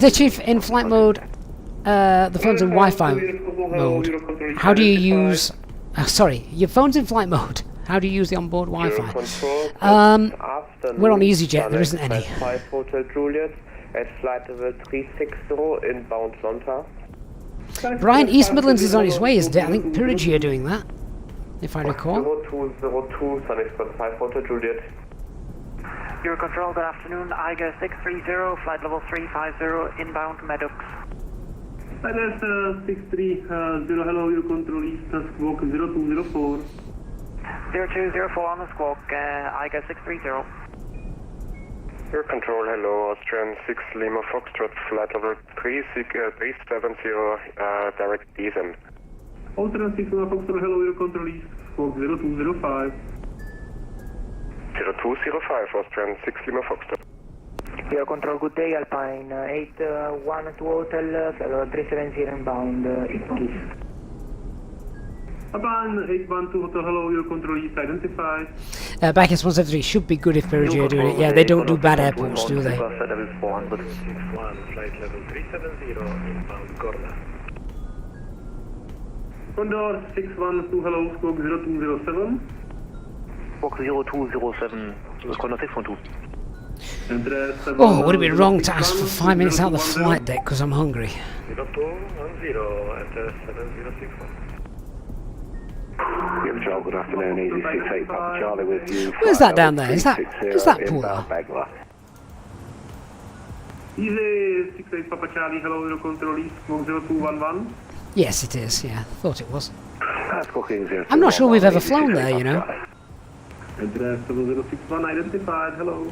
The Chief, in flight mode, the phone's in Wi-Fi mode. How do you use... sorry, your phone's in flight mode. How do you use the onboard Wi-Fi? We're on Easyjet, there isn't any. 5 Hotel Juliet at flight level 360 inbound Lonta. Brian, East Midlands is on its way, isn't it? I think Perugia are doing that, if I recall. 0202, Sunny Squad 5 Hotel Juliet. Eurocontrol, good afternoon. IGA 630, flight level 350, inbound Maddox. IGA 630, hello, Eurocontrol East, squawk 0204. 0204 on the squawk, IGA 630. Eurocontrol, hello, Austrian 6 Lima Foxtrot, flight level 370, direct descent. Austrian 6 Lima Foxtrot, hello, Eurocontrol East, squawk 0205. 0205, Austrian 6 Lima Foxtrot. Eurocontrol, good day, Alpine 812 Hotel, flight level 370 inbound East. Alpine 812 Hotel, hello, Eurocontrol East, identified. Back S 173 should be good if Perugia are doing it. Yeah, they don't do bad airports, do they? Flight level 370, inbound Gorda. Condor 612, hello, squawk 0207. Squawk 0207, Condor 612. Oh, would it be wrong to ask for 5 minutes out the flight deck because I'm hungry? 0210 at 7061. Good afternoon, Easy 68 Papa Charlie with you. Where's that down there? Is that Pula? Easy 68 Papa Charlie, hello, Eurocontrol East, squawk 0211. Yes, it is, yeah. Thought it was. I'm I'm not sure we've ever flown there, you know. Address 0061 identified, hello.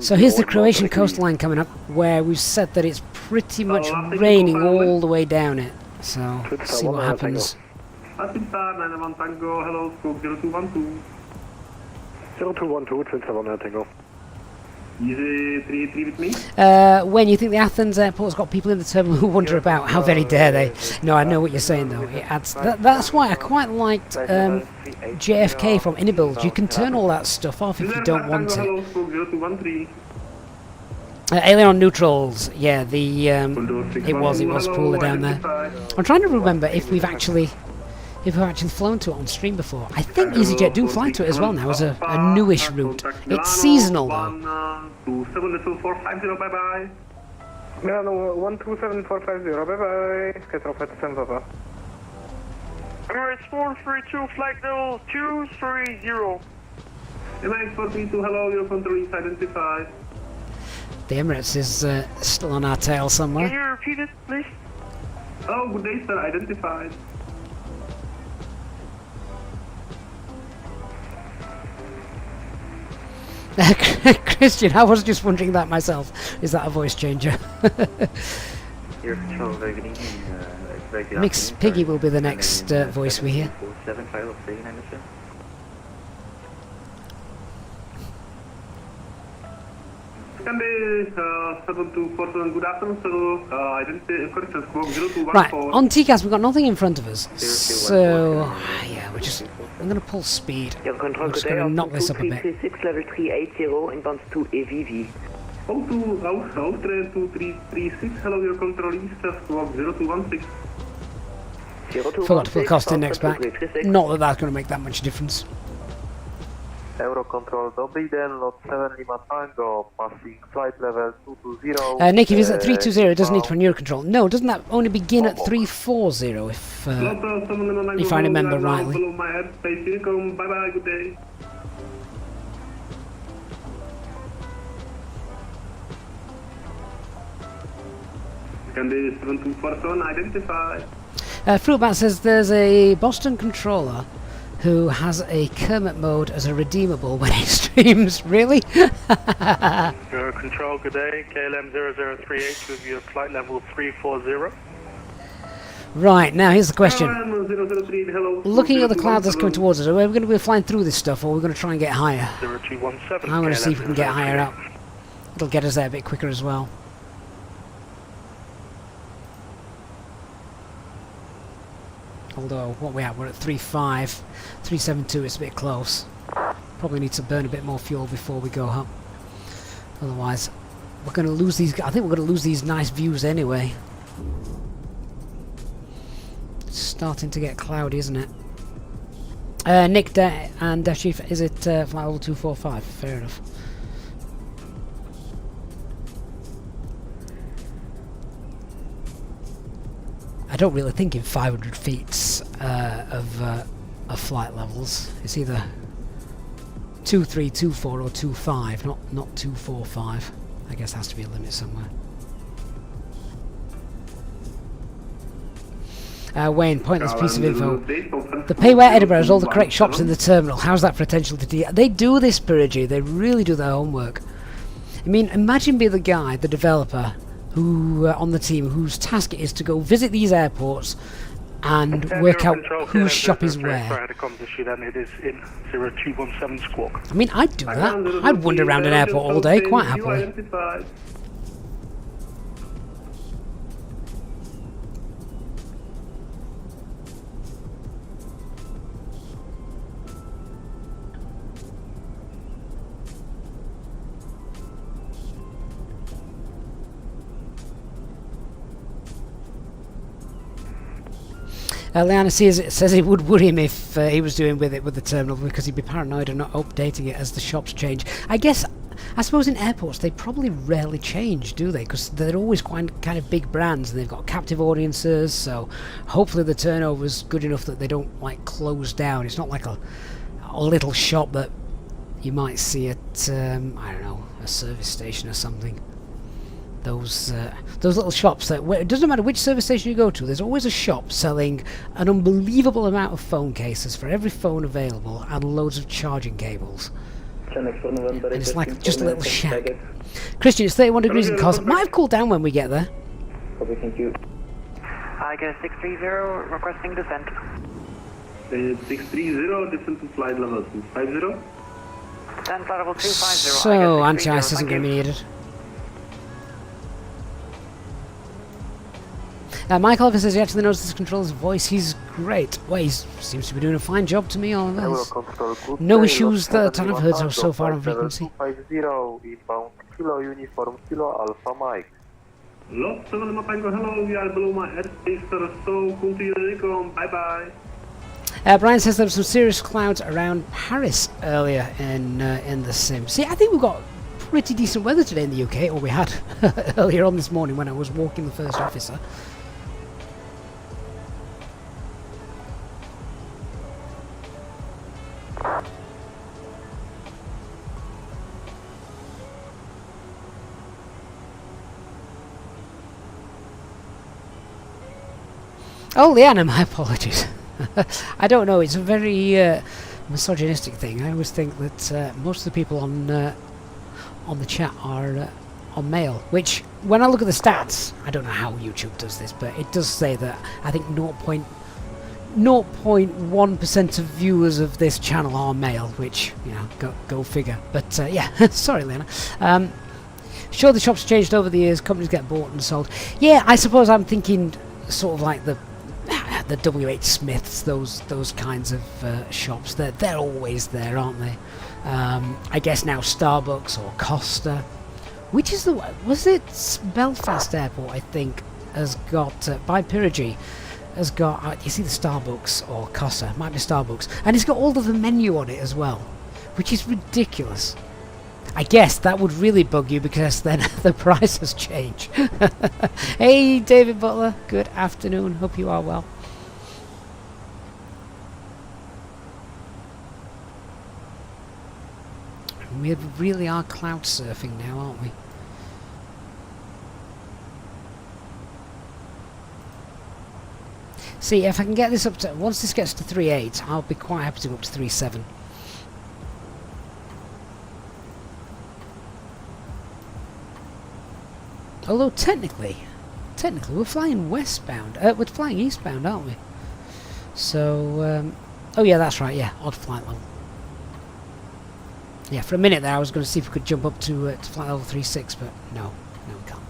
So here's the Croatian coastline coming up, where we've said that it's pretty much raining all the way down it. So, let's see what happens. Tango, hello, squawk 0212. 0212, Twin Star 1 Tango. Easy 383 with me. When you think the Athens airport's got people in the terminal who wander about, how very dare they? No, I know what you're saying though. It adds, that's why I quite liked JFK from Inibuild. You can turn all that stuff off if you don't want to. Alien on neutrals, yeah, the it was Pula down there. I'm trying to remember if we've actually flown to it on stream before. I think EasyJet do fly to it as well now as a newish route. It's seasonal though. 1274450, bye bye. No, 127450, bye bye. Skytrol 57 Papa. Emirates 432, flight level 230. Emirates 432, hello, Eurocontrol East, identified. The Emirates is still on our tail somewhere. Can you repeat it, please? Oh, good day, sir, identified. Christian, I was just wondering that myself. Is that a voice changer? Air Control, very good evening. Very good Mix afternoon. Piggy will be the next voice we hear. 7 file of 3 MSFS. Good afternoon, so I didn't correction squawk 0214. Right, on TCAS we've got nothing in front of us. So, yeah, I'm going to pull speed. I'm just going to knock this up a bit. 36 level 380 inbound to AVV. Out 2336, hello, your control east, squawk 0216. Forgot to put the cost index back. Not that that's going to make that much difference. Eurocontrol, dobrý den, lot 7 Lima Tango, passing flight level 220. Nick, if it's at 320, it doesn't need to run Eurocontrol. No, doesn't that only begin at 340 if I remember rightly? Below my airspace, bye bye, good day. Candy 7247, identify. Fruitbat says there's a Boston controller who has a Kermit mode as a redeemable when he streams. Really? Your control, good day. KLM 0038 with your flight level 340. Right, now here's the question. 003, hello. Looking at the clouds that's coming towards us, are we going to be flying through this stuff, or are we going to try and get higher? 0217. I'm going to see if we can get higher up. It'll get us there a bit quicker as well. Although, what we at? We're at 3.5, 372, it's a bit close. Probably need to burn a bit more fuel before we go up. Otherwise, we're going to lose these. I think we're going to lose these nice views anyway. It's starting to get cloudy, isn't it? Nick and Death Chief, is it flight level 245? Fair enough. I don't really think in 500 feet of flight levels. It's either 2324 or 25, not 245. I guess there has to be a limit somewhere. Wayne, pointless piece of info. The Payware Edinburgh has all the correct shops in the terminal. How's that potential to They do this, Perigi. They really do their homework. I mean, imagine being the guy, the developer, who on the team whose task it is to go visit these airports and work out whose shop is where. It is in 0217 squawk. I mean, I'd do that. I'd wander around an airport all day, quite happily. Leanna says it would worry him if he was doing with the terminal, because he'd be paranoid of not updating it as the shops change. I suppose in airports they probably rarely change, do they? Because they're always kind of big brands and they've got captive audiences, so hopefully the turnover's good enough that they don't like close down. It's not like a little shop that you might see at I don't know, a service station or something. Those little shops that it doesn't matter which service station you go to, there's always a shop selling an unbelievable amount of phone cases for every phone available and loads of charging cables. And it's like just a little shack. Christian, it's 31 degrees in Cos. It might have cooled down when we get there. Thank you. I get 630 requesting descent. 630, descent to flight level 250. Then flight level 250. So anti-ice isn't going to be needed. Mike Oliver says he actually knows this controller's voice. He's great. Well, he seems to be doing a fine job to me on this. No issues that I've heard so far on frequency. 250, inbound, Kilo Uniform, Kilo Alpha Mike. Lot 7 Lima Tango, hello, we are below my airspace, so continue, bye bye. Brian says there were some serious clouds around Paris earlier in the sim. See, I think we've got pretty decent weather today in the UK, or we had earlier on this morning when I was walking the first officer. Oh, Leanna, my apologies. I don't know, it's a very misogynistic thing. I always think that most of the people on on the chat are on male, which when I look at the stats, I don't know how YouTube does this, but it does say that I think 0.1% of viewers of this channel are male, which, you know, go figure. But yeah, sorry Lena. Sure, the shop's changed over the years, companies get bought and sold. Yeah, I suppose I'm thinking sort of like the W.H. Smiths, those kinds of shops. They're always there, aren't they? I guess now Starbucks or Costa, which is was it Belfast Airport, I think, has got by Pyrrhus has got you see the Starbucks or Costa, might be Starbucks, and it's got all of the menu on it as well, which is ridiculous. I guess that would really bug you because then the prices change. Hey David Butler, good afternoon, hope you are well. We really are cloud surfing now, aren't we? See, if I can get this up to, once this gets to 3.8, I'll be quite happy to go up to 3.7. Although technically we're flying westbound. We're flying eastbound, aren't we? So, oh yeah, that's right. Yeah, odd flight level. Yeah, for a minute there, I was going to see if we could jump up to flight level 36, but no, we can't.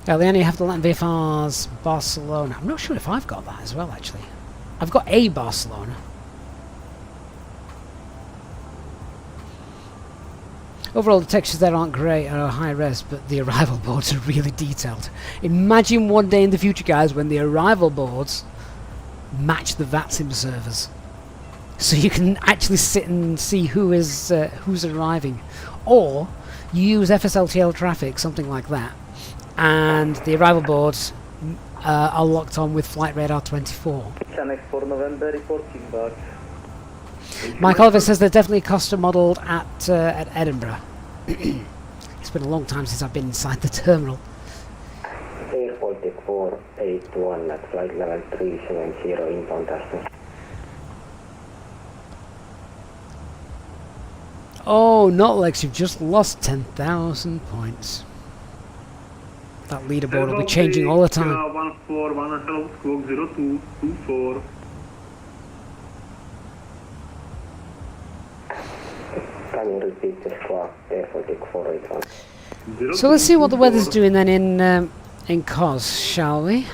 Now they only have the land VFRs Barcelona. I'm not sure if I've got that as well, actually. I've got a Barcelona. Overall, the textures there aren't great or high res, but the arrival boards are really detailed. Imagine one day in the future, guys, when the arrival boards match the VATSIM servers, so you can actually sit and see who's arriving, or you use FSLTL traffic, something like that, and the arrival boards are locked on with Flight Radar 24. Channel for November reporting back. Mike Oliver says they're definitely custom modelled at Edinburgh. It's been a long time since I've been inside the terminal. Airport 481 at flight level 370 inbound distance. Oh, not Lex, you've just lost 10,000 points. That leaderboard will be changing all the time. 141 squawk 0224. Can you repeat the squawk Airport 481? So let's see what the weather's doing then in COS, shall we?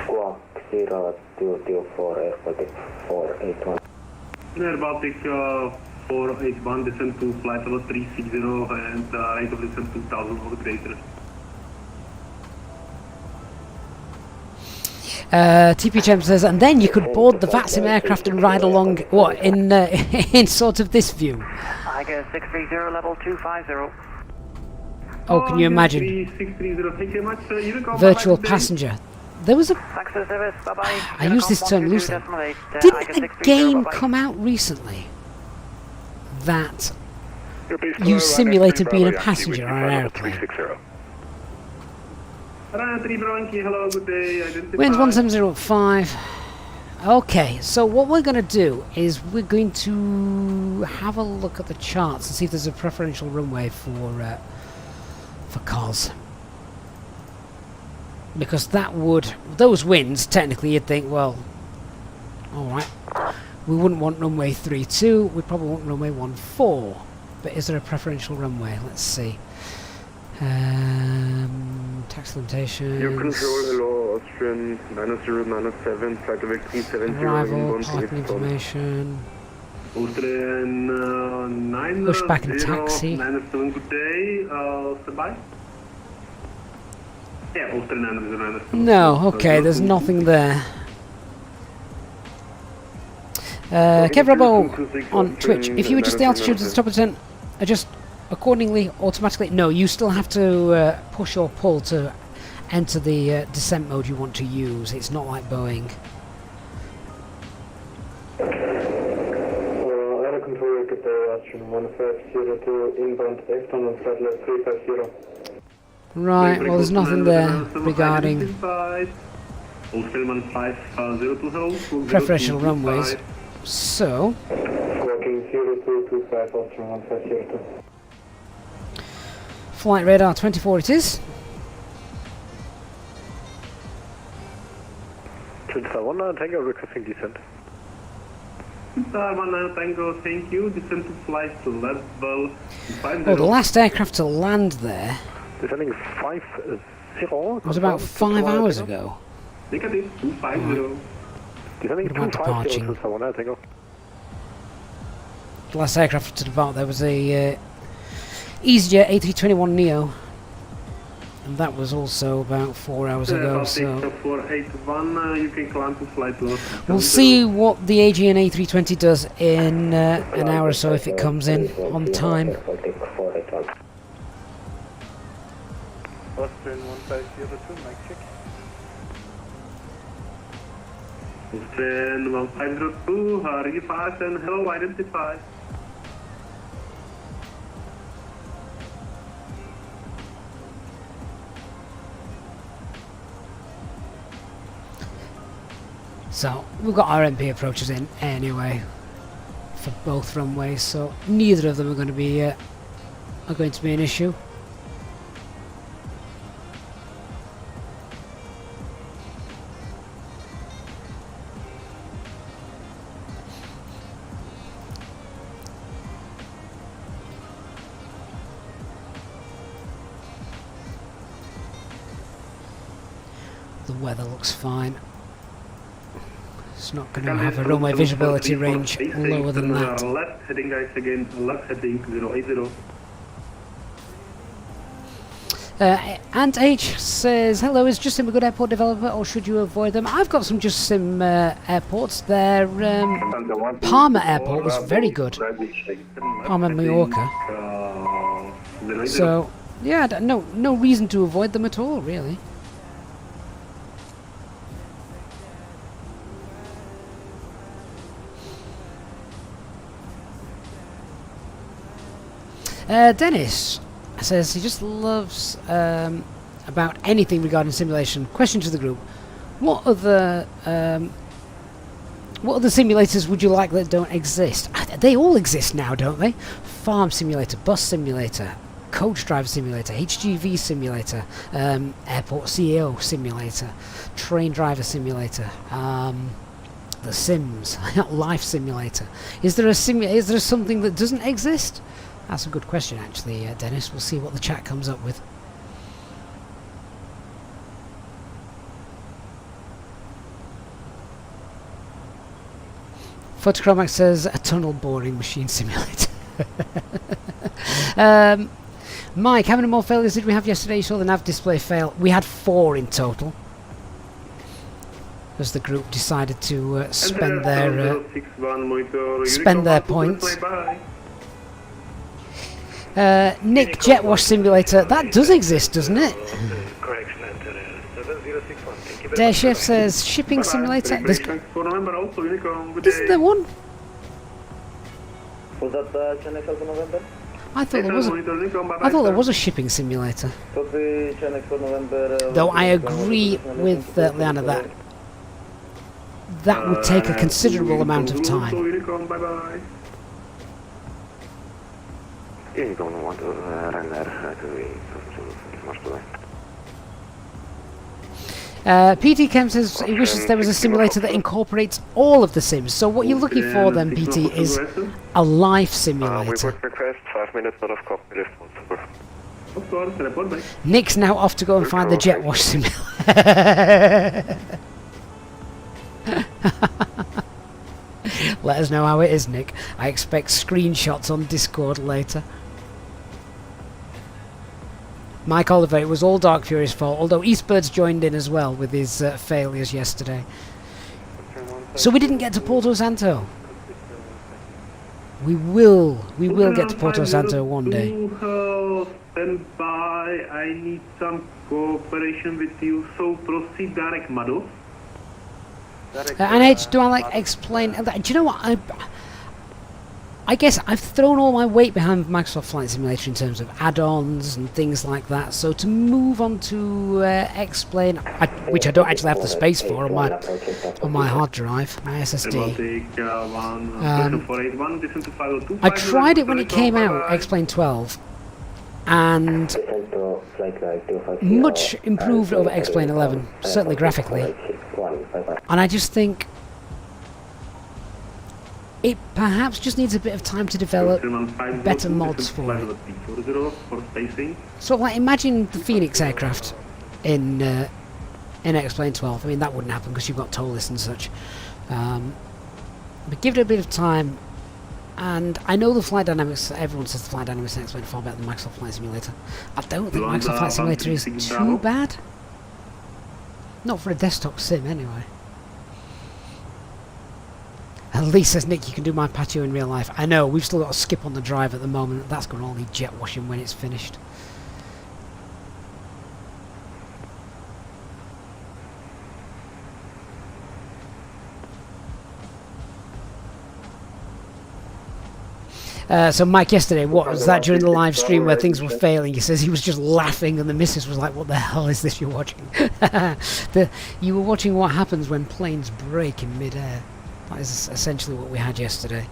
Squawk 0224 Airport 481. Air Baltic 481 descent to flight level 360 and rate of descent 2000 or greater. TPHM says, and then you could board the VATSIM aircraft and ride along, what, in sort of this view? I get 630 level 250. Oh, can you imagine? 630, thank you very much. Virtual passenger. There was a... I use this term loosely. Didn't a game come out recently that you simulated being a passenger on an aeroplane? Hello, good day. Winds 170.5. Okay, so what we're going to do is we're going to have a look at the charts and see if there's a preferential runway for COS. Because that would... those winds, technically you'd think, well, alright, we wouldn't want runway 32, we'd probably want runway 14. But is there a preferential runway? Let's see. Tax limitations. Your control, hello, Austrian, -097, flight level 370, arrival, parking information. Austrian 9 push back and taxi. 97, good day, stand by. Yeah, Austrian 997. No, okay, there's nothing there. Kev Robo on Twitch, if you adjust the altitude to the top of the tent, adjust accordingly, automatically. No, you still have to push or pull to enter the descent mode you want to use. It's not like Boeing. Air control, good day, Austrian 1502, inbound Exton on flight level 350. Right, well there's nothing there regarding preferential runways. So, flight radar 24 it is. 1 Tango requesting descent. Star 1 Tango, thank you. Descent to flight to level 50. Oh, the last aircraft to land there Descending 50. was about 5 hours ago. Negative 250. Descending What about 250 departing? to Star 1 Tango. The last aircraft to depart there was a Easyjet A320 Neo. And that was also about 4 hours ago, so 481, you can climb to flight level. we'll see what the AGN A320 does in an hour or so if it comes in on time. Austrian 1502, mic check. Then 1502, hurry fast and hello, identify. So we've got RMP approaches in anyway for both runways, so neither of them are going to be an issue. The weather looks fine. It's not going to have a runway visibility range lower than that. Left heading guys again, left heading 080. Ant H says, hello, is JustSim a good airport developer or should you avoid them? I've got some JustSim airports. Their Palma airport was very good. Palma, Mallorca. So, yeah, no reason to avoid them at all, really. Dennis says he just loves about anything regarding simulation. Question to the group: what other simulators would you like that don't exist? They all exist now, don't they? Farm simulator, bus simulator, coach driver simulator, HGV simulator, airport CEO simulator, train driver simulator. The Sims, life simulator. Is there something that doesn't exist? That's a good question, actually, Dennis. We'll see what the chat comes up with. Photochromax says a tunnel boring machine simulator. Mike, how many more failures did we have yesterday? You saw the nav display fail. We had 4 in total, as the group decided to spend their points. Nick, Jet Wash Simulator, that does exist, doesn't it? Dare Chef says Shipping Simulator. Isn't there one? Was that Chennai for November? I thought there was a shipping simulator. Though I agree with Leanna that would take a considerable amount of time. PT Chem says he wishes there was a simulator that incorporates all of the sims. So what you're looking for then, PT, is a life simulator. Request 5 minutes out of copy responsible. Nick's now off to go and find the jet wash simulator. Let us know how it is, Nick. I expect screenshots on Discord later. Mike Oliver, it was all Dark Fury's fault, although Eastbird's joined in as well with his failures yesterday. So we didn't get to Porto Santo. We will get to Porto Santo one day. Stand by. I need some cooperation with you, so proceed direct, Mado. And H, do I explain? Do you know what? I guess I've thrown all my weight behind Microsoft Flight Simulator in terms of add-ons and things like that. So to move on to X-Plane, which I don't actually have the space for on my hard drive, my SSD. I tried it when it came out, X-Plane 12, and much improved over X-Plane 11, certainly graphically. And I just think it perhaps just needs a bit of time to develop better mods for it. So, like, imagine the Fenix aircraft in X-Plane 12. I mean, that wouldn't happen because you've got TOLIS and such. But give it a bit of time. And I know the flight dynamics, everyone says the flight dynamics in X-Plane are far better than Microsoft Flight Simulator. I don't think Microsoft Flight Simulator is too bad. Not for a desktop sim, anyway. At least, says Nick, you can do my patio in real life. I know, we've still got a skip on the drive at the moment. That's going to all need jet washing when it's finished. So Mike, yesterday, what was that during the live stream where things were failing? He says he was just laughing and the missus was like, what the hell is this you're watching? You were watching what happens when planes break in mid-air. That is essentially what we had yesterday.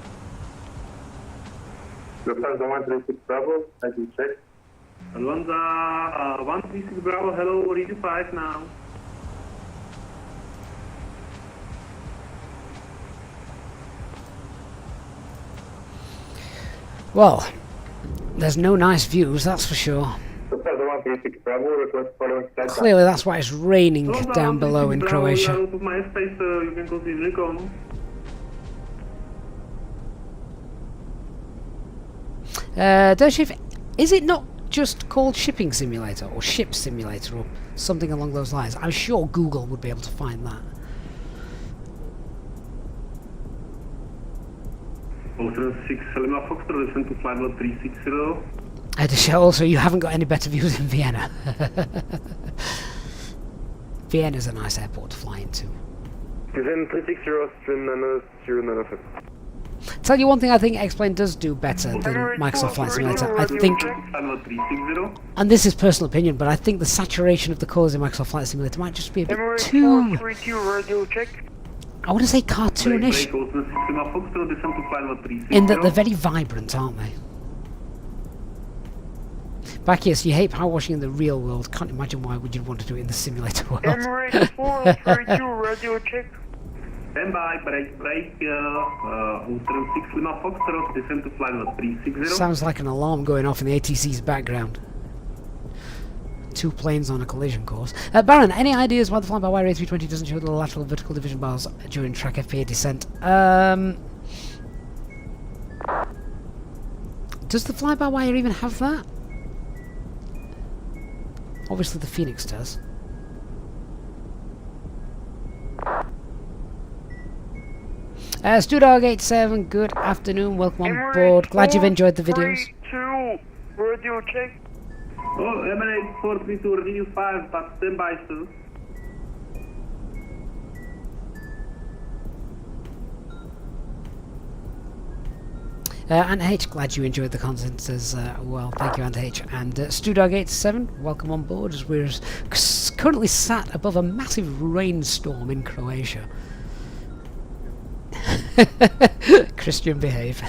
Lufthansa 136 Bravo, as you check. Lufthansa 136 Bravo, hello, region 5 now. Well, there's no nice views, that's for sure. Clearly that's why it's raining down below in Croatia. Shift, is it not just called Shipping Simulator or Ship Simulator or something along those lines? I'm sure Google would be able to find that. Also, you haven't got any better views in Vienna. Vienna's a nice airport to fly into. Tell you one thing I think X-Plane does do better than Microsoft Flight Simulator. I think, and this is personal opinion, but I think the saturation of the colours in Microsoft Flight Simulator might just be a bit too, I want to say cartoonish, in that they're very vibrant, aren't they? Bacchius, you hate power washing in the real world. Can't imagine why would you want to do it in the simulator world. Emirates 432, radio check. Standby, break, Austrian 6 Lima Foxtrot, descend to flight level 360. Sounds like an alarm going off in the ATC's background. 2 planes on a collision course. Baron, any ideas why the fly-by-wire A320 doesn't show the lateral vertical division bars during track FPA descent? Does the fly-by-wire even have that? Obviously the Fenix does. StuDog87, good afternoon, welcome on board. Glad you've enjoyed the videos. 432, radio check. Oh, Emirates 432, radio 5, but standby, sir. Ant H, glad you enjoyed the content as well. Thank you, Ant H. And StuDog87, welcome on board as we're currently sat above a massive rainstorm in Croatia. Christian, behave.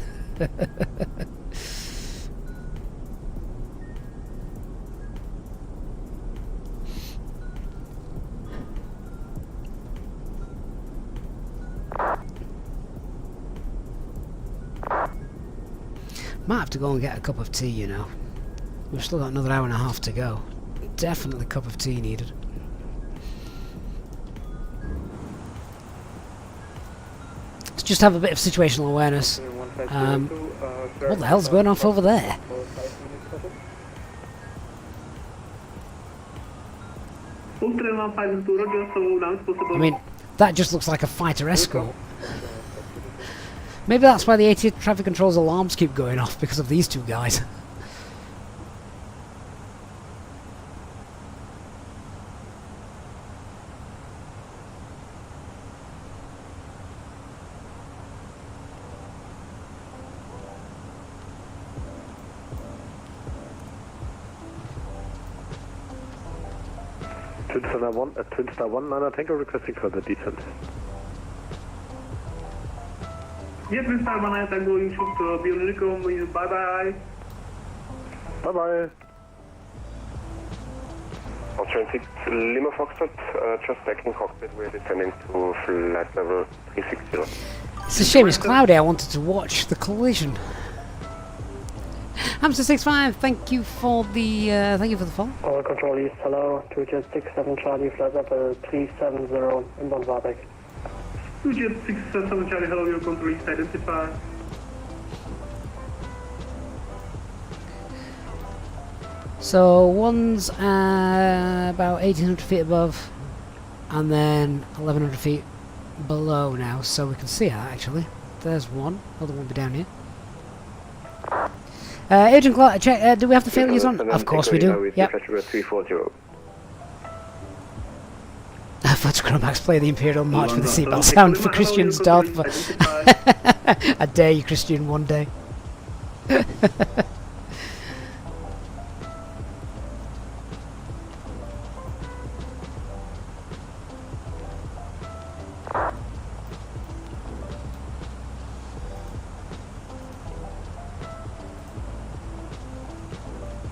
Might have to go and get a cup of tea, you know. We've still got another hour and a half to go. Definitely a cup of tea needed. Let's just have a bit of situational awareness. What the hell's going off over there? I mean, that just looks like a fighter escort. Maybe that's why the AT traffic control's alarms keep going off, because of these 2 guys. Twin Star 1, Nana Tango requesting further descent. Yes, Twin Star 1, Tango, you should be on Unicom. Bye bye. Bye bye. Austrian 6 Lima Foxtrot, just checking cockpit, we're descending to flight level 360. It's a shame it's cloudy. I wanted to watch the collision. Hamster 65, thank you for the follow. All control east, hello. 2Jet 67 Charlie, flight level 370 inbound Warbeck. 2Jet 67 Charlie, hello, your control east, identify. So one's about 1800 feet above, and then 1100 feet below now, so we can see that actually. There's one, other one be down here. Agent Clark, check, do we have the failures on? Of course we do, yep. 340. Let's Chromax play the Imperial March with the seatbelt sound for Christian's death, but I dare you, Christian, one day.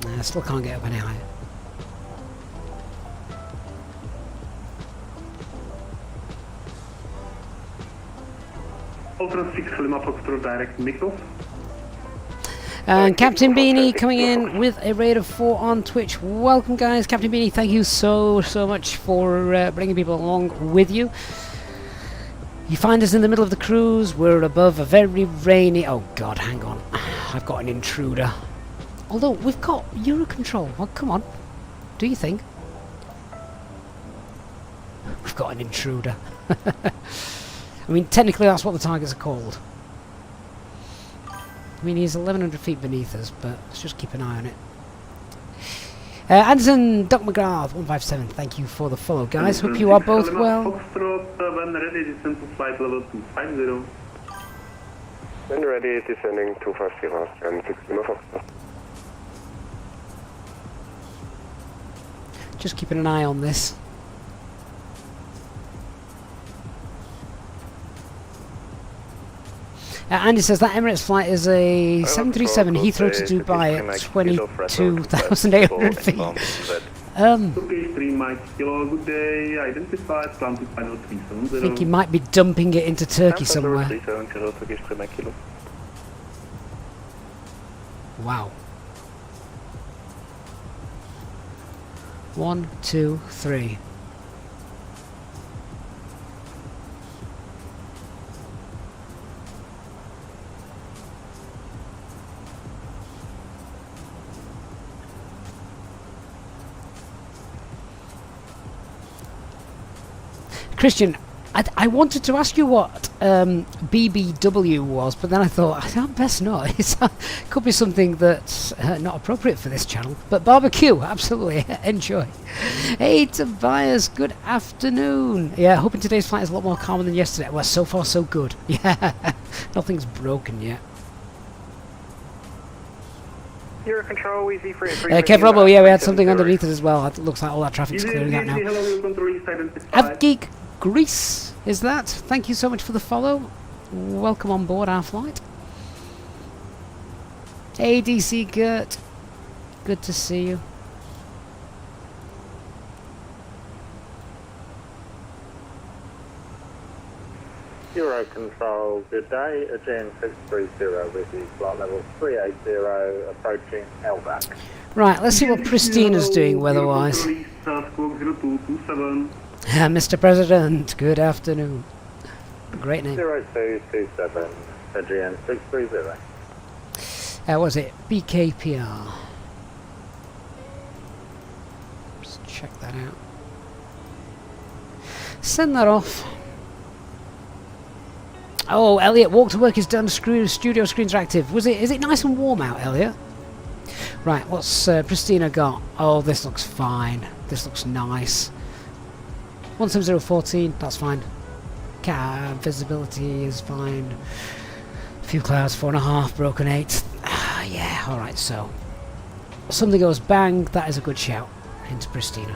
I still can't get up any higher. Ultra 6 Lima Foxtrot direct Mikkel. And Captain Beanie coming in with a rate of 4 on Twitch. Welcome guys, Captain Beanie, thank you so much for bringing people along with you. You find us in the middle of the cruise, we're above a very rainy... Oh god, hang on, I've got an intruder. Although, we've got Eurocontrol. Well, come on. Do you think? We've got an intruder. I mean, technically that's what the targets are called. I mean, he's 1100 feet beneath us, but let's just keep an eye on it. Anderson, Doc McGrath, 157, thank you for the follow, guys. Hope you are both well. When ready, descend to flight level 250. When ready, descending 250, Austrian 6 Lima Foxtrot. Just keeping an eye on this. Andy says that Emirates flight is a 737 Heathrow to Dubai at 22,800 feet. Okay, 3 Mike Kilo, good day, identified, climb to final 370. I think he might be dumping it into Turkey somewhere. Wow. 1, 2, 3. Christian, I wanted to ask you what BBW was, but then I thought, I best not. It could be something that's not appropriate for this channel. But barbecue, absolutely, enjoy. Hey Tobias, good afternoon. Yeah, hoping today's flight is a lot more calmer than yesterday. Well, so far so good. Yeah, nothing's broken yet. Eurocontrol, easy free. Kev Robo, yeah, we had something underneath us as well. It looks like all that traffic's clearing out now. Avgeek Greece, is that? Thank you so much for the follow. Welcome on board our flight. Hey DC Gert, good to see you. Eurocontrol, good day. Aegean 630 with you, flight level 380, approaching LVAC. Right, let's see what Pristina's doing weather-wise. Mr. President, good afternoon. Great name. 0227, Aegean 630. What was it? BKPR. Just check that out. Send that off. Oh, Elliot, walk to work is done. Studio screens are active. Is it nice and warm out, Elliot? Right, what's Pristina got? Oh, this looks fine. This looks nice. 17014, that's fine. Cab visibility is fine. A few clouds, 4.5, broken 8. Yeah, alright, so. Something goes bang, that is a good shout into Pristina.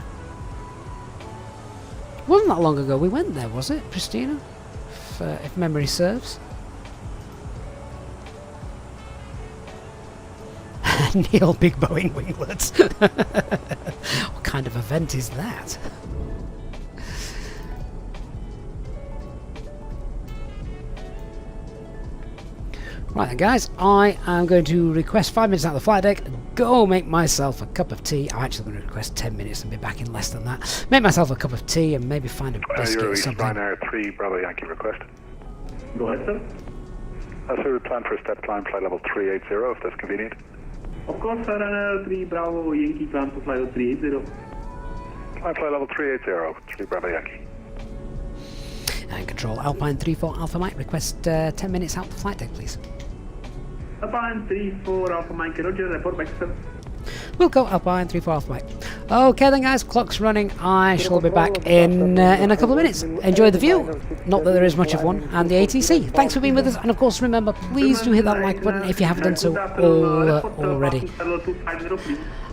Wasn't that long ago we went there, was it, Christina? If memory serves. Neil, big Boeing winglets. What kind of event is that? Right then guys, I am going to request 5 minutes out of the flight deck, go make myself a cup of tea. I'm actually going to request 10 minutes and be back in less than that. Make myself a cup of tea and maybe find a biscuit or something. Ryanair 3 Bravo Yankee request. Go ahead, sir. So we plan for a step climb, flight level 380 if that's convenient. Of course, sir, Ryanair 3 Bravo Yankee climb to flight level 380. Climb flight level 380, 3 Bravo Yankee. And control Alpine 34 Alpha Mike, request 10 minutes out the flight deck please. Alpine 34 Alpha Mike, roger, report back, sir. We'll go Alpine 34 Alpha Mike. Okay then guys, clock's running. I shall be back in a couple of minutes. Enjoy the view, not that there is much of one, and the ATC. Thanks for being with us, and of course remember, please do hit that like button if you haven't done so already.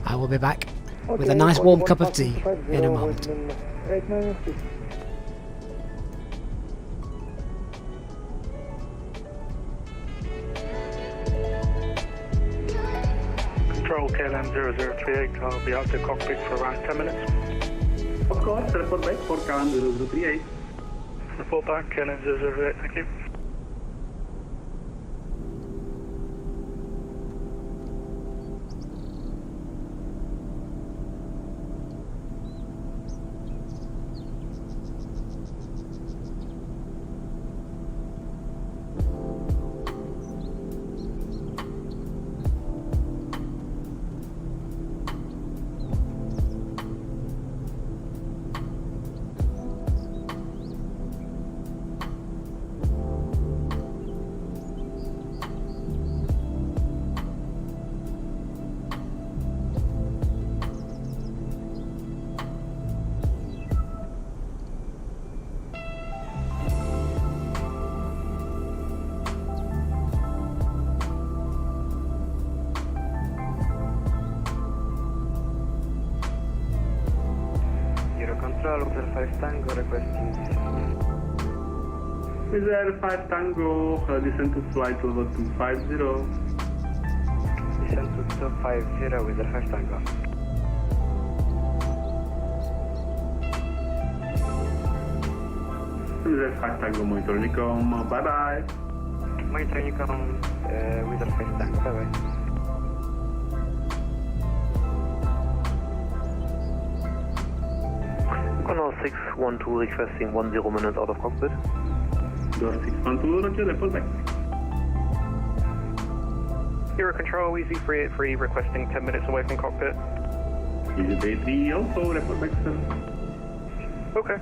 I will be back with a nice warm cup of tea in a moment. Control KLM 0038, I'll be out the cockpit for around 10 minutes. Of course, report back for KLM 0038. Report back, KLM 0038, thank you. Control, 05 Tango, requesting Wizard 5 Tango, descend to flight level 250. Descend to 250, Wizard 5 Tango. Wizard 5 Tango, monitor Unicom, bye bye. Monitor Unicom, Wizard 5 Tango, bye bye. Control 612 requesting 10 minutes out of cockpit. Door 612, roger, report back. Hero Control, Easy 383 requesting 10 minutes away from cockpit. Easy 383 also, report back, sir. Okay.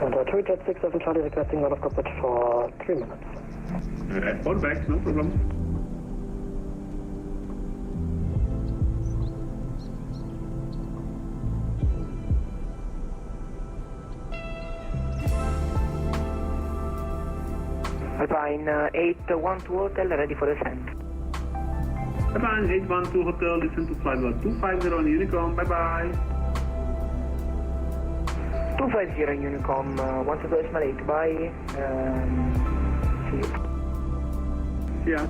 And 2Jet 67 Charlie requesting out of cockpit for 3 minutes. Report back, no problem. Alpine 812 Hotel, ready for descent. Alpine 812 Hotel, descend to flight level 250 on Unicom, bye bye. 250 Unicom, 12.8, bye. See you. Yeah.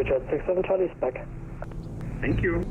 Jet 67 Charlie is back. Thank you.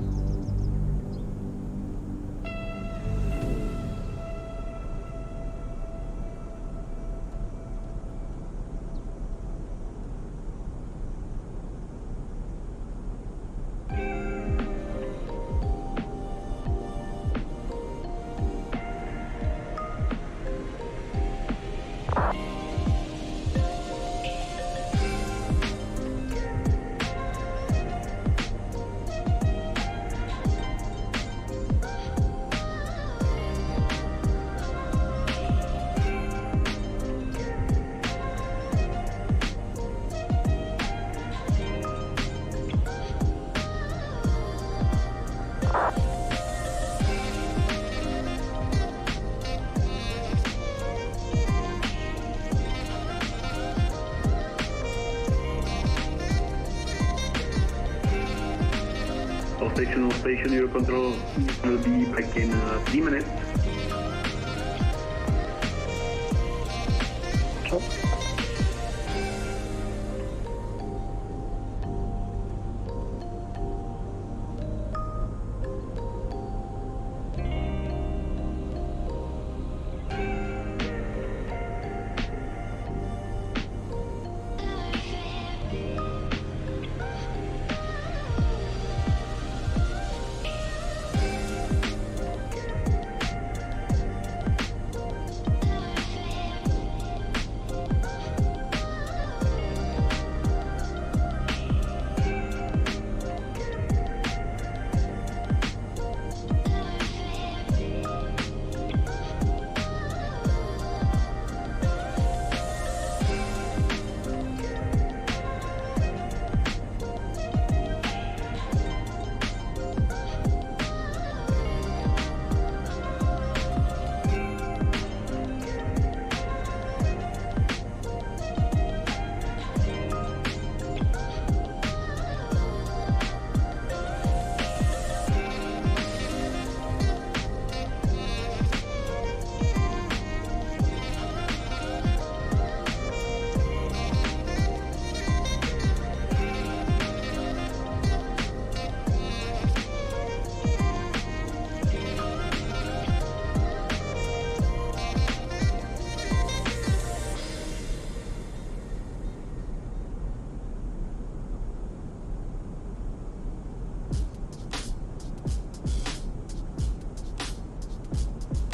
All station, your control will be back in 3 minutes. Sure.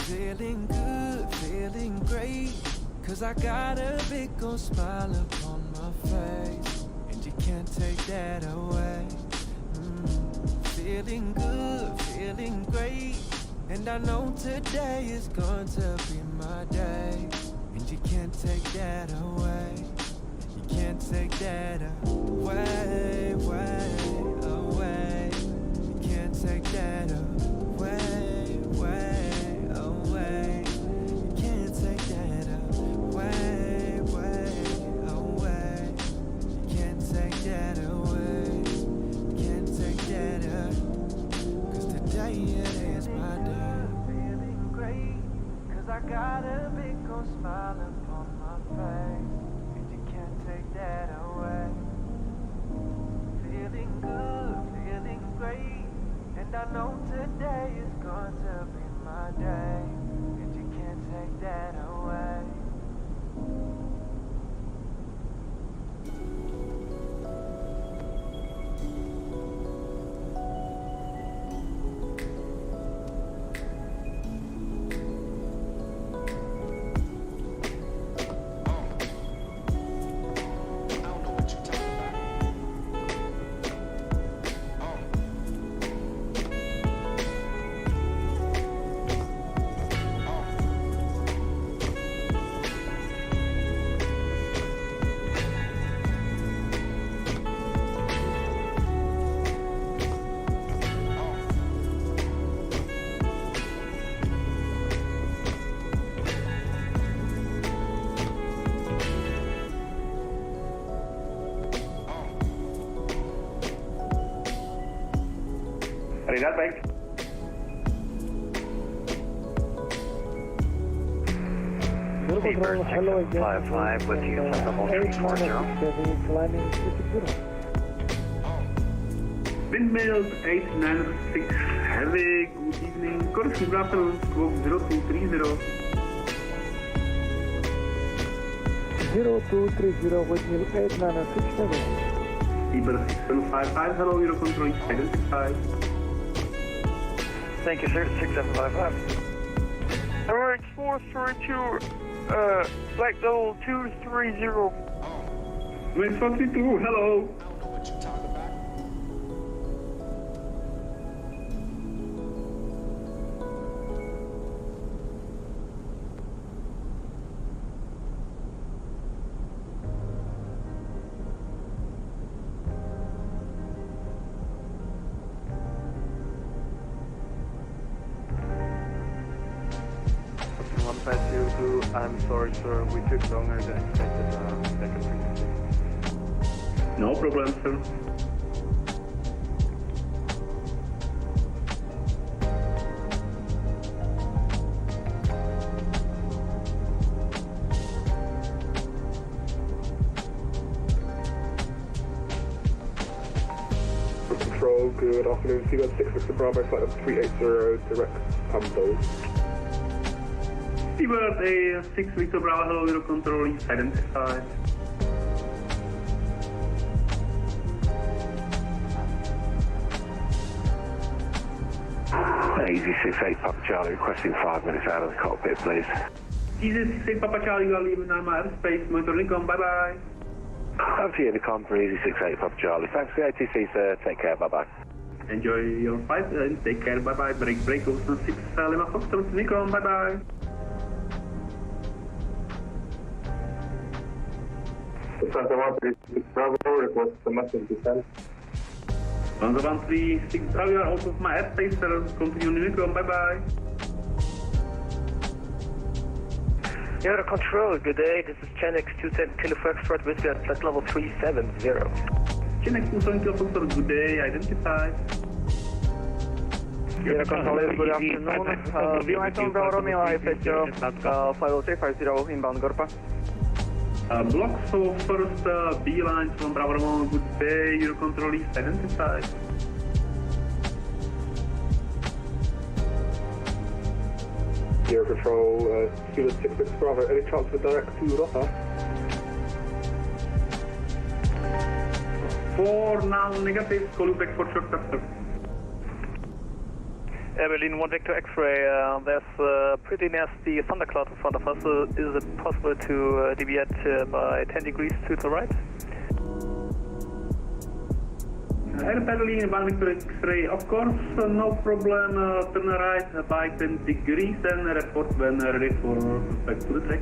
Feeling good, feeling great, 'cause I got a big old smile upon my face, and you can't take that away. Feeling good, feeling great, and I know today is going to be my day, and you can't take that away. You can't take that away, away. You can't take that away, away. You can't take that away, away. You can't take that away. You can't take that away. 'Cause today it is my day. Feeling great, 'cause I got a big old smile upon my face, and you can't take that away. Feeling good, feeling great, and I know today is going to be my day, and you can't take that away. Ready that bank? Seabird 655 with you from level 340. Climbing 60. Windmills 896 heavy, good evening. Course Brussels, squawk 0230. 0230, windmill 8967. Seabird 6755, hello, Eurocontrol identified. Thank you, sir. 6755. Alright, 432, flight level 230. Wait, 42, hello. I'm sorry, sir. We took longer than expected. Second frequency. No problem, sir. Control, good afternoon. Seabird 66 Bravo, flight of 380, direct Pambo. Seabird A6 Victor Bravo, hello, Euro Control, East identified. Easy 68 Papa Charlie, requesting 5 minutes out of the cockpit, please. Easy 68 Papa Charlie, you are leaving normal airspace, monitor Lincoln, bye bye. Over to you, the com for Easy 68 Papa Charlie. Thanks for the ATC, sir. Take care, bye bye. Enjoy your flight and take care, bye bye. Break, 06 Lima Foxtrot, Lincoln, bye bye. Santa 136 Bravo, request a massive descent. 136 Bravo, you are out of my airspace, sir. Continue Lincoln, bye bye. Euro Control, good day. This is Fenix A320 Kilo Foxtrot with you at flight level 370. Fenix A320 Kilo Foxtrot, good day. Identified. Euro Control, good afternoon. V1 Bravo Romeo, I flight 50350 inbound Gorpa. Block, so first B line from Bravo Romeo, good day. Euro Control is identified. Euro Control, Seabird 66 Bravo, any chance for direct to Rota? For now, negative, call you back for short after. Berlin 1 Victor X-ray, there's a pretty nasty thundercloud in front of us. Is it possible to deviate by 10 degrees to the right? Air Berlin 1 Victor X-ray, of course, no problem, turn right by 10 degrees and report when ready for back to the track.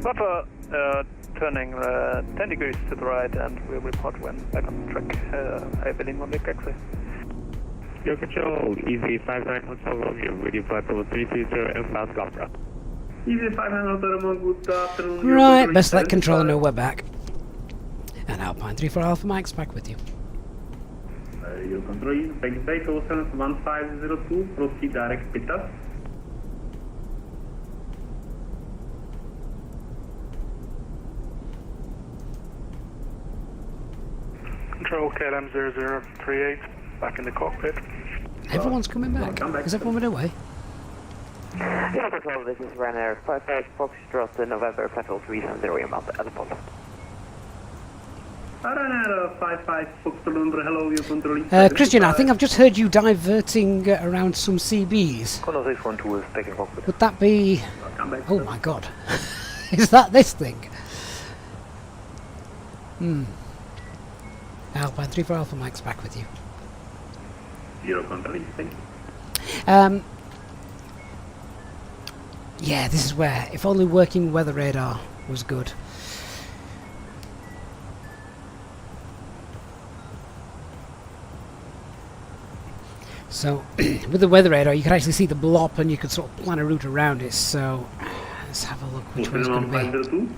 Roger, turning 10 degrees to the right and we'll report when back on the track. Air Berlin 1 Victor X-ray. Your control, Easy 59 Hotel Romeo, radio flight level 330 inbound Gulfra. Easy 500 Romeo, good afternoon. Right, best let controller know we're back. And Alpine 34 Alpha Mike's back with you. Your control, take 1502, proceed direct pickup. Control KLM 0038, back in the cockpit. Everyone's coming back. Is everyone been away? Yeah, Control, this is Ryanair 55 Foxtrot, November, Petrol 370 inbound at the port. Ryanair 55 Foxtrot, hello, your control. Christian, I think I've just heard you diverting around some CBs. Control 612 is taking cockpit. Would that be... Oh my god. Is that this thing? Alpine 34 Alpha Mike's back with you. Zero control, thank you. Yeah, this is where, if only working weather radar was good. So, with the weather radar, you can actually see the blob and you could sort of plan a route around it. So, let's have a look which one's going to be.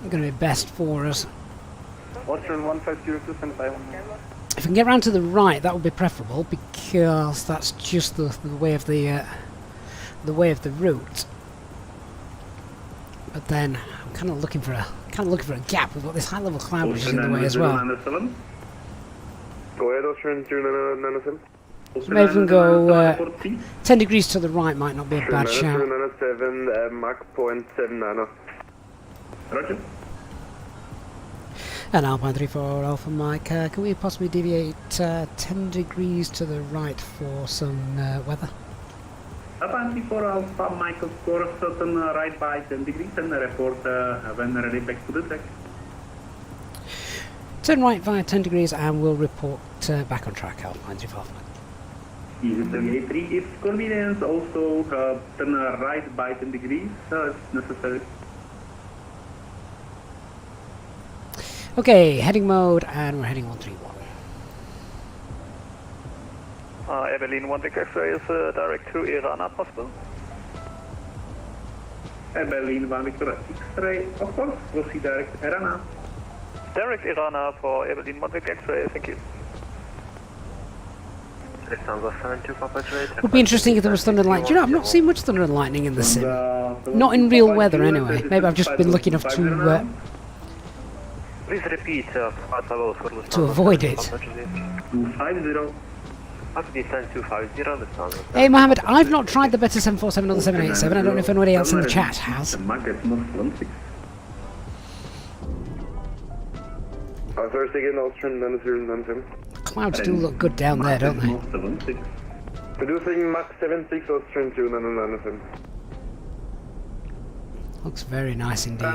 Going to be best for us. Austrian 1502 standby. If we can get round to the right, that would be preferable because that's just the way of the route. But then I'm kind of looking for a gap. We've got this high level cloud which is in the way as well. Go ahead, Austrian 297. So maybe we can go 10 degrees to the right. Might not be a bad shout. 297, Mach 0.79. Roger. And Alpine 34 Alpha Mike, can we possibly deviate 10 degrees to the right for some weather? Alpine 34 Alpha Mike, of course, turn right by 10 degrees and report when ready back to the track. Turn right via 10 degrees and we'll report back on track, Alpine 34 Alpha Mike. Easy 3 if convenient, also turn right by 10 degrees if necessary. Okay, heading mode, and we're heading 131. Air Berlin 1 Victor X-ray is direct to Irana possible. Air Berlin 1 Victor X-ray, of course, proceed direct Irana. Direct Irana for Air Berlin 1 Victor X-ray, thank you. Would be interesting if there was thunder and lightning. Do you know, I've not seen much thunder and lightning in the sim. Not in real weather, anyway. Maybe I've just been lucky enough to Please repeat to avoid it. 250. Hey Mohammed, I've not tried the Beta 747 or the 787. I don't know if anybody else in the chat has. First again, Austrian 9097. Clouds do look good down there, don't they? Producing Mach 76 Austrian 2997. Looks very nice indeed.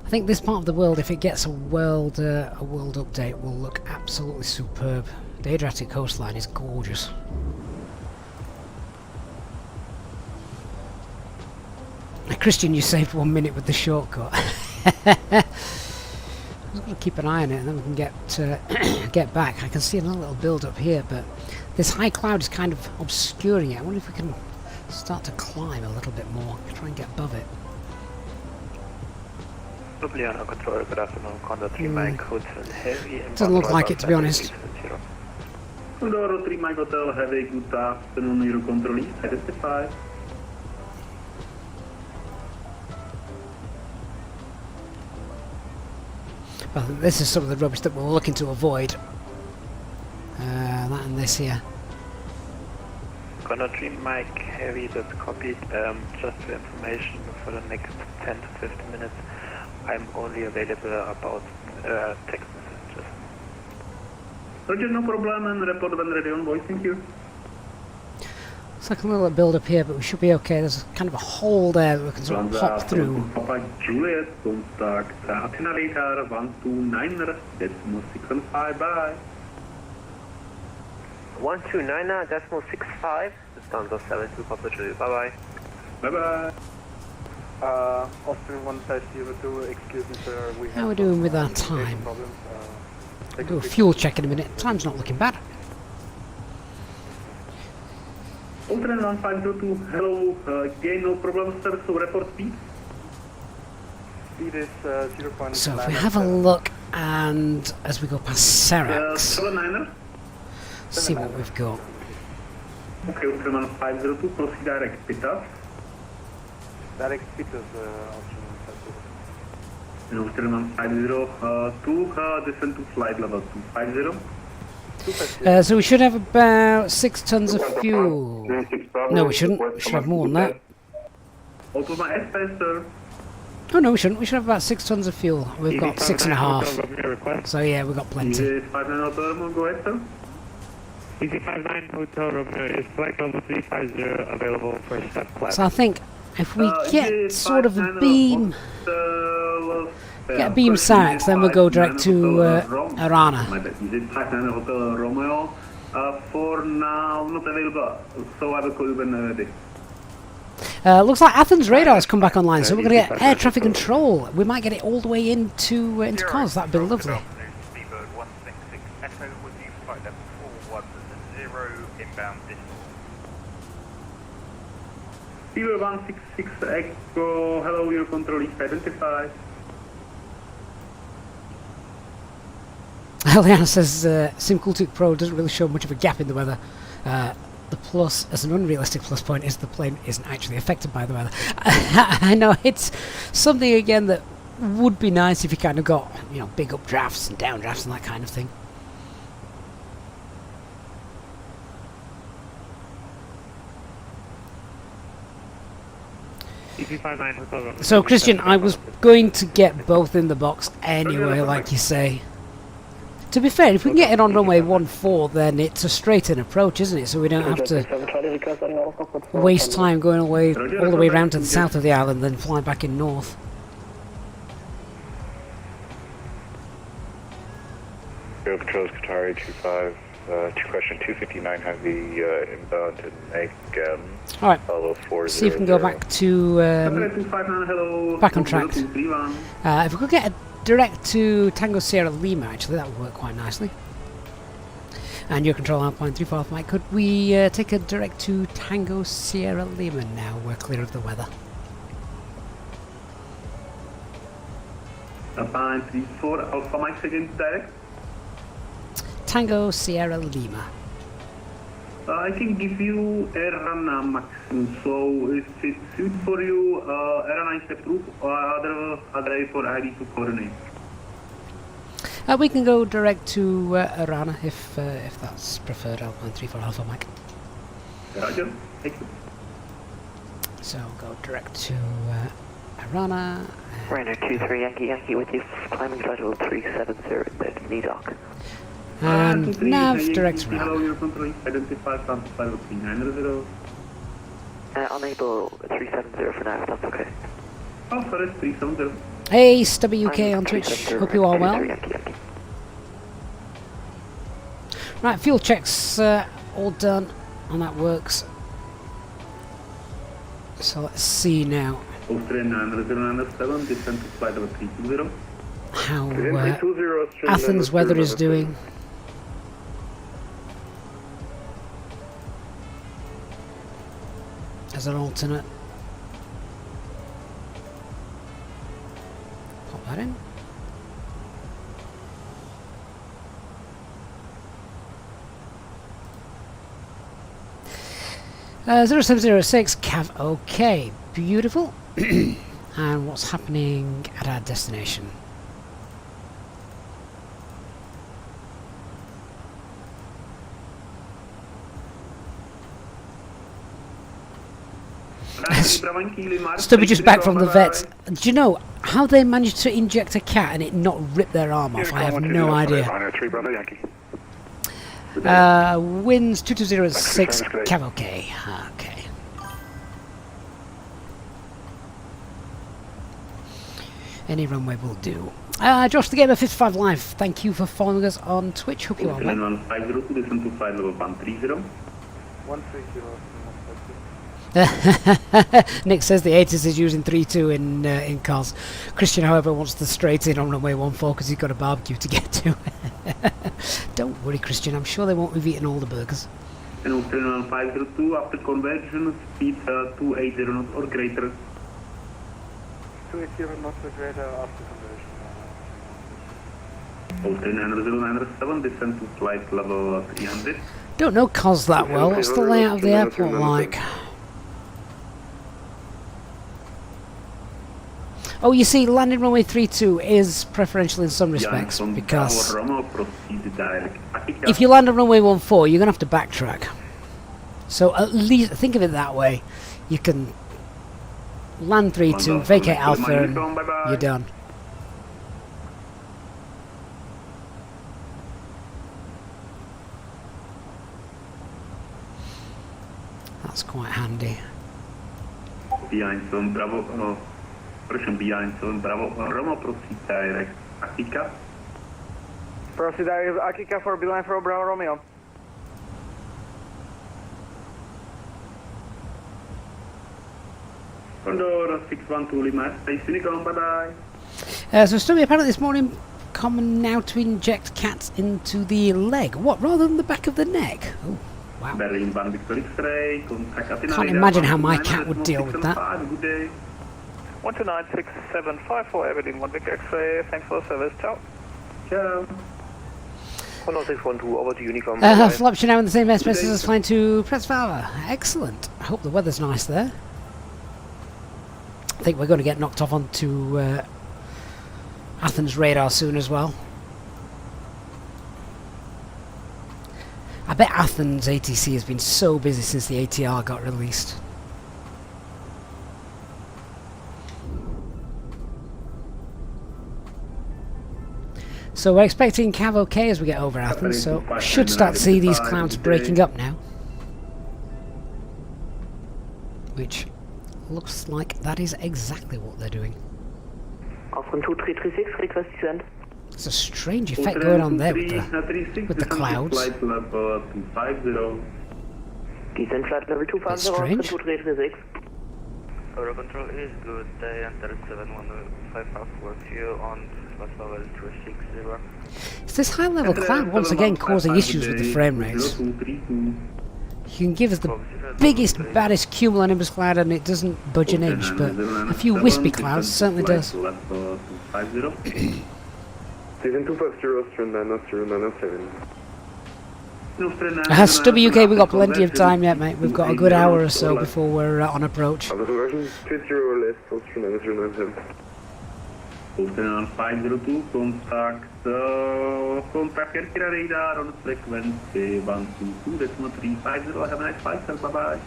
I think this part of the world, if it gets a world update, will look absolutely superb. The Adriatic coastline is gorgeous. Christian, you saved 1 minute with the shortcut. I'm just going to keep an eye on it, and then we can get back. I can see another little build up here, but this high cloud is kind of obscuring it. I wonder if we can start to climb a little bit more, try and get above it. Ljubljana control, good afternoon, Condor 3 Mike Hotel Heavy. Doesn't look like it, to be honest. Condor 3 Mike Hotel Heavy, good afternoon, Eurocontrol East, identify. Well, this is some of the rubbish that we're looking to avoid. That and this here. Condor 3 Mike Heavy, that's copied. Just for information, for the next 10 to 15 minutes, I'm only available about text messages. Roger, no problem, and report when ready on voice, thank you. It's like a little build up here, but we should be okay. There's kind of a hole there that we can sort of pop through. Papa Juliet, contact Athena radar 129, decimal 615, bye. 129.65, Lufthansa 72, Papa Juliet, bye bye. Bye bye. Austrian 1502, excuse me sir, we have... How are we doing with our time? I'll do a fuel check in a minute. Time's not looking bad. Austrian 1502, hello, again, no problem sir, so report speed. Speed is 0.9. So if we have a look, and as we go past Serax, see what we've got. Okay, Austrian 502, proceed direct Pita. Direct Peters, Austrian 502, descend to flight level 250. So we should have about 6 tons of fuel. No, we shouldn't. We should have more than that. Oh no, we shouldn't. We should have about 6 tons of fuel. We've got 6.5. So yeah, we've got plenty. Go ahead, sir. Easy59 Hotel Romeo is flight level 350 available for step class. So I think if we get sort of a beam, get a beam Sarax, then we'll go direct to Arana. Easy59 Hotel Romeo, for now not available, so I will call you when ready. Looks like Athens radar has come back online, so we're going to get air traffic control. We might get it all the way into Cos. That'd be lovely. Speedbird 166 Echo, hello, your control is identified. Eliana says SimCoolTook Pro doesn't really show much of a gap in the weather. The plus, as an unrealistic plus point, is the plane isn't actually affected by the weather. I know, it's something again that would be nice if you kind of got, you know, big updrafts and downdrafts and that kind of thing. So Christian, I was going to get both in the box anyway, like you say. To be fair, if we can get it on runway 14, then it's a straight-in approach, isn't it? So we don't have to waste time going all the way around to the south of the island, then fly back in north. Air Controls Qatari 25 question 259 heavy inbound to make Alright, follow 400. see if we can go back to back on track. If we could get a direct to Tango Sierra Lima, actually that would work quite nicely. And your control Alpine 34 Alpha Mike, could we take a direct to Tango Sierra Lima now? We're clear of the weather. Alpine 34 Alpha Mike, second direct. Tango Sierra Lima. I can give you Air maximum, so if it suits for you, Air 9 approved, or other for ID to coordinate. We can go direct to Arana if that's preferred. Alpine 34 Alpha Mike. Roger, thank you. So go direct to Arana. Ryanair 23 Yankee Yankee with you, climbing schedule 370 at Nedoc. And nav direct Arana. Hello, your control, identify from 53900. Unable 370 for now, if that's okay. Oh, sorry, 370. Hey, Stubby UK on Twitch, hope you are well. Right, fuel checks all done, and that works. So let's see now how Athens weather is doing. As an alternate. Pop that in. Uh, 0706 Cav OK. Beautiful. And what's happening at our destination? Stubby just back from the vet. Do you know how they managed to inject a cat and it not rip their arm off? I have no idea. Winds 2206 Cav OK. Okay. Any runway will do. Josh the Gamer 55 Live, thank you for following us on Twitch. Hope you are well. 502, listen to flight level 130. 130. Nick says the 80s is using 3-2 in cars. Christian, however, wants the straight in on runway 14 because he's got a barbecue to get to. Don't worry, Christian. I'm sure they won't have eaten all the burgers. And Australian 502 after conversion, speed 280 knots or greater. 280 knots or greater after conversion. Australian 907, descend to flight level 300. Don't know Cos that well. What's the layout of the airport like? Oh, you see, landing runway 32 is preferential in some respects because if you land on runway 14, you're going to have to backtrack. So at least think of it that way. You can land 32, vacate Alpha, and you're done. That's quite handy. Behind zone Bravo. Proszę behind zone Bravo. Roma proceed direct. Akika. Proceed direct Akika for beeline for Bravo Romeo. Condor 612 Lima. Stay Unicorn. Bye bye. So Stubby apparently this morning common now to inject cats into the leg. What, rather than the back of the neck? Oh, wow. Berlin Van Victor X-ray. Can't imagine how my cat would deal with that. Good day. 1296754 Evelyn 1 Victor X-ray. Thanks for the service. Ciao. Ciao. 10612 over to Unicom. Floption now in the same airspace as flying to Pretsvara. Excellent. I hope the weather's nice there. I think we're going to get knocked off onto Athens radar soon as well. I bet Athens ATC has been so busy since the ATR got released. So we're expecting Cav OK as we get over Athens, so should start to see these clouds breaking up now. Which looks like that is exactly what they're doing. Austin 2336, request descent. There's a strange effect going on there with the clouds. Flight level 250. Descent flight level 250, strange. control 336. Aero control is good, they enter 715 for fuel on flight level 260. It's this high level cloud once again causing issues with the frame rates. You can give us the biggest, baddest cumulonimbus cloud and it doesn't budge an inch, but a few wispy clouds certainly does. Season 250, Austrian 907. Stubby UK, we've got plenty of time yet, mate. We've got a good hour or so before we're on approach. Conversion 20 left, Austrian 907. Austrian 502, contact Kerkira radar on frequency 122.350. Have a nice flight, sir. Bye-bye.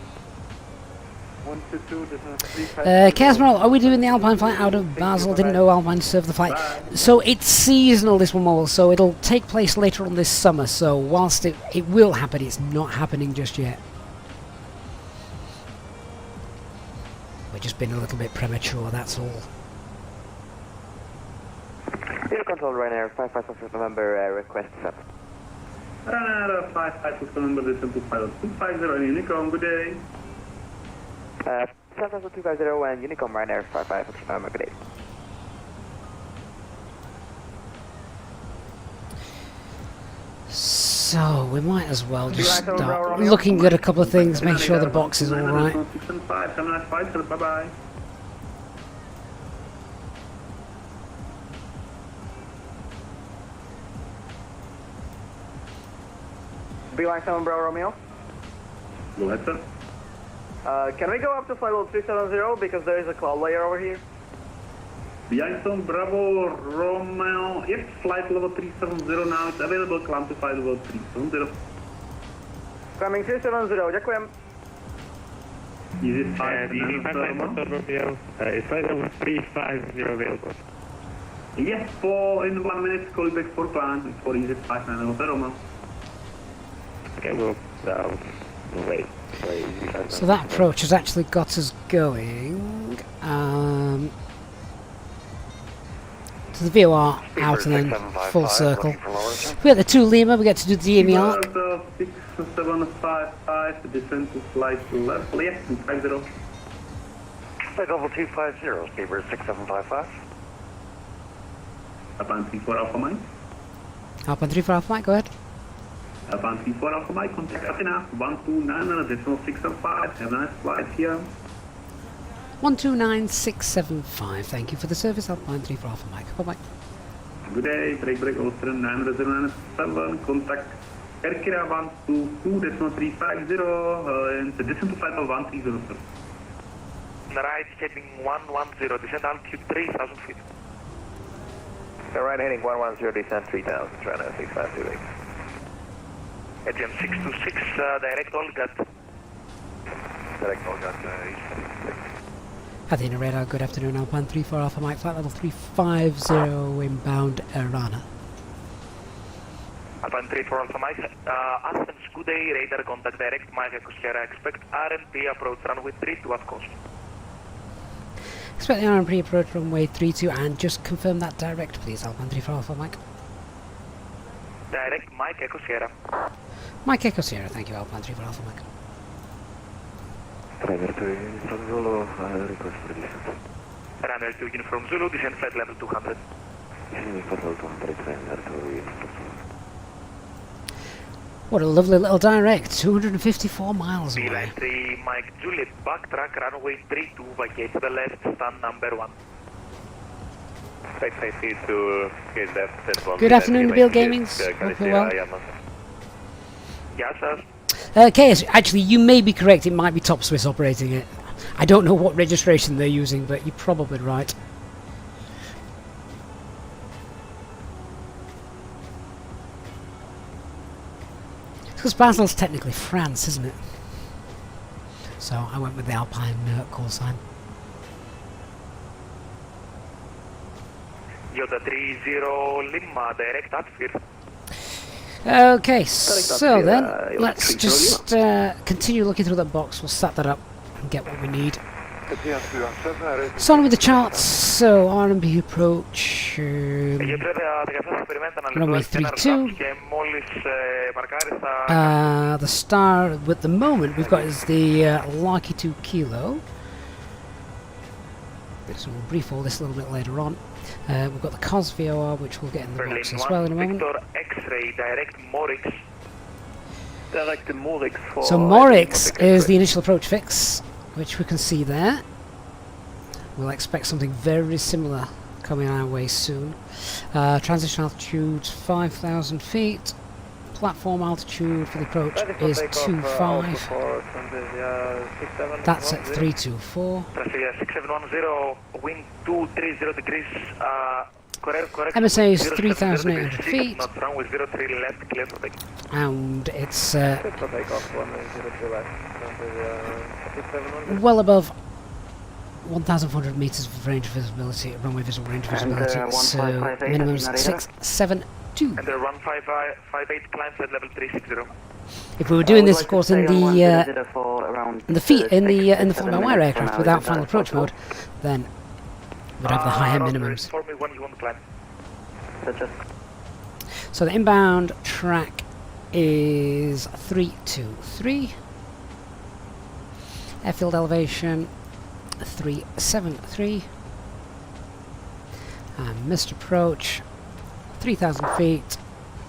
122.350. Casmerol, are we doing the Alpine flight out of Basel? Didn't know Alpine served the flight. So it's seasonal, this one, more, so it'll take place later on this summer. So whilst it will happen, it's not happening just yet. We're just being a little bit premature, that's all. Air control, Ryanair 556 November, request set. Ryanair 556 November, descent to pilot 250 and Unicom, good day. 7250 and Unicom Ryanair 556 November, good day. So we might as well just start looking at a couple of things, make sure the box is alright. 675, have a nice flight, sir. Bye-bye. Beeline 7 Bravo Romeo. Go ahead, sir. Can we go up to flight level 370 because there is a cloud layer over here? Beeline 7 Bravo Romeo. Yes, flight level 370 now. It's available. Climb to flight level 370. Coming 370, ďakujem. Is it 5 Romeo? Is flight level 350 available? Yes, in 1 minute, call back for climb. It's for Easyjet 59 Hotel Romeo. Okay, we'll wait. So that approach has actually got us going to the VOR out and then full circle. We get the 2 Lima, we get to do the DME arc. 6755, descent to flight level, yes, 250. Flight level 250, Beaver 6755. Alpine 34 Alpha Mike. Alpine 34 Alpha Mike, go ahead. Alpine 34 Alpha Mike, contact Athena, 129.675, have a nice flight here. 129675, thank you for the service, Alpine 34 Alpha Mike, bye bye. Good day, break Austrian 907, contact Kerkira 122.350, and the descent to flight of 130, sir. Right, heading 110, descent altitude 3000 feet. Right heading 110, descent 3000, Ryanair 6528. Agent 626, direct all got. Direct all got, Athena radar, good afternoon, Alpine 34 Alpha Mike, flight level 350, inbound Irana. Alpine 34 Alpha Mike, Athens, good day, radar contact direct, Mike Echo Sierra, expect RNP approach runway 32 at cost. Expect the RNP approach runway 32 and just confirm that direct please, Alpine 34 Alpha Mike. Direct, Mike Echo Sierra. Mike Echo Sierra, thank you, Alpine 34 Alpha Mike. Runner 2 Uniform Zulu, request for descent. Runner 2 Uniform Zulu, descent flight level 200. Uniform 200, Runner 2 Uniform Zulu. What a lovely little direct, 254 miles away. Beeline 3 Mike Juliet, backtrack runway 32, vacate to the left, stand number 1. Good afternoon, Bill Gamings. Hope you're well. Yes, sir. Okay, actually, you may be correct. It might be Top Swiss operating it. I don't know what registration they're using, but you're probably right. Because Basel's technically France, isn't it? So I went with the Alpine call sign. Yoda 30 Lima, direct atmosphere. Okay, so then let's just continue looking through that box. We'll set that up and get what we need. Starting with the charts, so R&B approach, runway 32. The star at the moment we've got is the Larky 2 Kilo. So we'll brief all this a little bit later on. We've got the COS VOR, which we'll get in the box as well in a moment. X-ray, direct Morix. Direct Morix for... So Morix is the initial approach fix, which we can see there. We'll expect something very similar coming our way soon. Transition altitude 5,000 feet. Platform altitude for the approach is 25. That's at 324. 6710, wind 230 degrees. MSA is 3,800 feet. And it's well above 1,400 meters of range of visibility, runway visual range of visibility. So minimum is 672. And the 1558 climbs at level 360. If we were doing this, of course, in the fly by wire aircraft without final approach mode, then we'd have the higher minimums. So the inbound track is 323. Airfield elevation 373. And missed approach 3,000 feet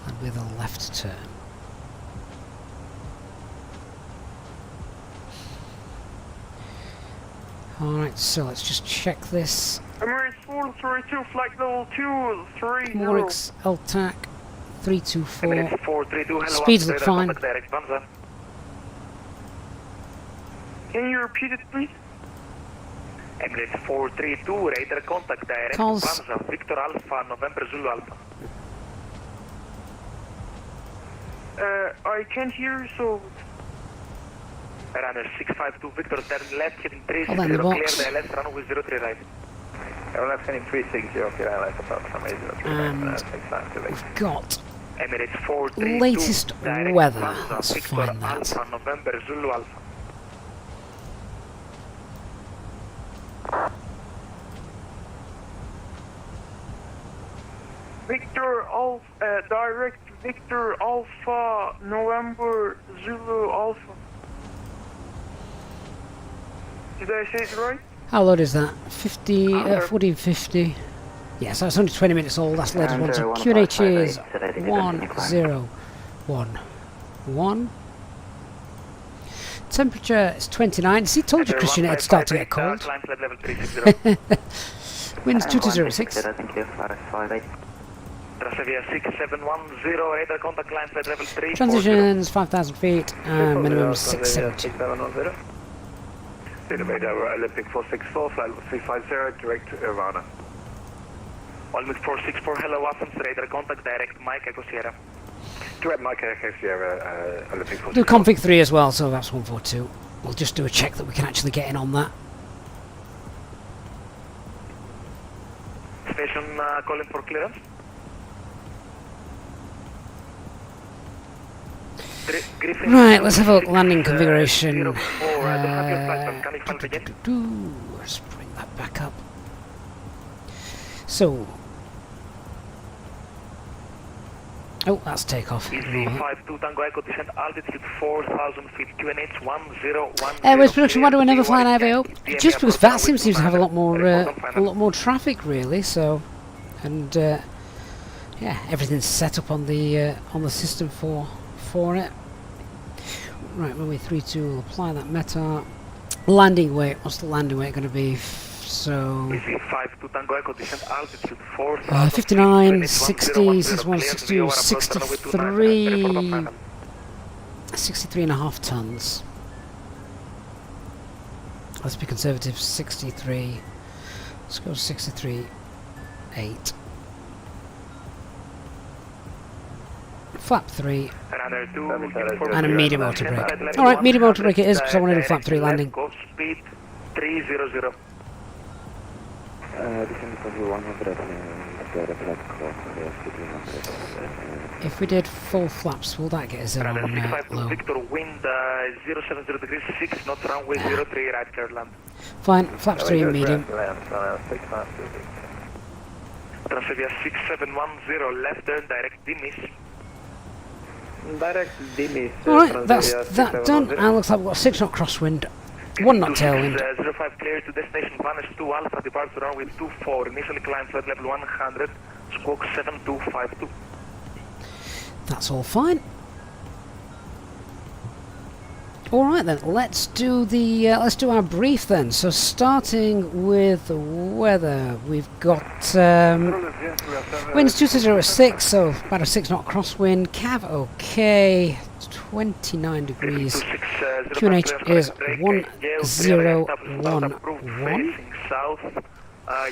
and with a left turn. Alright, so let's just check this. Emirates 432, flight level 230. Morix LTAC 324. Emirates 432, hello. Speeds look fine. Can you repeat it, please? Emirates 432, radar contact direct Panza, Victor Alpha, November Zulu Alpha. I can't hear you, so... Runner 652, Victor, turn left, heading 360, Hold on, the box. clear the LS, runway 03 right. LS heading 360, clear LS, approx from 803 we've got Emirates 432, latest weather. Panza, Let's Victor find that. Alpha, November Zulu Alpha. Victor Alpha, direct Victor Alpha, November Zulu Alpha. Did I say it right? How loud is that? 1450. Yes, that's only 20 minutes old. That's the latest one. So QNH is 1011. Temperature is 29. See, told you, Christian, it'd start to get cold. Winds 2206. Transitions 5,000 feet and minimum 670. Radar Olympic 464, flight 350, direct Ivana. Olympic 464, hello, Athens, radar contact, direct Mike Echo Sierra. Direct Mike Echo Sierra, Olympic 464. Do config 3 as well, so that's 142. We'll just do a check that we can actually get in on that. Station calling for clearance. Right, let's have a look. Landing configuration. Let's bring that back up. So, oh, that's takeoff. EC52 Tango Echo descent altitude 4,000 feet. QNH 1010. Airways production. Why do we never fly an IVO? Just because VATSIM seems to have a lot more traffic, really. So, and yeah, everything's set up on the system for it. Right, runway 32, we'll apply that meta. Landing weight, what's the landing weight going to be? So 59, 60, 61, 62, 63 and a half tons. Let's be conservative, 63. Let's go 63.8. Flap 3 and a medium auto brake. Alright, medium auto brake it is because I want to do flap 3 landing. Speed 300. If we did full flaps, will that get us in on low? Victor, wind 070 degrees 6 knots, runway 03 right clear land. Fine, flaps 3 in medium. Transavia 6710, left turn, direct Dimis. Direct Dimis. Alright, that's that done. And looks like we've got a 6 knot crosswind, 1 knot tailwind. 05 clear to destination Vanish 2 Alpha, departure runway 24, initially climb flight level 100, squawk 7252. That's all fine. Alright then, let's do our brief then. So starting with the weather, we've got winds 220 at 6, so about a 6 knot crosswind, cav okay, 29 degrees, QNH is 1011. I'll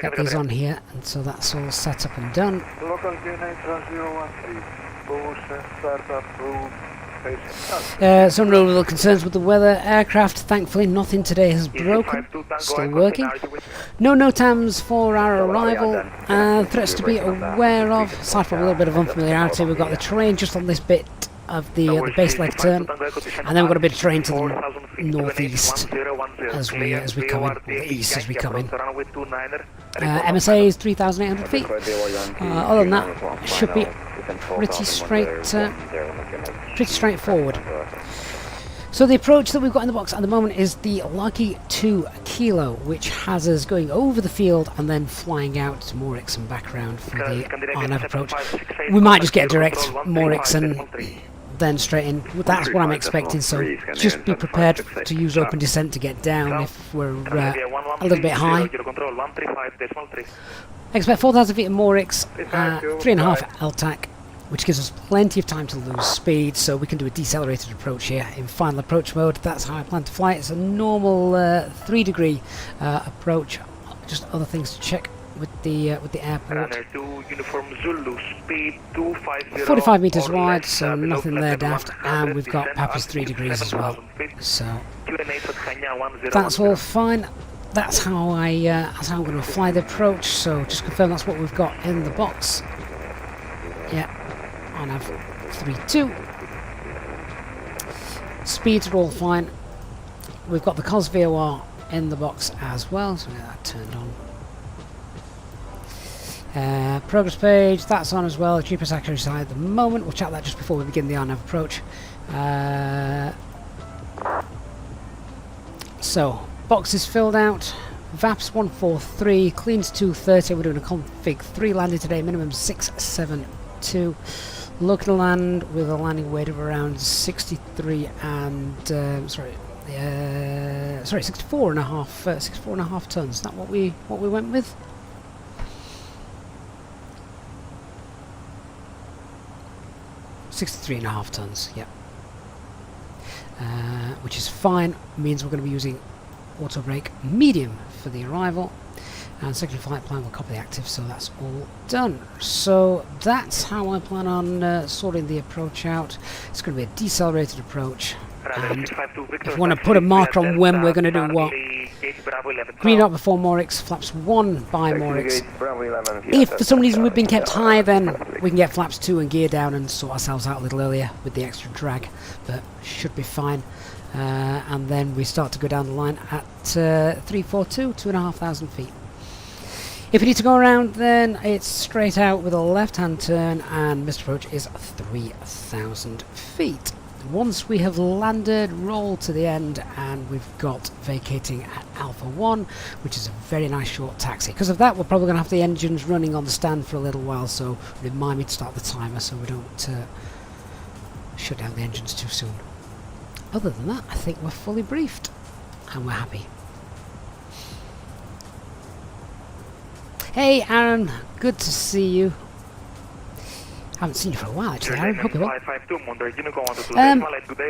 get these on here, and so that's all set up and done. Local QNH 1013, push and start up route. Some real little concerns with the weather. Aircraft, thankfully nothing today has broken, still working. No NOTAMs for our arrival. Threats to be aware of, aside from a little bit of unfamiliarity, we've got the terrain just on this bit of the base leg turn, and then we've got a bit of terrain to the northeast as we come in, or the east as we come in. MSA is 3,800 feet. Other than that, should be pretty straightforward. So the approach that we've got in the box at the moment is the Lucky 2 Kilo, which has us going over the field and then flying out to Morix and back around for the RNAV approach. We might just get a direct Morix and then straight in. That's what I'm expecting, so just be prepared to use open descent to get down if we're a little bit high. Expect 4,000 feet of Morix, 3.5 LTAC, which gives us plenty of time to lose speed, so we can do a decelerated approach here in final approach mode. That's how I plan to fly. It's a normal 3-degree approach. Just other things to check with the airport. 45 meters wide, so nothing there daft, and we've got Papa's 3 degrees as well. So that's all fine. That's how I'm going to fly the approach. So just confirm that's what we've got in the box. Yeah, on nav 32. Speeds are all fine. We've got the COS VOR in the box as well, so we get that turned on. Progress page, that's on as well. GPS accuracy at the moment. We'll check that just before we begin the RNAV approach. So, box is filled out. VAPS 143, cleans 230. We're doing a config 3 landing today, minimum 672. Looking to land with a landing weight of around 63 and 64.5 tons. Is that what we went with? $63.5 tons, yeah. Which is fine, means we're going to be using auto brake medium for the arrival, and second flight plan will copy the active, so that's all done. So that's how I plan on sorting the approach out. It's going to be a decelerated approach, and if you want to put a marker on when we're going to do what, green up before Morix, flaps 1 by Morix. If for some reason we've been kept high, then we can get flaps 2 and gear down and sort ourselves out a little earlier with the extra drag, but should be fine. And then we start to go down the line at 342, 2,500 feet. If you need to go around, then it's straight out with a left-hand turn, and missed approach is 3,000 feet. Once we have landed, roll to the end, and we've got vacating at Alpha 1, which is a very nice short taxi. Because of that, we're probably going to have the engines running on the stand for a little while, so remind me to start the timer so we don't shut down the engines too soon. Other than that, I think we're fully briefed, and we're happy. Hey Aaron, good to see you. Haven't seen you for a while actually, Aaron. Hope you're well.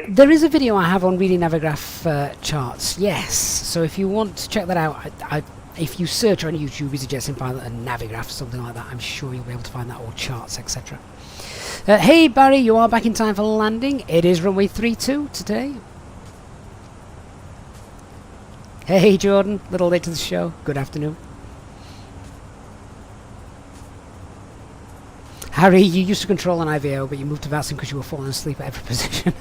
There is a video I have on reading Navigraph charts, yes. So if you want to check that out, if you search on YouTube Easyjet Sim Pilot and Navigraph, something like that, I'm sure you'll be able to find that, or charts, etc. Hey Barry, you are back in time for landing. It is runway 32 today. Hey Jordan, a little late to the show. Good afternoon. Harry, you used to control an IVO, but you moved to VATSIM because you were falling asleep at every position.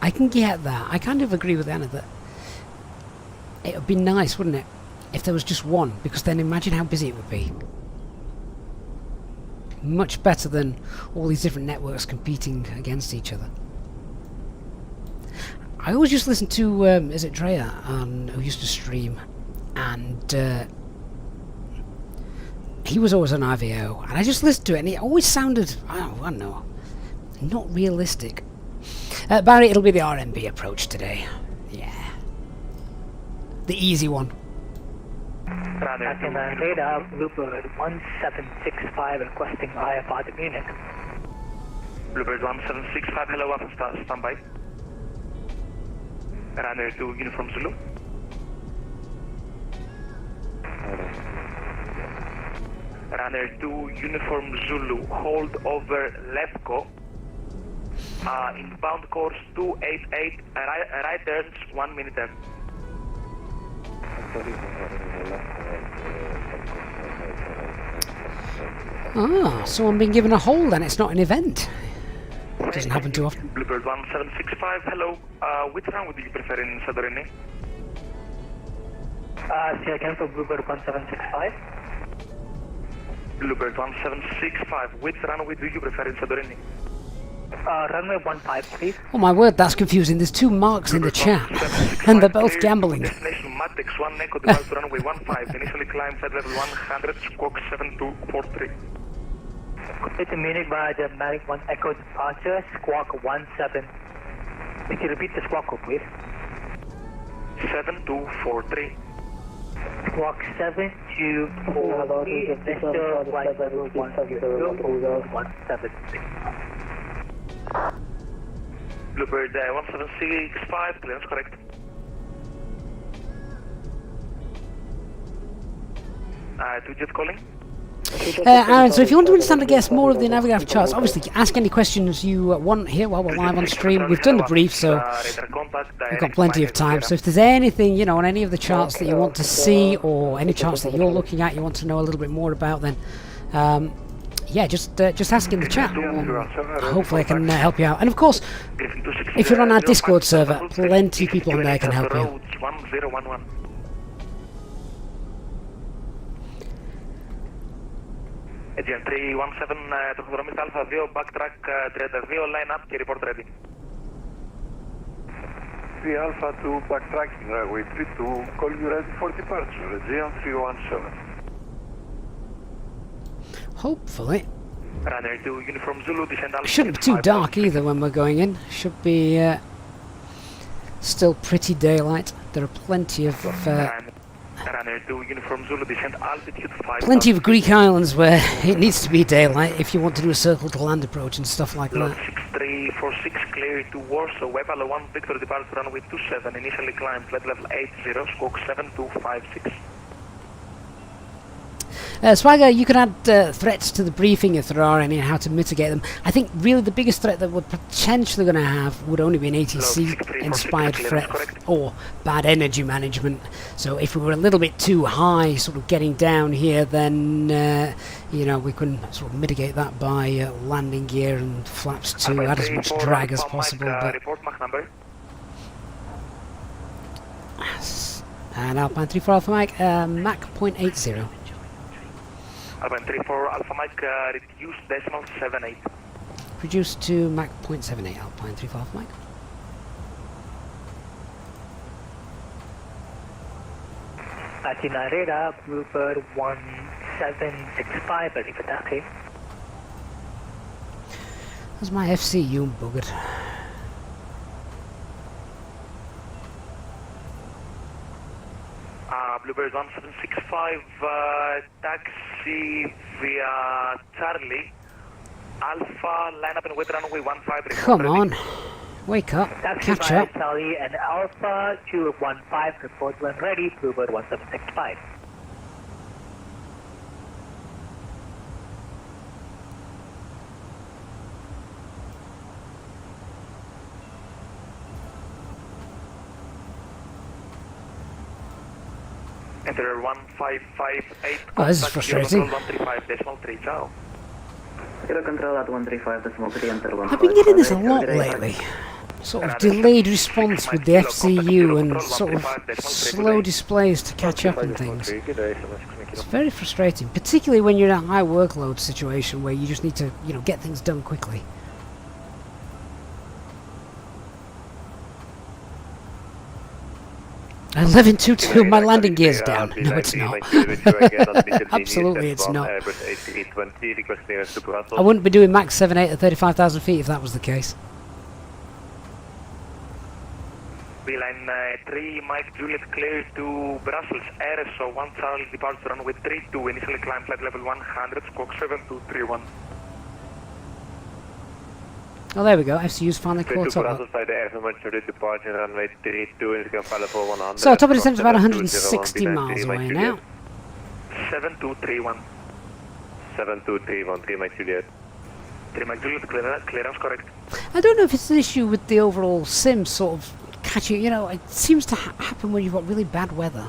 I can get that. I kind of agree with Anna that It would be nice, wouldn't it, if there was just one, because then imagine how busy it would be. Much better than all these different networks competing against each other. I always used to listen to, is it Drea, who used to stream, and he was always on IVO, and I just listened to it, and it always sounded, I don't know, not realistic. Barry, it'll be the RMB approach today. Yeah. The easy one. Captain radar, Bluebird 1765 requesting IFR to Munich. Bluebird 1765, hello, standby. Runner 2, Uniform Zulu. Runner 2, Uniform Zulu, hold over Lepco. Inbound course 288, right turns 1 minute turn. Ah, so I'm being given a hold and it's not an event. It doesn't happen too often. Bluebird 1765, hello. Which round do you prefer in Santorini? Say again for Bluebird 1765. Bluebird 1765, which runway do you prefer in Santorini? Runway 15, please. Oh my word, that's confusing. There's two marks in the chat, and they're both gambling. Destination Matex 1 Echo departs to runway 15, initially climb flight level 100, squawk 7243. Complete to Munich via the Malik 1 Echo departure, squawk 17. Could you repeat the squawk code, please? 7243. Squawk 7243, Mr. Flight level 176. Bluebird 1765, clearance correct. Two-jet calling. Aaron, so if you want to understand, I guess, more of the Navigraph charts, obviously ask any questions you want here while we're live on stream. We've done the brief, so we've got plenty of time. So if there's anything, you know, on any of the charts that you want to see, or any charts that you're looking at, you want to know a little bit more about, then yeah, just ask in the chat. Hopefully I can help you out. And of course, if you're on our Discord server, plenty of people on there can help you. Agent 317, ταχυδρομής Alpha 2, backtrack 32, line up και report ready. 3 Alpha 2, backtracking, runway 32, call you ready for departure, Aegean 317. Hopefully. Runner 2, Uniform Zulu, descend Alpha. Shouldn't be too dark either when we're going in. Should be still pretty daylight. There are plenty of Runner 2, Uniform Zulu, descend altitude 5. plenty of Greek islands where it needs to be daylight if you want to do a circle to land approach and stuff like that. 6346, clear to Warsaw, Web 1 Victor departure runway 27, initially climb flight level 80, squawk 7256. Swagger, you can add threats to the briefing if there are any and how to mitigate them. I think really the biggest threat that we're potentially going to have would only be an ATC-inspired threat or bad energy management. So if we were a little bit too high, sort of getting down here, then you know, we can sort of mitigate that by landing gear and flaps to add as much drag as possible. Report Mach number. And Alpine 34 Alpha Mike, Mach 0.80. Alpine 34 Alpha Mike, reduced decimal 78. Reduced to Mach 0.78, Alpine 34 Alpha Mike. Athena radar, Bluebird 1765, ready for taxi. That's my FCU buggered. Bluebird 1765, taxi via Charlie, Alpha, line up and wait runway 15. Come on, wake up, Taxi catch via up. Charlie and Alpha 215, report when ready, Bluebird 1765. Enter 1558. Oh, this is frustrating. 135.3, ciao. Kilo control at 135.3, enter 1. I've been getting this a lot lately. sort of delayed response with the FCU and sort of slow displays to catch up and things. It's very frustrating, particularly when you're in a high workload situation where you just need to, you know, get things done quickly. And 1122, my landing gear's down. No, it's not. Absolutely, it's not. I wouldn't be doing Max 78 at 35,000 feet if that was the case. Beeline 3, Mike Juliet, clear to Brussels, RSO 1 Charlie, departure runway 32, initially climb flight level 100, squawk 7231. Oh, there we go. FCU's finally caught up. So, top of descent is about 160 miles away now. 7231. 7231, 3 Mike Juliet. 3 Mike Juliet, clearance correct. I don't know if it's an issue with the overall sim sort of catching, you know, it seems to happen when you've got really bad weather.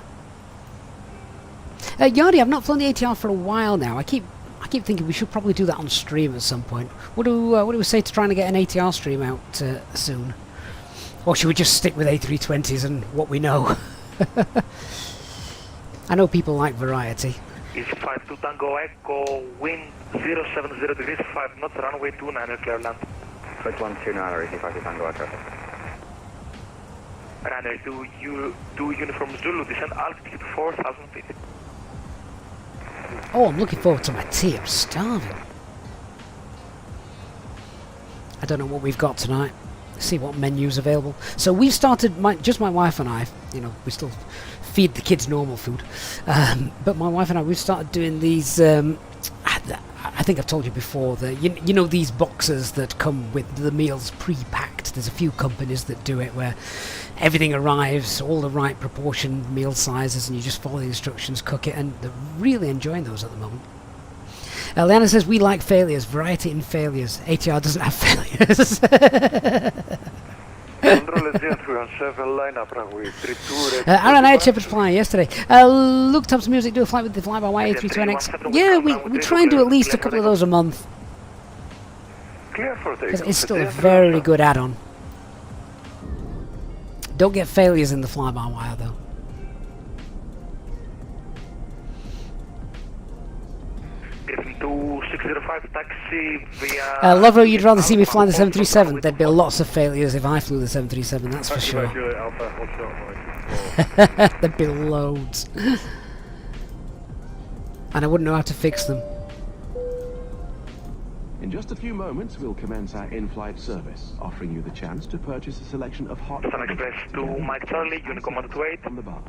Yardi, I've not flown the ATR for a while now. I keep thinking we should probably do that on stream at some point. What do we say to trying to get an ATR stream out soon? Or should we just stick with A320s and what we know? I know people like variety. Easy 52 Tango Echo, wind 070 degrees, 5 knots, runway 29, clear land. Flight 129, Easy 52 Tango Echo. Runway 2 Uniform Zulu, descend altitude 4,000 feet. Oh, I'm looking forward to my tea. I'm starving. I don't know what we've got tonight. See what menu's available. So we've started, just my wife and I, you know, we still feed the kids normal food. But my wife and I, we've started doing these, I think I've told you before, you know these boxes that come with the meals pre-packed. There's a few companies that do it where everything arrives, all the right proportion meal sizes, and you just follow the instructions, cook it, and they're really enjoying those at the moment. Leanna says, we like failures, variety in failures. ATR doesn't have failures. Aaron and I had Shepherd's Fly yesterday. Looked up some music, do a flight with the Fly-by-Wire A320X. Yeah, we try and do at least a couple of those a month. It's still a very good add-on. Don't get failures in the Fly-by-Wire though. Griffin 2605 taxi via... Lovro, you'd rather see me fly the 737. There'd be lots of failures if I flew the 737, that's for sure. There'd be loads. And I wouldn't know how to fix them. In just a few moments, we'll commence our in-flight service, offering you the chance to purchase a selection of hot... Sun Express to Mike Charlie, Unicom on 28. From the bar.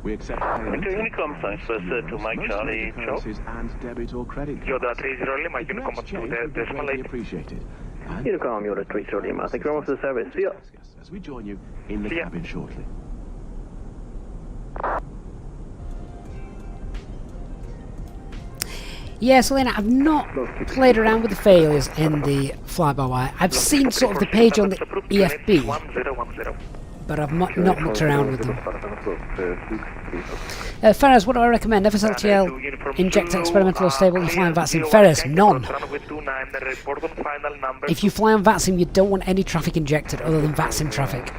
We accept payment Unicom, Sun Express to Mike Charlie, and debit or credit Yoda 30 Lima, Unicom on 2 decimal 8. appreciated. Unicom, Yoda 30 Lima. Thank you very much for the service. See ya. As we join you in the cabin shortly. Yeah, Selena, I've not played around with the failures in the fly-by-wire. I've seen sort of the page on the EFB, but I've not mucked around with them. Ferris, what do I recommend? FSLTL, injector, experimental or stable, you fly on VATSIM. Ferris, none. If you fly on VATSIM, you don't want any traffic injected other than VATSIM traffic.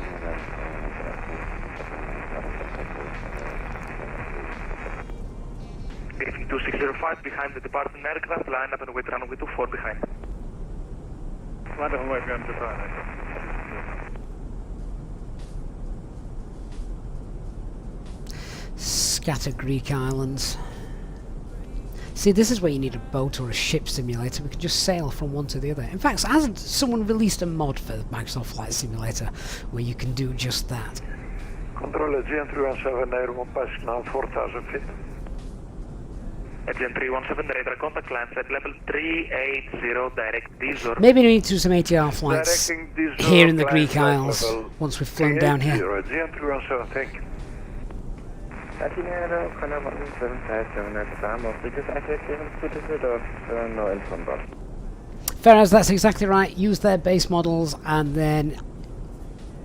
Griffin 2605 behind the departing aircraft, line up and wait runway 24 behind. Line up and wait behind Japan. Scatter Greek islands. See, this is where you need a boat or a ship simulator. We can just sail from one to the other. In fact, hasn't someone released a mod for the Microsoft Flight Simulator where you can do just that? Control Aegean 317, air passing now 4,000 feet. Aegean 317, radar contact, climb flight level 380, direct Dizor. Maybe we need to do some ATR flights here in the Greek Isles once we've flown down here. Aegean 317, thank you. Ferraz, that's exactly right. Use their base models and then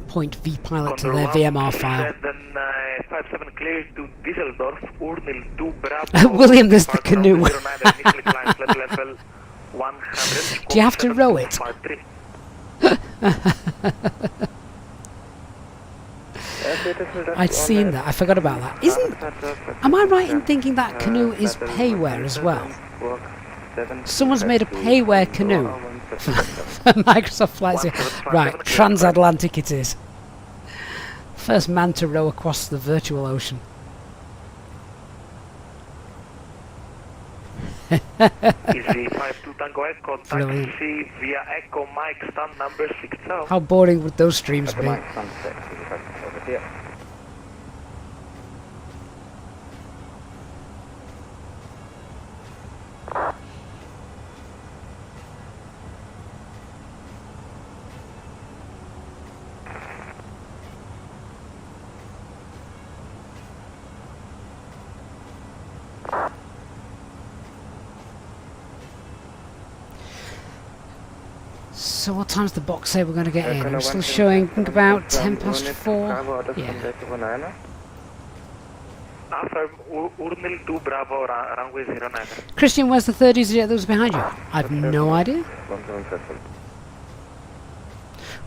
point VPilot to their VMR file. William, there's the canoe. Do you have to row it? I'd seen that. I forgot about that. Am I right in thinking that canoe is payware as well? Someone's made a payware canoe for Microsoft Flight Sim. Right, transatlantic it is. First man to row across the virtual ocean. Easy 52 Tango Echo, taxi via Echo Mike, stand number 60. How boring would those streams be? So what time's the box say we're going to get in? I'm still showing about 10 past 4. Yeah. Christian, where's the third Easyjet that was behind you? I've no idea.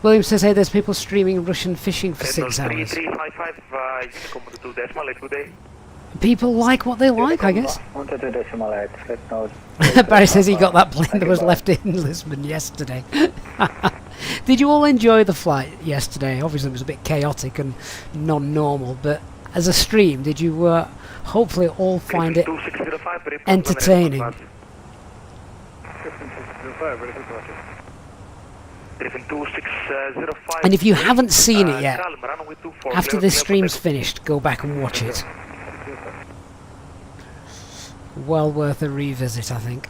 William says, hey, there's people streaming Russian fishing for 6 hours. People like what they like, I guess. Barry says he got that plane that was left in Lisbon yesterday. Did you all enjoy the flight yesterday? Obviously it was a bit chaotic and non-normal, but as a stream, did you hopefully all find it entertaining? And if you haven't seen it yet, after this stream's finished, go back and watch it. Well worth a revisit, I think.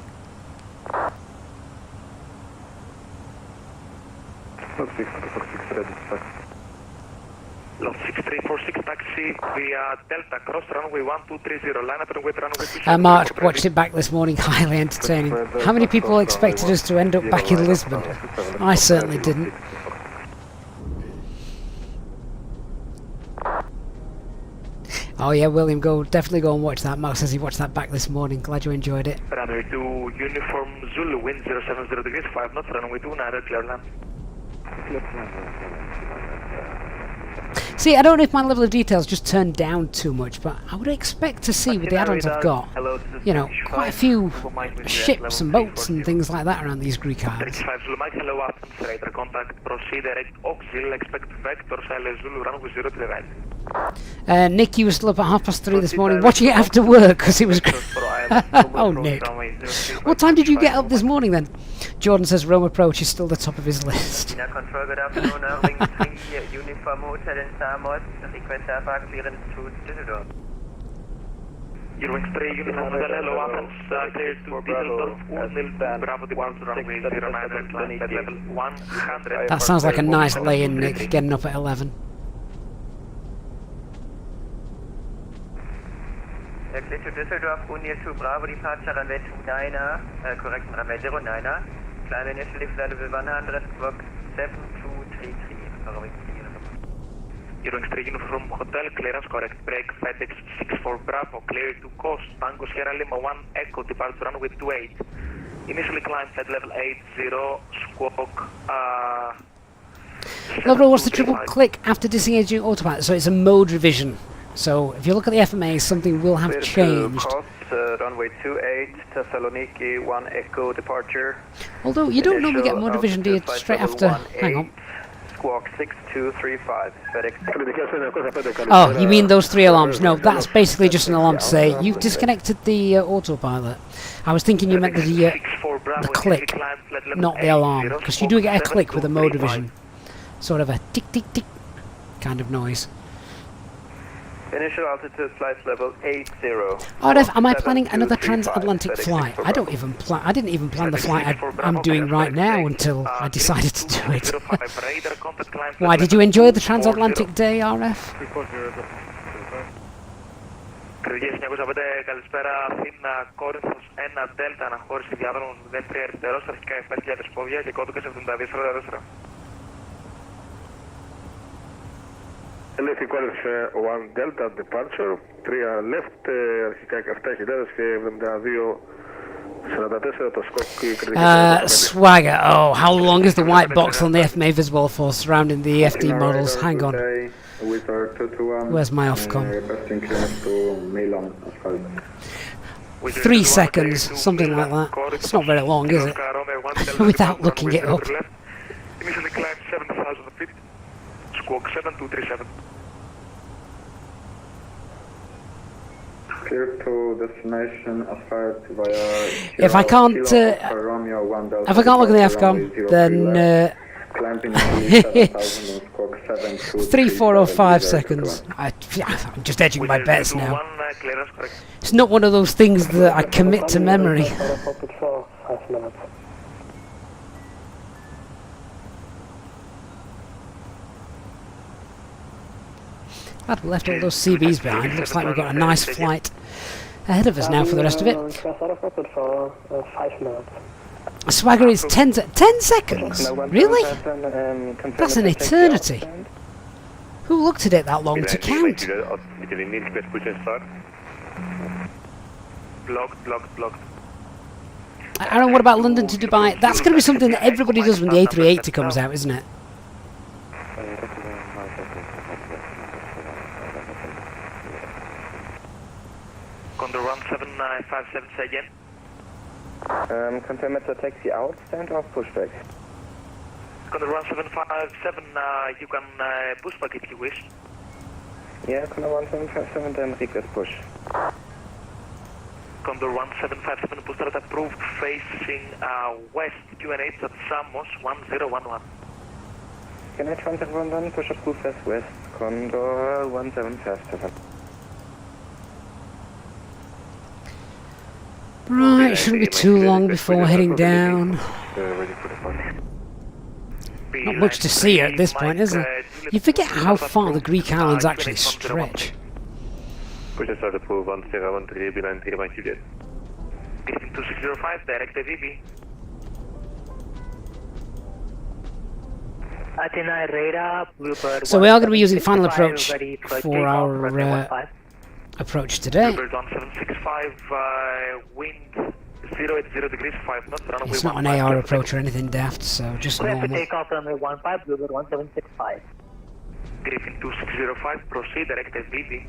Lot 6346 taxi via Delta cross runway 1230 line up and wait runway 2. Mark watched it back this morning, highly entertaining. How many people expected us to end up back in Lisbon? I certainly didn't. Oh yeah, William, definitely go and watch that. Mark says he watched that back this morning. Glad you enjoyed it. Runway 2 uniform Zulu, wind 070 degrees, 5 knots, runway 2, Nara, clear land. See, I don't know if my level of detail's just turned down too much, but I would expect to see with the add-ons I've got, you know, quite a few ships and boats and things like that around these Greek islands. 35 Zulu Mike, hello, Athens, radar contact, proceed, direct auxil, expect vector, silent Zulu, runway 0 to the right. Nick, you were still up at 3:30 this morning, watching it after work, because it was oh, Nick. What time did you get up this morning, then? Jordan says Rome approach is still the top of his list. Control, good afternoon, Wing 3, Uniform Hotel in Samos, request airport clearance to Düsseldorf. Wing 3, Uniform Hotel, hello, Athens, clear to Düsseldorf, Urnil, Bravo, departure runway 09, climb at level 100. That sounds like a nice lay-in, Nick, getting up at 11. Clear to Düsseldorf, Unil to Bravo, departure runway 29er, correct, runway 09er, climb initially level 100, squawk 7233, following Wing 3 Uniform Hotel, clearance correct, break, FedEx 64 Bravo, clear to coast, Tango Sierra Lima 1 Echo, departure runway 28, initially climb at level 80, squawk, Lovely, what's the triple click after disengaging autopilot? So it's a mode revision. So if you look at the FMA, something will have changed. Runway 28, Thessaloniki 1 Echo departure. Although you don't normally get mode revision, do you? Straight after. Hang on. Squawk 6235. FedEx. Oh, you mean those 3 alarms? No, that's basically just an alarm to say you've disconnected the autopilot. I was thinking you meant the click, not the alarm, because you do get a click with a mode revision. Sort of a tick tick tick kind of noise. Initial altitude flight level 80. RF, am I planning another transatlantic flight? I didn't even plan the flight I'm doing right now until I decided to do it. Why, did you enjoy the transatlantic day, RF? Καλησπέρα Αθήνα, Κόρινθος 1 Δέλτα, αναχώρηση διάδρομο 03 αριστερός, αρχικά 7.000 πόδια και κώδικας 7244. Left equals 1 Delta departure, 3 left, αρχικά 7.000 και 72 Swagger. Oh, how long is the white box on the FMA visible for surrounding the FD models? Hang on. Where's my Ofcom? 3 seconds, something like that. It's not very long, is it? Without looking it up. Initially climb 7,000 feet. Squawk 7237. Clear to destination aspired via. If I can't look at the Ofcom, then 3,405 seconds. I'm just edging my bets now. It's not one of those things that I commit to memory. Glad we left all those CBs behind. Looks like we've got a nice flight ahead of us now for the rest of it. Swagger is 10 seconds? Really? That's an eternity. Who looked at it that long to count? Blocked. Aaron, what about London to Dubai? That's going to be something that everybody does when the A380 comes out, isn't it? Condor 1757, say again. Confirm it's a taxi out, stand off, pushback. Condor 1757, you can push back if you wish. Yeah, Condor 1757, then request push. Condor 1757, push start approved, facing west, QNH at Samos 1011. Can I transfer London, push approved as west, Condor 1757. Right, shouldn't be too long before heading down. Not much to see at this point, is there? You forget how far the Greek islands actually stretch. Push start approved 1013 behind Easyjet. 2605, direct VV. So we are going to be using final approach for our approach today. Wind 080 degrees 5 knots. It's not an AR approach or anything daft, so just normal. Takeoff runway 15, Bluebird 1765. Griffin 2605, proceed, direct SVP.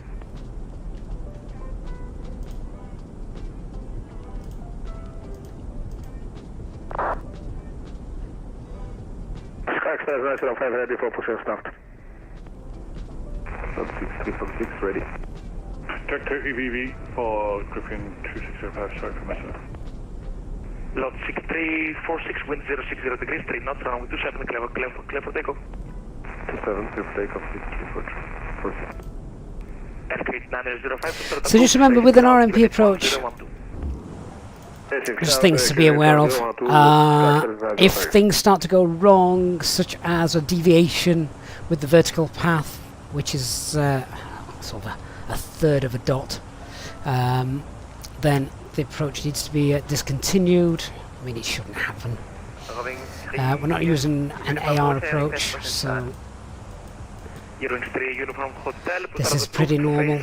Skyx 905 ready for push and start. 6346 ready. Director EVV for Griffin 2605, sorry for myself. Lot 6346, wind 060 degrees, 3 knots, runway 27, clear for takeoff. 27, clear for takeoff, 6346. Aircraft 9005. So just remember, with an RMP approach, just things to be aware of. If things start to go wrong, such as a deviation with the vertical path, which is sort of a third of a dot, then the approach needs to be discontinued. I mean, it shouldn't happen. We're not using an AR approach, so this is pretty normal.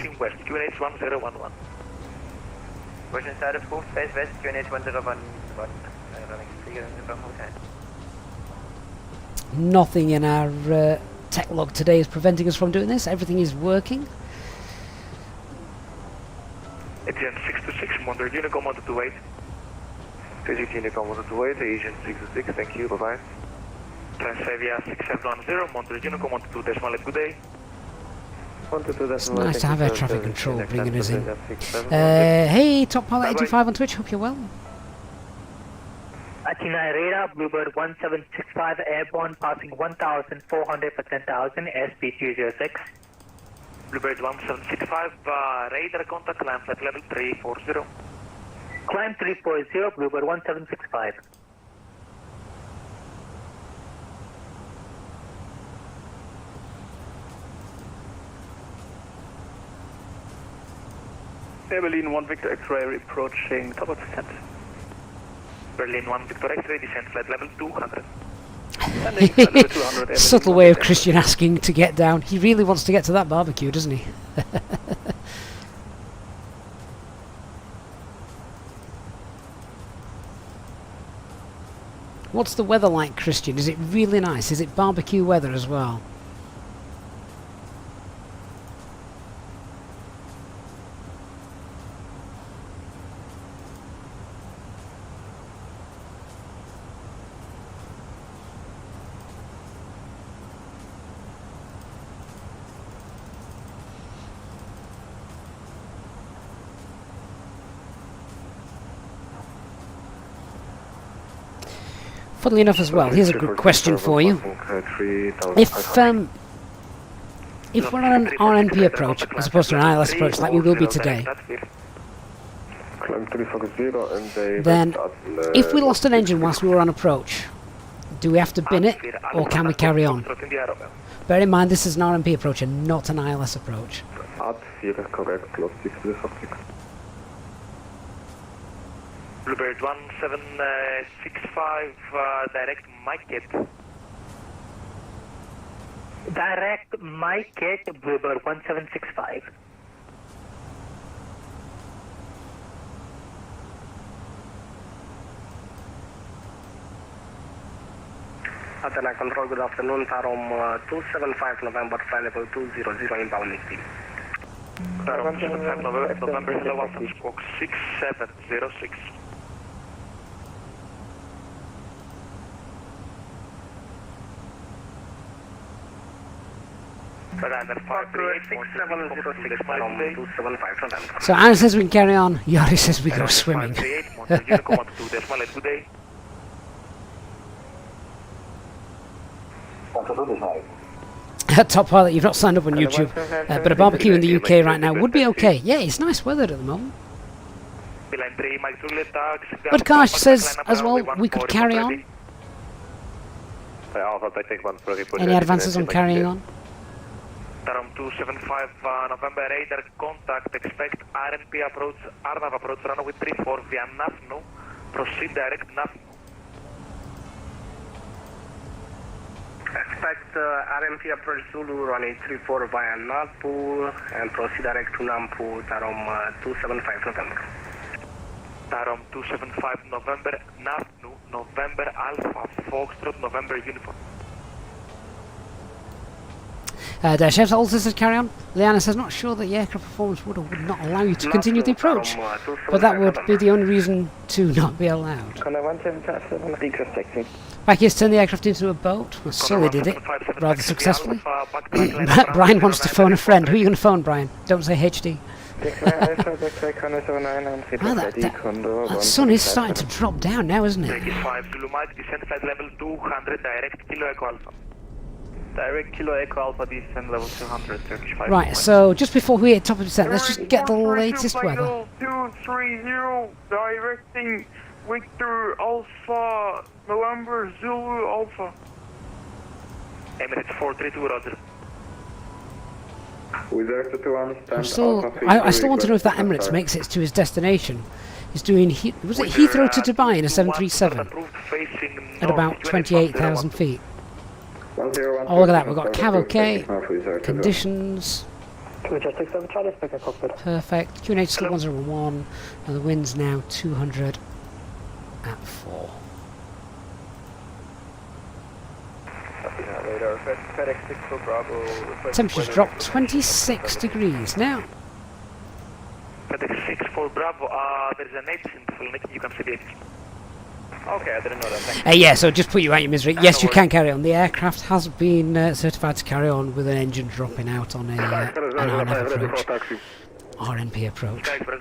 Pushing start approved, face west, QNH 1011. Nothing in our tech log today is preventing us from doing this. Everything is working. Agent 626, Monter Unicom 128. Agent Unicom 128, Agent 626, thank you, bye-bye. Transavia 6710, Monter Unicom 122, decimal, good day. It's nice to have air traffic control bringing us in. Hey, Top Pilot 85 on Twitch, hope you're well. Athena radar, Bluebird 1765, airborne, passing 1,400 for 10,000, SP 206. Bluebird 1765, radar contact, climb flight level 340. Climb 340, Bluebird 1765. Air Berlin 1 Victor X-ray approaching top of descent. Berlin 1 Victor X-ray, descent flight level 200. Subtle way of Christian asking to get down. He really wants to get to that barbecue, doesn't he? What's the weather like, Christian? Is it really nice? Is it barbecue weather as well? Funnily enough as well, here's a good question for you. If we're on an RNP approach as opposed to an ILS approach like we will be today, then if we lost an engine whilst we were on approach, do we have to bin it or can we carry on? Bear in mind this is an RNP approach and not an ILS approach. Bluebird 1765, direct Mike. Direct Mike, Bluebird 1765. Athena Control, good afternoon. Tarom 275 November, flight level 200 inbound Nifty. Tarom 275 November, hello, Alpha Squawk 6706. So Anna says we can carry on, Yari says we go swimming. Top pilot, you've not signed up on YouTube, but a barbecue in the UK right now would be okay. Yeah, it's nice weather at the moment. But Karsh says as well we could carry on. Any advances on carrying on? Tarom 275 November radar contact, expect RNP approach, RNAV approach runway 34 via NAFNU, proceed direct NAFNU. Expect RNP approach Zulu runway 34 via NAPU and proceed direct to Nampu, Tarom 275 November. Tarom 275 November, NAFNU, November Alpha, Foxtrot, November Uniform. Chef's also says carry on. Liana says not sure that the aircraft performance would or would not allow you to continue the approach, but that would be the only reason to not be allowed. Back here to turn the aircraft into a boat. Well, Sully did it rather successfully. Brian wants to phone a friend. Who are you going to phone, Brian? Don't say HD. That sun is starting to drop down now, isn't it? 35 Zulu Mike, descent flight level 200, direct Kilo Echo Alpha. Direct Kilo Echo Alpha, descent level 200, Turkish 5. Right, so just before we hit top of descent, let's just get the latest weather. 230, directing Victor Alpha, November Zulu Alpha. Emirates 432, roger. I still want to know if that Emirates makes it to his destination. He's doing, was it Heathrow to Dubai in a 737 at about 28,000 feet. Oh, look at that, we've got Cav OK, conditions, perfect, QNH still 101, and the wind's now 200 at 4. Temperature's dropped 26 degrees now. FedEx 64 Bravo, there's an 8 in Thessaloniki, you can see the 8. Okay, I didn't know that. Yeah, so just put you out your misery. Yes, you can carry on. The aircraft has been certified to carry on with an engine dropping out on an RNP approach. RNP approach. Echo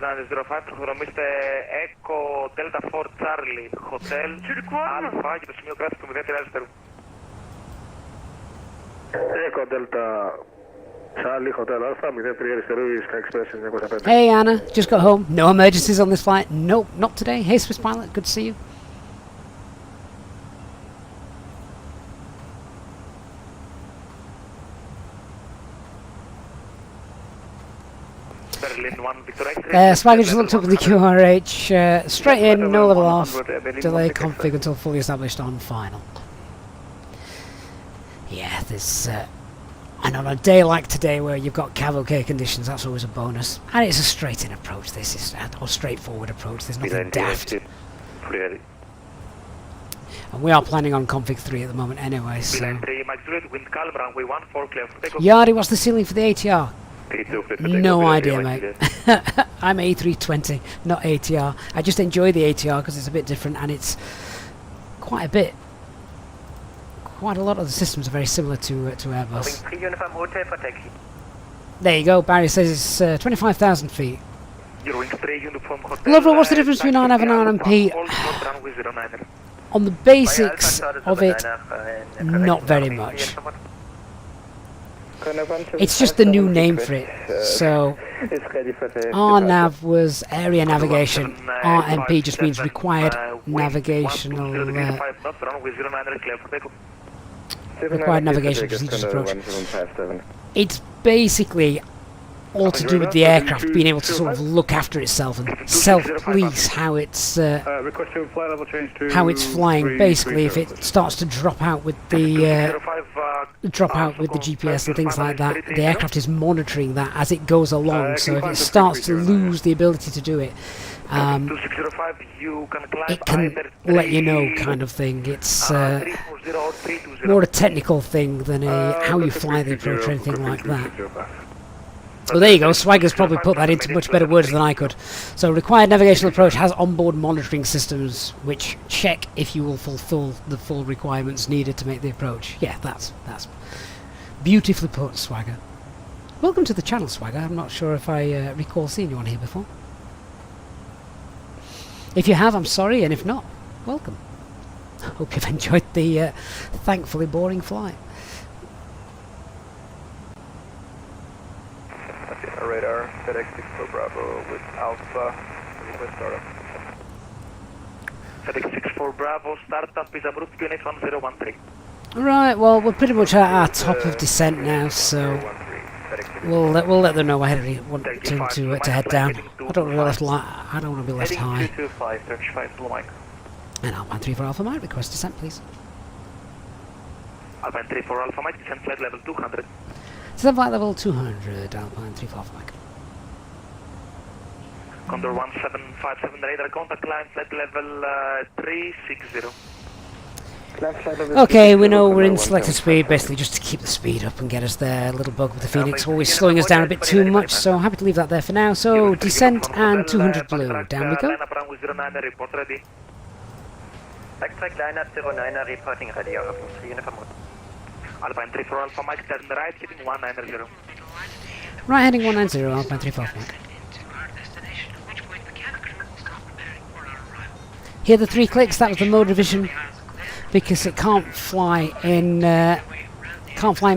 Delta 4 Charlie, Hotel Alpha, και το σημείο κράτης του 030. Echo Delta Charlie, Hotel Alpha, 03 asteroid, Sky Express 945. Hey Anna, just got home. No emergencies on this flight. Nope, not today. Hey Swiss pilot, good to see you. Swagger just looked up at the QRH, straight in, no level off, delay config until fully established on final. Yeah, there's, and on a day like today where you've got Cav OK conditions, that's always a bonus. And it's a straight in approach, this is, or straightforward approach, there's nothing daft. And we are planning on config 3 at the moment anyway, so... Beeline 3, Mike Juliet, wind calm, runway 14, clear for takeoff. Yardy, what's the ceiling for the ATR? No idea, Beeline mate. I'm A320, not ATR. I just enjoy the ATR because it's a bit different and it's quite a lot of the systems are very similar to Airbus. There you go, Barry says it's 25,000 feet. Lovely, what's the difference between R9 and P? On the basics of it, not very much. It's just the new name for it. So RNAV was area navigation, RMP just means required navigational required navigation procedures approach. It's basically all to do with the aircraft being able to sort of look after itself and self-police how it's flying. Basically, if it starts to drop out with the GPS and things like that, the aircraft is monitoring that as it goes along. So if it starts to lose the ability to do it, it can let you know, kind of thing. It's more a technical thing than how you fly the approach or anything like that. Well, there you go. Swagger's probably put that into much better words than I could. So, required navigational approach has onboard monitoring systems which check if you will fulfill the full requirements needed to make the approach. Yeah, that's beautifully put, Swagger. Welcome to the channel, Swagger. I'm not sure if I recall seeing you on here before. If you have, I'm sorry, and if not, welcome. I hope you've enjoyed the thankfully boring flight. Radar, FedEx 64 Bravo with Alpha, with startup. FedEx 64 Bravo, startup is approved, unit 1013. Right, well, we're pretty much at our top of descent now, so we'll let them know I want them to head down. I don't want to be left high. 225, Turkish 5, Mike. And Alpine 34 Alpha Mike, request descent, please. Alpine 34 Alpha Mike, descent flight level 200. Descent flight level 200, Alpine 34 Alpha Mike. Condor 1757 radar contact, climb flight level 360. Okay, we know we're in selected speed, basically just to keep the speed up and get us there. A little bug with the Phoenix, always slowing us down a bit too much, so happy to leave that there for now. So, descent and 200 blue, down we go. Backtrack lineup 09er reporting ready, Alpine 34 Alpha Mike, turn right, heading 190. Right, heading 190, Alpine 34 Alpha Mike. Hear the 3 clicks, that was the mode revision, because it can't fly in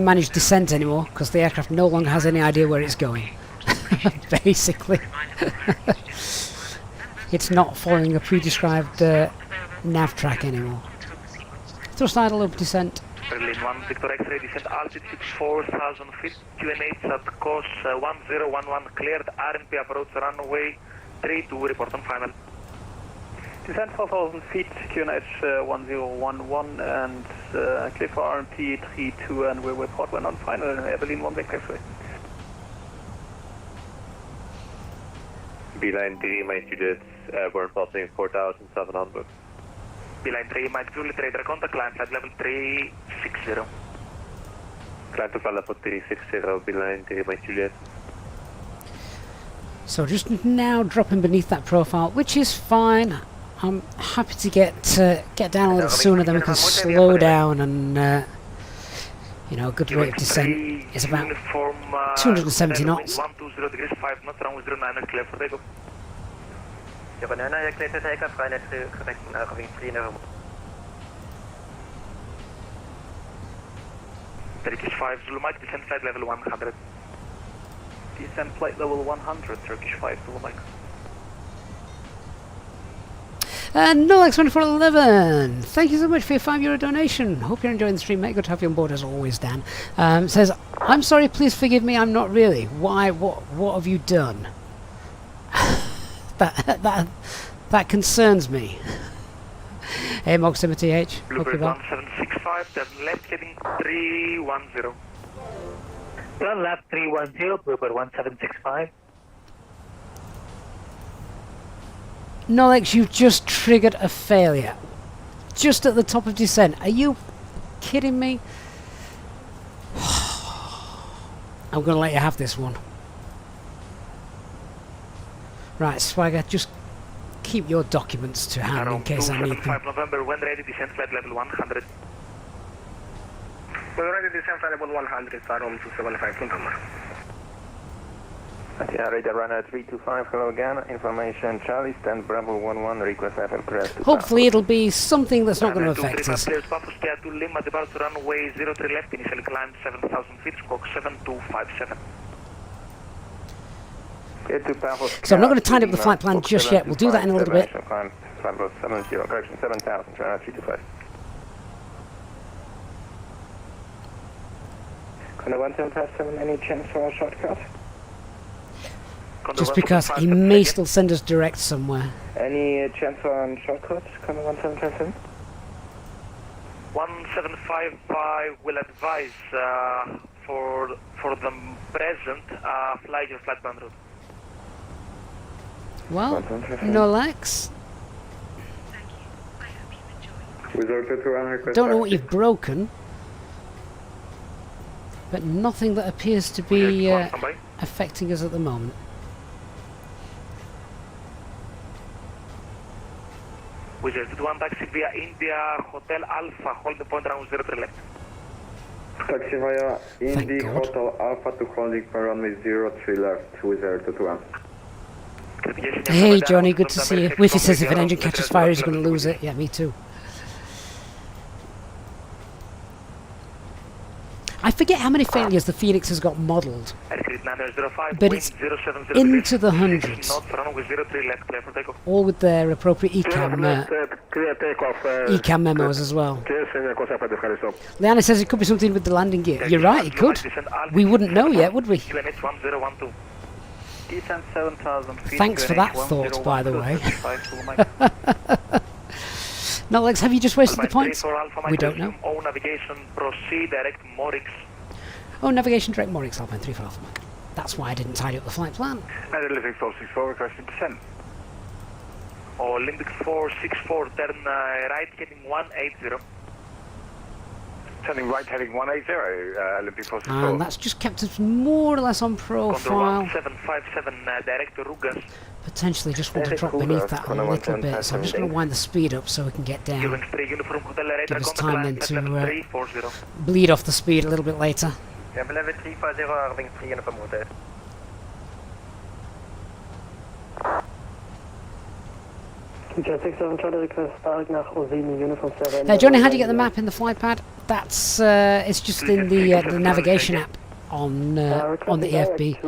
managed descent anymore, because the aircraft no longer has any idea where it's going. Basically. It's not following a pre-described nav track anymore. Thrust idle over descent. Berlin 1, Victor X-ray, descent altitude 4,000 feet, QNH at course 1011, cleared, RMP approach runway 32, report on final. Descent 4,000 feet, QNH 1011, and clear for RMP 32, and we'll report when on final, Berlin 1, Victor X-ray. Beeline 3, Mike Juliet, airborne passing 4,700. Beeline 3, Mike Juliet, radar contact, climb flight level 360. Climb to flight level 360, Beeline 3, Mike Juliet. So just now dropping beneath that profile, which is fine. I'm happy to get down a little sooner, then we can slow down and you know, a good rate of descent is about 270 knots. 120 degrees, 5 knots, runway 09, clear for takeoff. 09, clear to takeoff, right at correct, hovering 3 never. Turkish 5, Zulu Mike, descent flight level 100. Descent flight level 100, Turkish 5, Zulu Mike. And Nolex2411, thank you so much for your €5 donation. Hope you're enjoying the stream, mate. Good to have you on board as always, Dan. Says, I'm sorry, please forgive me, I'm not really. Why, what have you done? that concerns me. Hey, Moxima TH. Bluebird 1765, turn left, heading 310. Turn left 310, Bluebird 1765. Nolex, you've just triggered a failure. just at the top of descent. Are you kidding me? I'm going to let you have this one. Right, Swagger, just keep your documents to hand in case I need them. November, when ready, descent flight level 100. When ready, descent flight level 100, start on 275 November. Yeah, radar runner 325, hello again. Information Charlie, stand Bravo 11, request FM crest. Hopefully it'll be something that's not going to affect us. To Lima, departure runway 03 left, initial climb 7,000 feet, squawk 7257. So I'm not going to tidy up the flight plan just yet. We'll do that in a little bit. Climb 70, correction 7,000, 325. Conda 1757, any chance for a shortcut? Just because he may still send us direct somewhere. Any chance on shortcuts? Conda 1757? 1755 will advise for the present fly your flight plan route. Well, no lags. Don't know what you've broken, but nothing that appears to be affecting us at the moment. Wizard 1 taxi via India Hotel Alpha, hold the point around 03 left. Taxi via India Hotel Alpha to holding for runway 03 left, Wizard 21. Hey Johnny, good to see you. Wifi says if an engine catches fire he's going to lose it. Yeah, me too. I forget how many failures the Phoenix has got modelled, but it's into the hundreds, all with their appropriate ECAM memos as well. Leanna says it could be something with the landing gear. You're right, it could. We wouldn't know yet, would we? Thanks for that thought, by the way. No, Lex, have you just wasted the points? We don't know. Oh, navigation, proceed, direct Morix. Oh, navigation, direct Morix, Alpine 3 for Alpha Mike. That's why I didn't tidy up the flight plan. Olympic 464, requesting descent. Olympic 464, turn right, heading 180. Turning right, heading 180, Olympic 464. And that's just kept us more or less on profile. 1757, direct to Rugas. Potentially just want to drop beneath that a little bit, so I'm just going to wind the speed up so we can get down. Give us time then to bleed off the speed a little bit later. Level 350, Irving 3 Uniform Hotel. Johnny, how do you get the map in the flight pad? That's it's just in the navigation app on the EFB.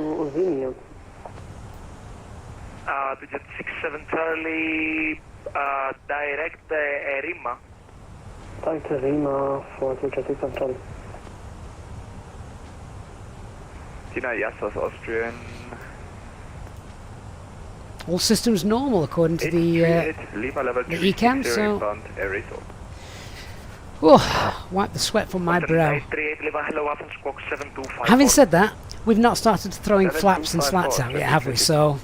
To get 67 Charlie, direct Rima. Direct Rima for 67 Charlie. Yassos Austrian. All systems normal according to the ECAM, so... wipe the sweat from my brow. Having said that, we've not started throwing flaps and slats out yet, have we? So...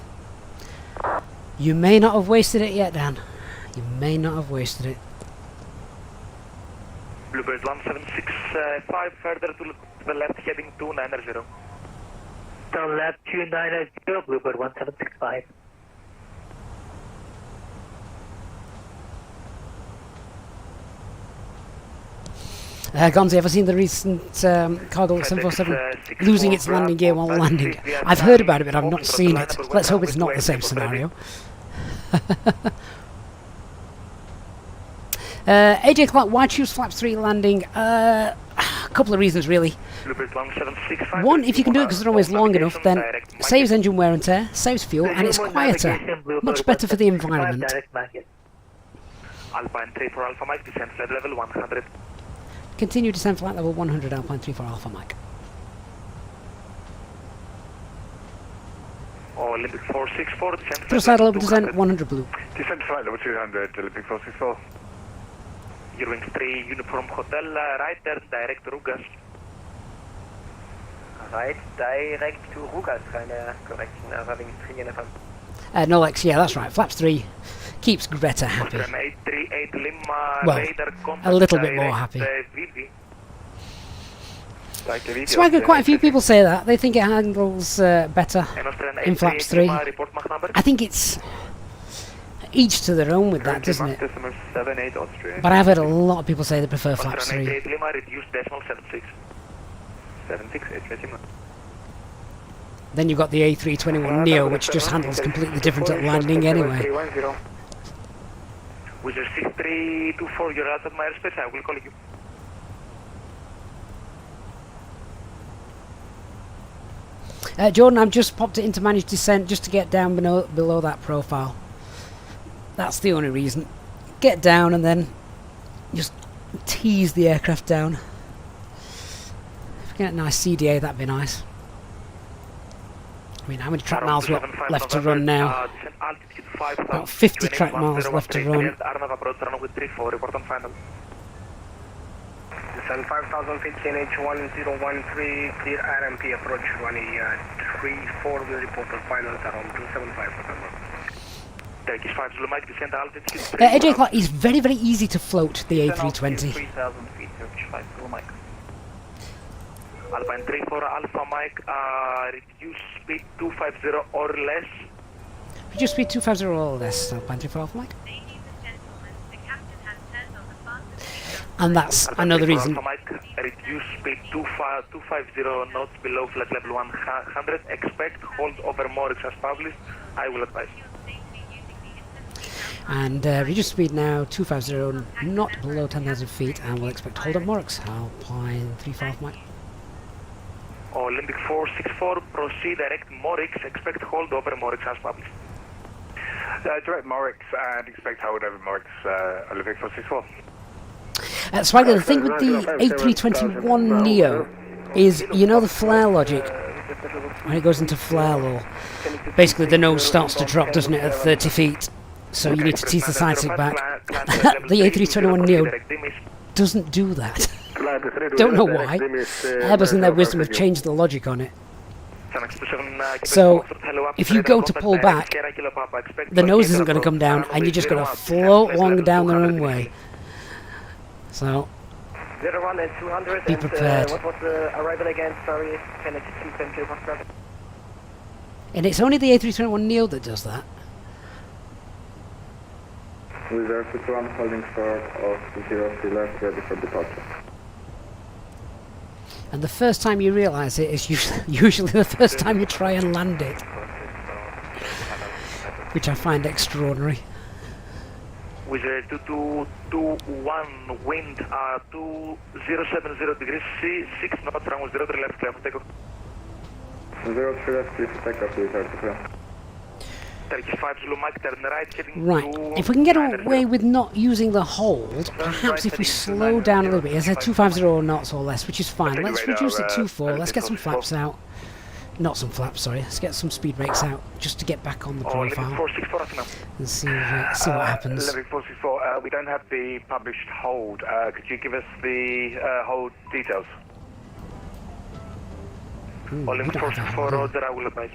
You may not have wasted it yet, Dan. You may not have wasted it. Bluebird 1765, further to the left, heading 290. To left 290, Bluebird 1765. Gonzi, ever seen the recent cargo 747 losing its landing gear while landing? I've heard about it, but I've not seen it. Let's hope it's not the same scenario. AJ Clark, why choose flaps 3 landing? A couple of reasons, really. One, if you can do it because they're always long enough, then saves engine wear and tear, saves fuel, and it's quieter. Much better for the environment. Alpine 3 for Alpha Mike, descent flight level 100. Continue descent flight level 100, Alpine 3 for Alpha Mike. Olympic 464, descent Thrust side level descent 100 blue. Descent flight level 200, Olympic 464. Eurowings 3 Uniform Hotel, right turn direct Rugas. Right, direct to Rugas, correction, having 3 and a half. Nolex, yeah, that's right. Flaps 3 keeps Greta happy. Well, a little bit more happy. So I get quite a few people say that. They think it handles better in Flaps 3. I think it's each to their own with that, doesn't it? But I've heard a lot of people say they prefer Flaps 3. Then you've got the A321 Neo, which just handles completely different at landing anyway. With your 6324, you're out of my airspace, I will call you. Jordan, I've just popped it into managed descent just to get down below that profile. That's the only reason. Get down and then just tease the aircraft down. If we get a nice CDA, that'd be nice. I mean, how many track miles left to run now? About 50 track miles left to run. Descend 5,000 feet, CNH 1013, clear RMP approach running 34, will report the final around 275 AJ Clark is very, very easy to float, the A320. 3,000 feet, 35 kilo Mike. Alpine 34 Alpha Mike, reduce speed 250 or less. Reduce speed 250 or less, Alpine 34 Alpha Mike. And that's another reason. Reduce speed 250 knots below flight level 100. Expect hold over Morix as published. I will advise. And reduce speed now 250, not below 10,000 feet, and we'll expect hold at Morix. Alpine 35 Mike. Olympic 464, proceed direct Morix. Expect hold over Morix as published. Direct Morix and expect hold over Morix, Olympic 464. Swagger, the thing with the A321 Neo is, you know the flare logic, when it goes into flare law, basically the nose starts to drop, doesn't it, at 30 feet, so you need to tease the side stick back. The A321 Neo doesn't do that. Don't know why. Airbus in their wisdom have changed the logic on it. So, if you go to pull back, the nose isn't going to come down, and you're just going to float along down the runway. So, 01 and 200, be prepared. What was the arrival again? Sorry, Fenix A320. And it's only the A321 Neo that does that. Reserve 21 holding short of 03 left, ready for departure. And the first time you realise it is usually the first time you try and land it. Which I find extraordinary. With a 2221 wind, 2070 degrees, 6 knots, runway 03 left, clear for takeoff. 03 left, clear for takeoff, reserve to clear. Right, if we can get away with not using the hold, perhaps if we slow down a little bit, it's a 250 knots or less, which is fine. Let's reduce it to 4, let's get some flaps out. Not some flaps, sorry, let's get some speed brakes out, just to get back on the profile. And see what happens. Olympic 464, we don't have the published hold. Could you give us the hold details? Olympic 464, Roger, I will advise.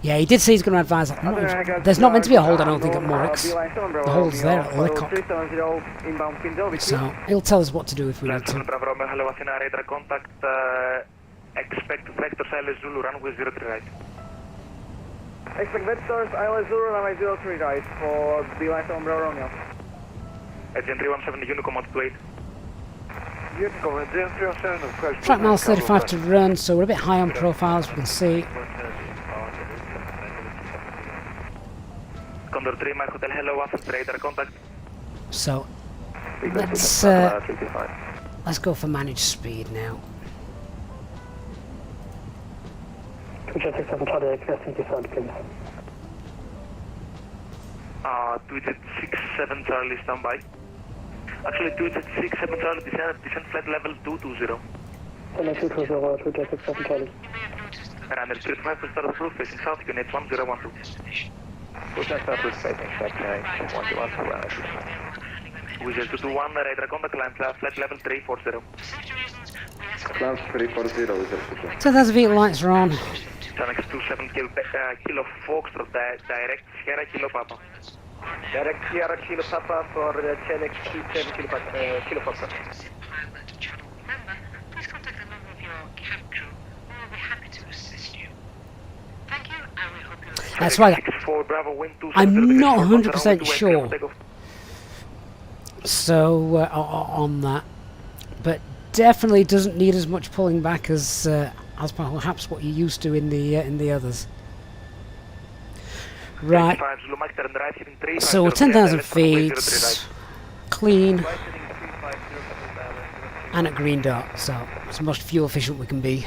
Yeah, he did say he's going to advise that. There's not meant to be a hold, I don't think, at Morix. The hold's there at Licock. So, he'll tell us what to do if we need to. Expect vectors ILS Zulu, runway 03 right. Expect vectors ILS Zulu, runway 03 right for Beeline from Romeo. Agent 317, Unicom on 28. Track miles 35 to run, so we're a bit high on profiles, we can see. Condor 3, Mike Hotel, hello, Alpha radar contact. So, let's go for managed speed now. GSX 7 Charlie, requesting descent, please. Tweeted 67 Charlie, standby. Actually, tweeted 67 Charlie, descent flight level 220. Fenix 220, GSX 7 Charlie. Runner 35 for start approved, facing south, unit 1012. Pushing south with facing check, 112. Wizard 221, radar contact, line flight level 340. Climb 340 is repeated. 10,000 feet, lights are on. Fenix 27 Kilo Foxtrot, direct Sierra Kilo Papa. Direct Sierra Kilo Papa for Fenix 27 Kilo Papa. Please contact a member of your cab crew who will be happy to assist you. Thank you, and we hope you That's right. I'm not 100% sure. So on that, but definitely doesn't need as much pulling back as perhaps what you're used to in the others. Right. So 10,000 feet, clean, and at green dot. So it's the most fuel efficient we can be.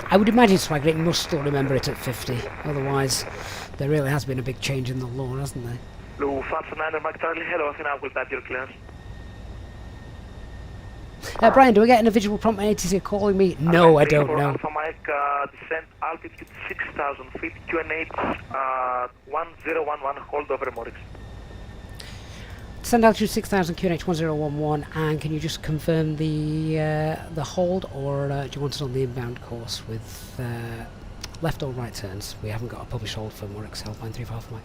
I would imagine Swagger must still remember it at 50, otherwise there really has been a big change in the law, hasn't there? Blue Flaps 9 Mike Charlie, hello, I will tap your clearance. Brian, do I get an individual prompt ATC calling me? No, I don't know. Alpha Mike, descent altitude 6,000 feet, QNH 1011, hold over Morix. Send altitude 6,000 QNH 1011, and can you just confirm the hold, or do you want it on the inbound course with left or right turns? We haven't got a published hold for Morix, Alpine 3 for Alpha Mike.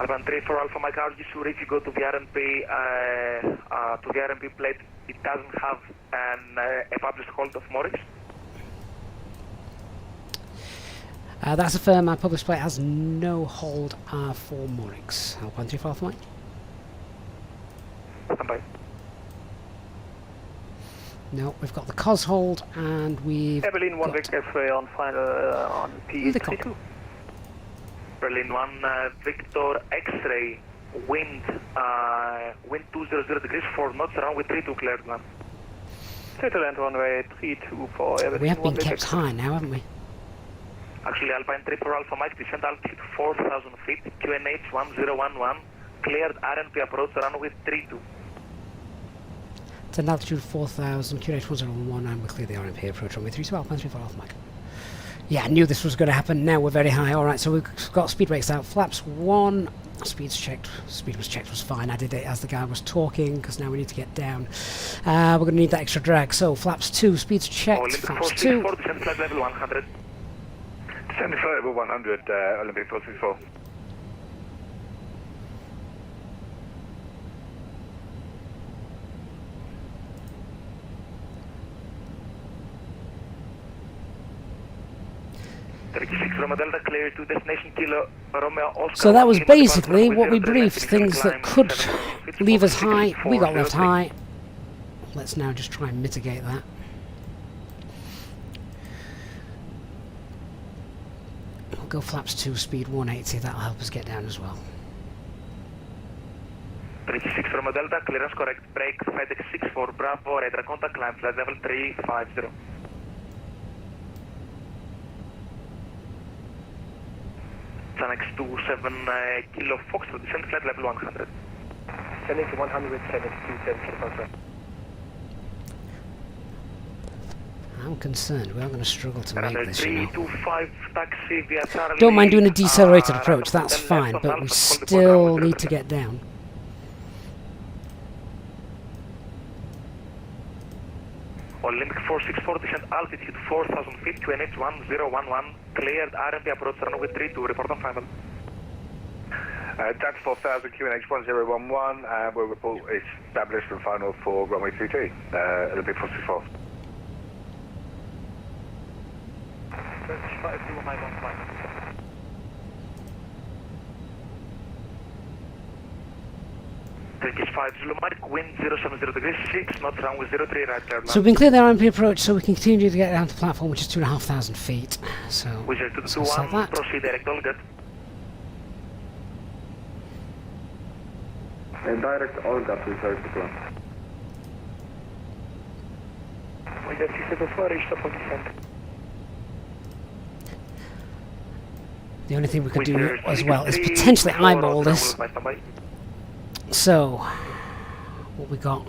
Alpine 3 for Alpha Mike, are you sure if you go to the RMP plate, it doesn't have a published hold of Morix? That's a firm. Our published plate has no hold for Morix. Alpine 3 for Alpha Mike. Standby. No, we've got the COS hold, and we've Berlin 1 Victor X-ray on final on P32. Berlin 1 Victor X-ray, wind 200 degrees, 4 knots, around with 32 cleared land. Total land runway 32 for Berlin. We have been kept high now, haven't we? Actually, Alpine 3 for Alpha Mike, descent altitude 4,000 feet, QNH 1011, cleared RNP approach, runway 32. Descent altitude 4,000, QNH 1011, and we clear the RNP approach, runway 32, Alpine 3 for Alpha Mike. Yeah, I knew this was going to happen. Now we're very high. Alright, so we've got speed brakes out. Flaps 1. Speed's checked. Speed was checked, was fine. I did it as the guy was talking, because now we need to get down. We're going to need that extra drag. So, flaps 2. Speed's checked. Flaps 2. Descent flight level 100. Descent flight level 100, Olympic 464. So that was basically what we briefed, things that could leave us high. We got left high. Let's now just try and mitigate that. We'll go flaps 2, speed 180, that'll help us get down as well. 36 from Delta, clearance correct, brake, FedEx 64 Bravo, radar contact, climb flight level 350. Fenix 27 Kilo Fox, descent flight level 100. Descending to 100, Fenix 27 Kilo Fox. I'm concerned, we are going to struggle to make this, you know. 325 taxi via Charlie. Don't mind doing a decelerated approach, that's fine, but we still need to get down. Olympic 464, descent altitude 4,000 feet, QNH 1011, cleared RMP approach runway 32, report on final. That's 4,000 QNH 1011, and we'll report established and final for runway 33, Olympic 464. 35 Zulu Mike, wind 070 degrees, 6 knots, runway 03, right clear. So we can clear the RMP approach, so we can continue to get down to the platform, which is 2,500 feet. So, so set that. Proceed direct, all good. Direct, all good, reserve the plan. The only thing we could do as well is potentially eyeball this. So, what we got?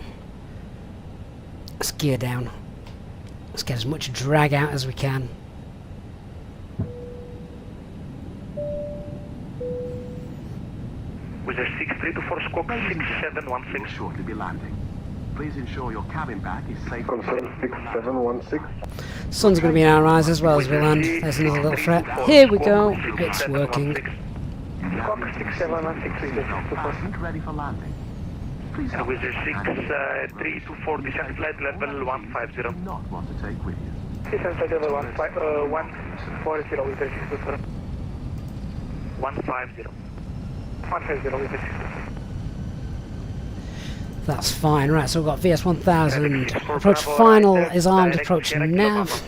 Let's gear down. Let's get as much drag out as we can. 6716. We'll shortly be landing. Please ensure your cabin bag is safe. Confirm 6716. Sun's going to be in our eyes as well as we land. There's another little threat. Here we go. It's working. Squawk 6716. Ready for landing. Please And with the 6324 descent flight level 150. do not want to take with you. Descent flight level 140 with 3624. 150. 150 with 3624. That's fine. Right, so we've got VS 1000. Approach final is armed. Approach nav.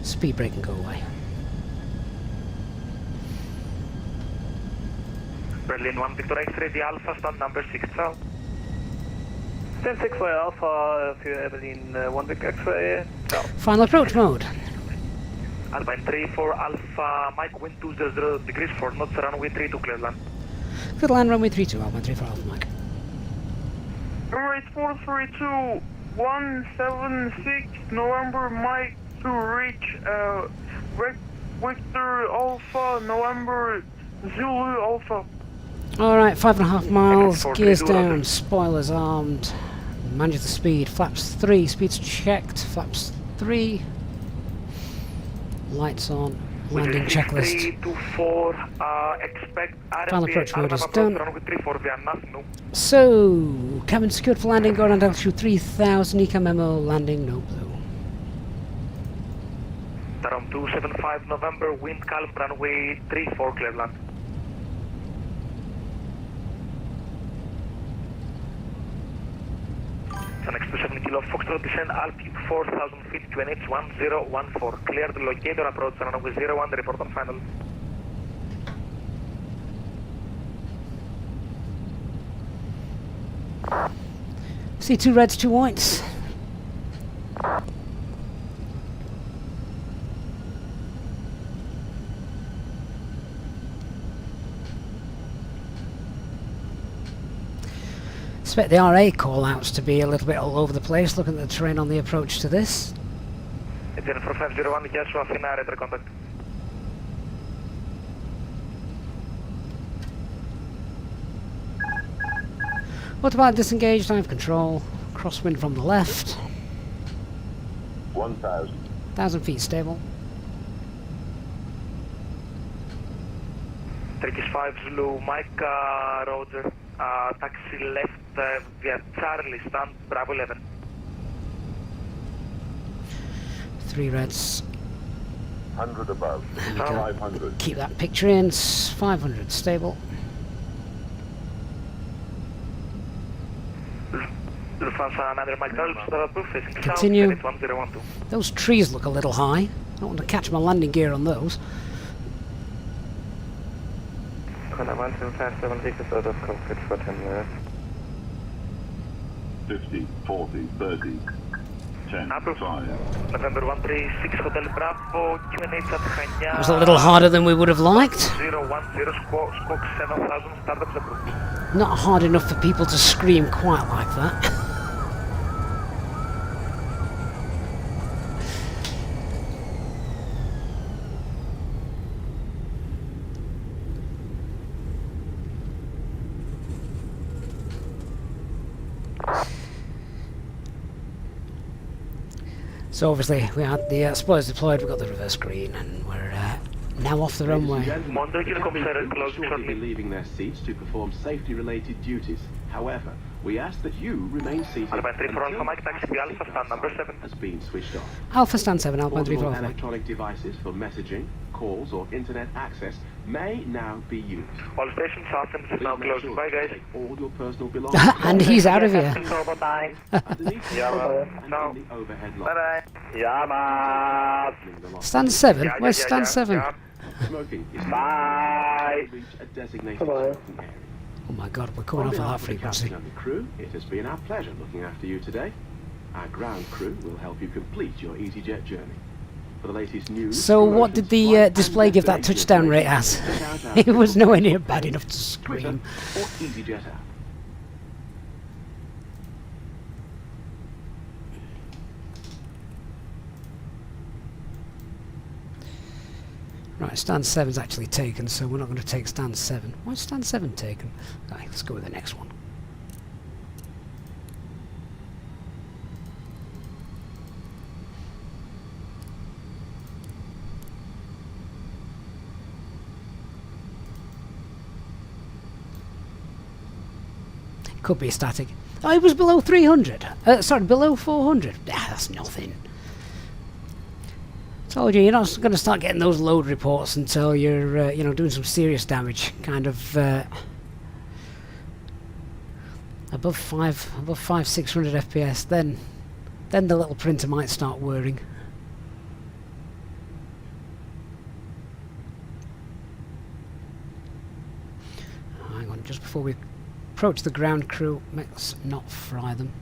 Speed brake and go away. Berlin 1 Victor X-ray, the Alpha, stand number 6 out. 10-6 via Alpha, for Berlin 1 Victor X-ray. Final approach mode. Alpine 3 for Alpha, Mike wind 200 degrees for knots, runway 32 clear land. Good land, runway 32, Alpine 3 for Alpha Mike. Alright, 432 176 November Mike to reach Victor Alpha November Zulu Alpha. Alright, 5.5 miles, gears down, spoilers armed, manage the speed, flaps 3, speeds checked, flaps 3, lights on, landing checklist. 324, expect Final approach mode is done. Runway 34 via NAF, So, cabin secured for landing, go around altitude 3000, ECA memo, landing no blue. Tarom 275 November, wind calm, runway 34 clear land. Next to 7 kilo Foxtrot descend altitude 4000 feet, QNH 1014. Clear the locator approach runway 01, report on final. See 2 reds, 2 whites. Expect the RA call-outs to be a little bit all over the place, looking at the terrain on the approach to this. It's 4501, yes, we have radar contact. Autopilot disengaged, I have control. Crosswind from the left. 1000. 1000 feet stable. Turkish 5 Zulu, Mike, Roger. Taxi left via Charlie, stand Bravo 11. 3 reds. 100 above. There we go. 500. Keep that picture in. 500 stable. Continue. Those trees look a little high. I don't want to catch my landing gear on those. Connor 175 is out of cockpit for 10 minutes. 50, 40, 30, 10, 5. November 136 Hotel Bravo, QNH at Hanya. That was a little harder than we would have liked. 010 squawk 7000, startups approved. Not hard enough for people to scream quite like that. So obviously we had the spoilers deployed, we've got the reverse green, and we're now off the runway. People should be leaving their seats to perform safety-related duties. However, we ask that you remain seated until has been switched off. Alpha stand 7, Alpine 3 for Alpha. Electronic devices for messaging, calls, or internet access may now be used. All stations, systems is now closed. Bye, guys. All your personal belongings. And he's out of here. Bye-bye. Bye-bye. Stand 7? Where's stand 7? Smoking is Bye. reach a designated Bye-bye. smoking area. Oh my god, we're coming off of that frequency. And the crew, it has been our pleasure looking after you today. Our ground crew will help you complete your Easyjet journey. For the latest news, So what did the display give that touchdown rate as? It was nowhere near bad enough to scream. or Easyjet app. Right, stand 7's actually taken, so we're not going to take stand 7. Why is stand 7 taken? Right, let's go with the next one. Could be static. Oh, it was below 300. Sorry, below 400. Ah, that's nothing. Told you, you're not going to start getting those load reports until you're, you know, doing some serious damage. Kind of above 600 FPS. Then the little printer might start whirring. Hang on, just before we approach the ground crew, let's not fry them.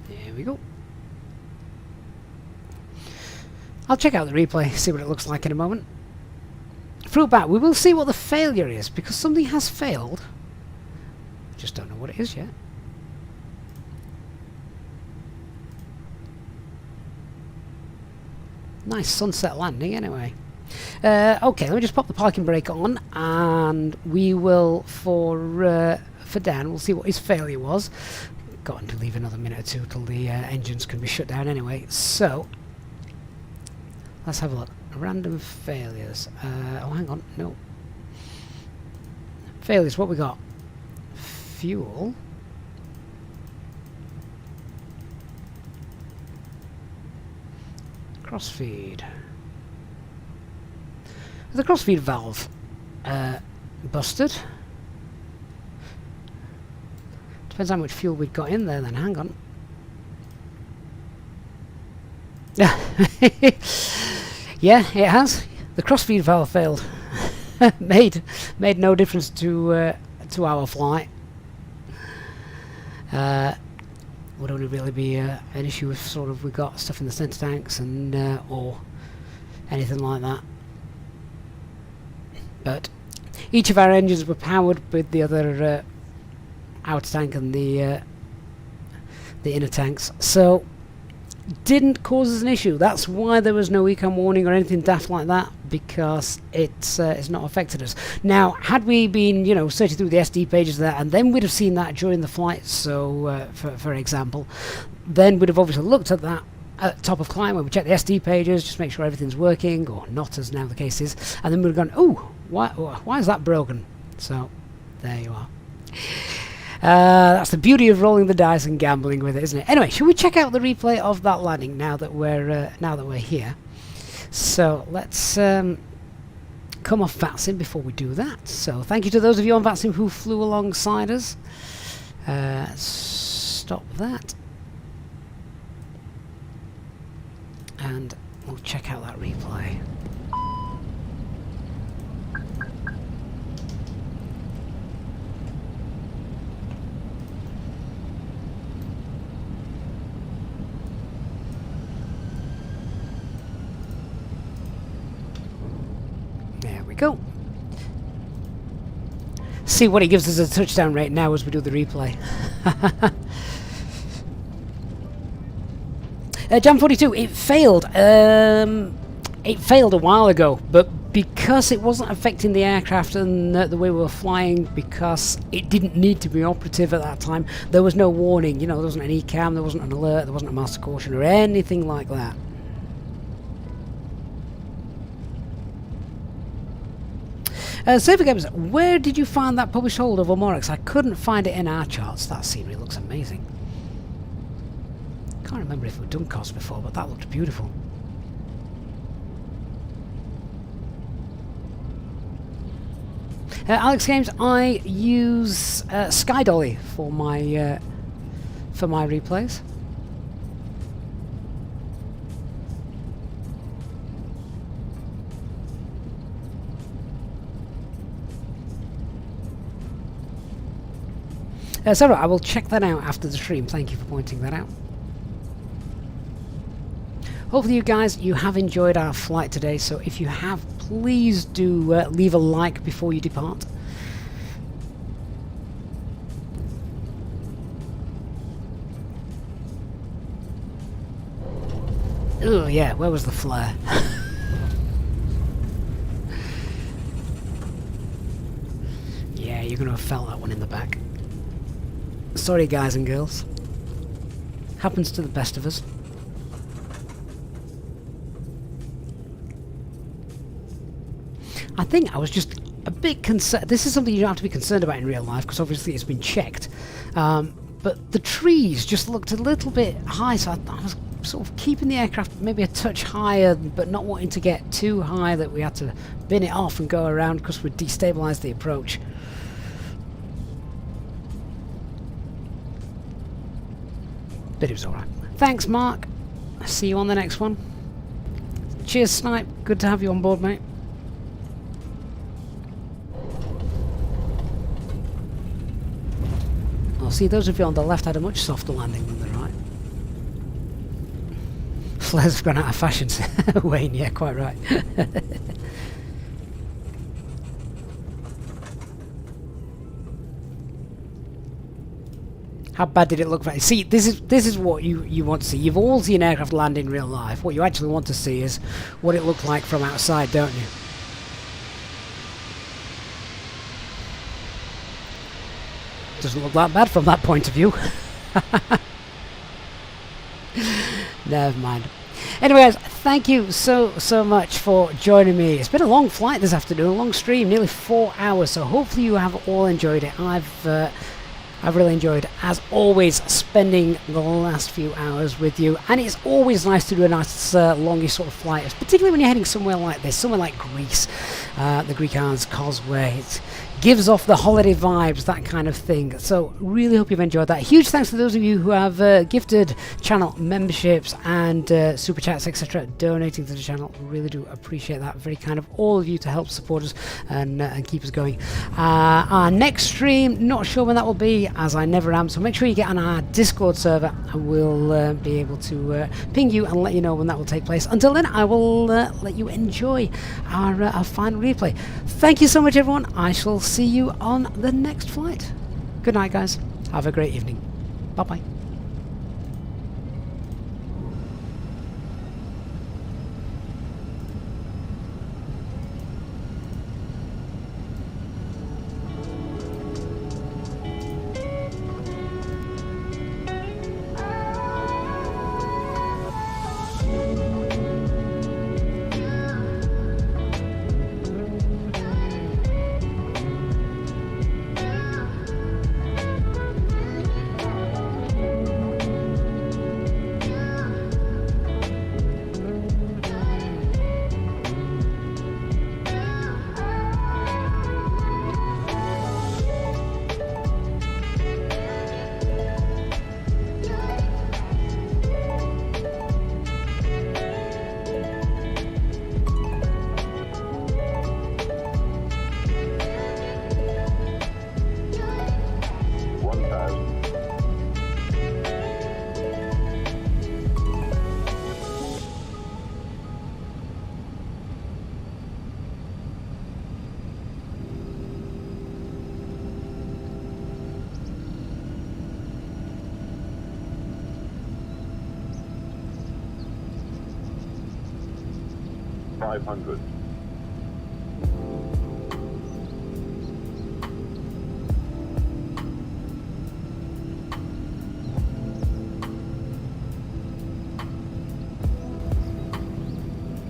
There we go. I'll check out the replay, see what it looks like in a moment. Through back, we will see what the failure is, because something has failed. Just don't know what it is yet. Nice sunset landing anyway. Okay, let me just pop the parking brake on, and we will, for Dan, we'll see what his failure was. Got to leave another minute or two till the engines can be shut down anyway. So, let's have a look. Random failures. Oh, hang on, no. Failures, what we got? Fuel. Crossfeed. The crossfeed valve busted. Depends how much fuel we've got in there then, hang on. Yeah, it has. The crossfeed valve failed. made no difference to our flight. Would only really be an issue if sort of we got stuff in the centre tanks and or anything like that. But each of our engines were powered with the other outer tank and the inner tanks, so didn't cause us an issue. That's why there was no econ warning or anything daft like that, because it's not affected us. Now, had we been, you know, searching through the SD pages there, and then we'd have seen that during the flight, so for example, then we'd have obviously looked at that at top of climb when we check the SD pages, just make sure everything's working, or not, as now the case is, and then we'd have gone, oh, why is that broken? So there you are. That's the beauty of rolling the dice and gambling with it, isn't it? Anyway, should we check out the replay of that landing now that we're here? So let's come off VATSIM before we do that. So thank you to those of you on VATSIM who flew alongside us. Stop that, and we'll check out that replay. There we go. See what it gives us a touchdown rate now as we do the replay. Jam 42, it failed. It failed a while ago, but because it wasn't affecting the aircraft and the way we were flying, because it didn't need to be operative at that time, there was no warning. You know, there wasn't an ECAM, there wasn't an alert, there wasn't a master caution or anything like that. Safer Games, where did you find that published hold of Omorex? I couldn't find it in our charts. That scenery looks amazing. Can't remember if we've done COS before, but that looked beautiful. Alex Games, I use Skydolly for my replays. So I will check that out after the stream. Thank you for pointing that out. Hopefully you guys, you have enjoyed our flight today, so if you have, please do leave a like before you depart. Oh yeah, where was the flare? Yeah, you're going to have felt that one in the back. Sorry guys and girls. Happens to the best of us. I think I was just a bit concerned. This is something you don't have to be concerned about in real life because obviously it's been checked. But the trees just looked a little bit high, so I was sort of keeping the aircraft maybe a touch higher, but not wanting to get too high that we had to bin it off and go around because we'd destabilise the approach. But it was alright. Thanks, Mark. See you on the next one. Cheers, Snipe. Good to have you on board, mate. I'll see those of you on the left had a much softer landing than the right. Flares have gone out of fashion, Wayne. Yeah, quite right. How bad did it look? See, this is what you want to see. You've all seen aircraft land in real life. What you actually want to see is what it looked like from outside, don't you? Doesn't look that bad from that point of view. Never mind. Anyways, thank you so much for joining me. It's been a long flight this afternoon, a long stream, nearly 4 hours. So hopefully you have all enjoyed it. I've really enjoyed, as always, spending the last few hours with you, and it's always nice to do a nice longish sort of flight, particularly when you're heading somewhere like this, somewhere like Greece, the Greek Islands Causeway. It gives off the holiday vibes, that kind of thing. So really hope you've enjoyed that. Huge thanks to those of you who have gifted channel memberships and super chats, etc., donating to the channel. Really do appreciate that. Very kind of all of you to help support us and keep us going. Our next stream, not sure when that will be, as I never am, so make sure you get on our Discord server and we'll be able to ping you and let you know when that will take place. Until then, I will let you enjoy our final replay. Thank you so much, everyone. I shall see you on the next flight. Good night, guys. Have a great evening. Bye-bye. $500.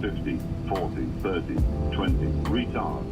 $50, $40, $30, $20, retard.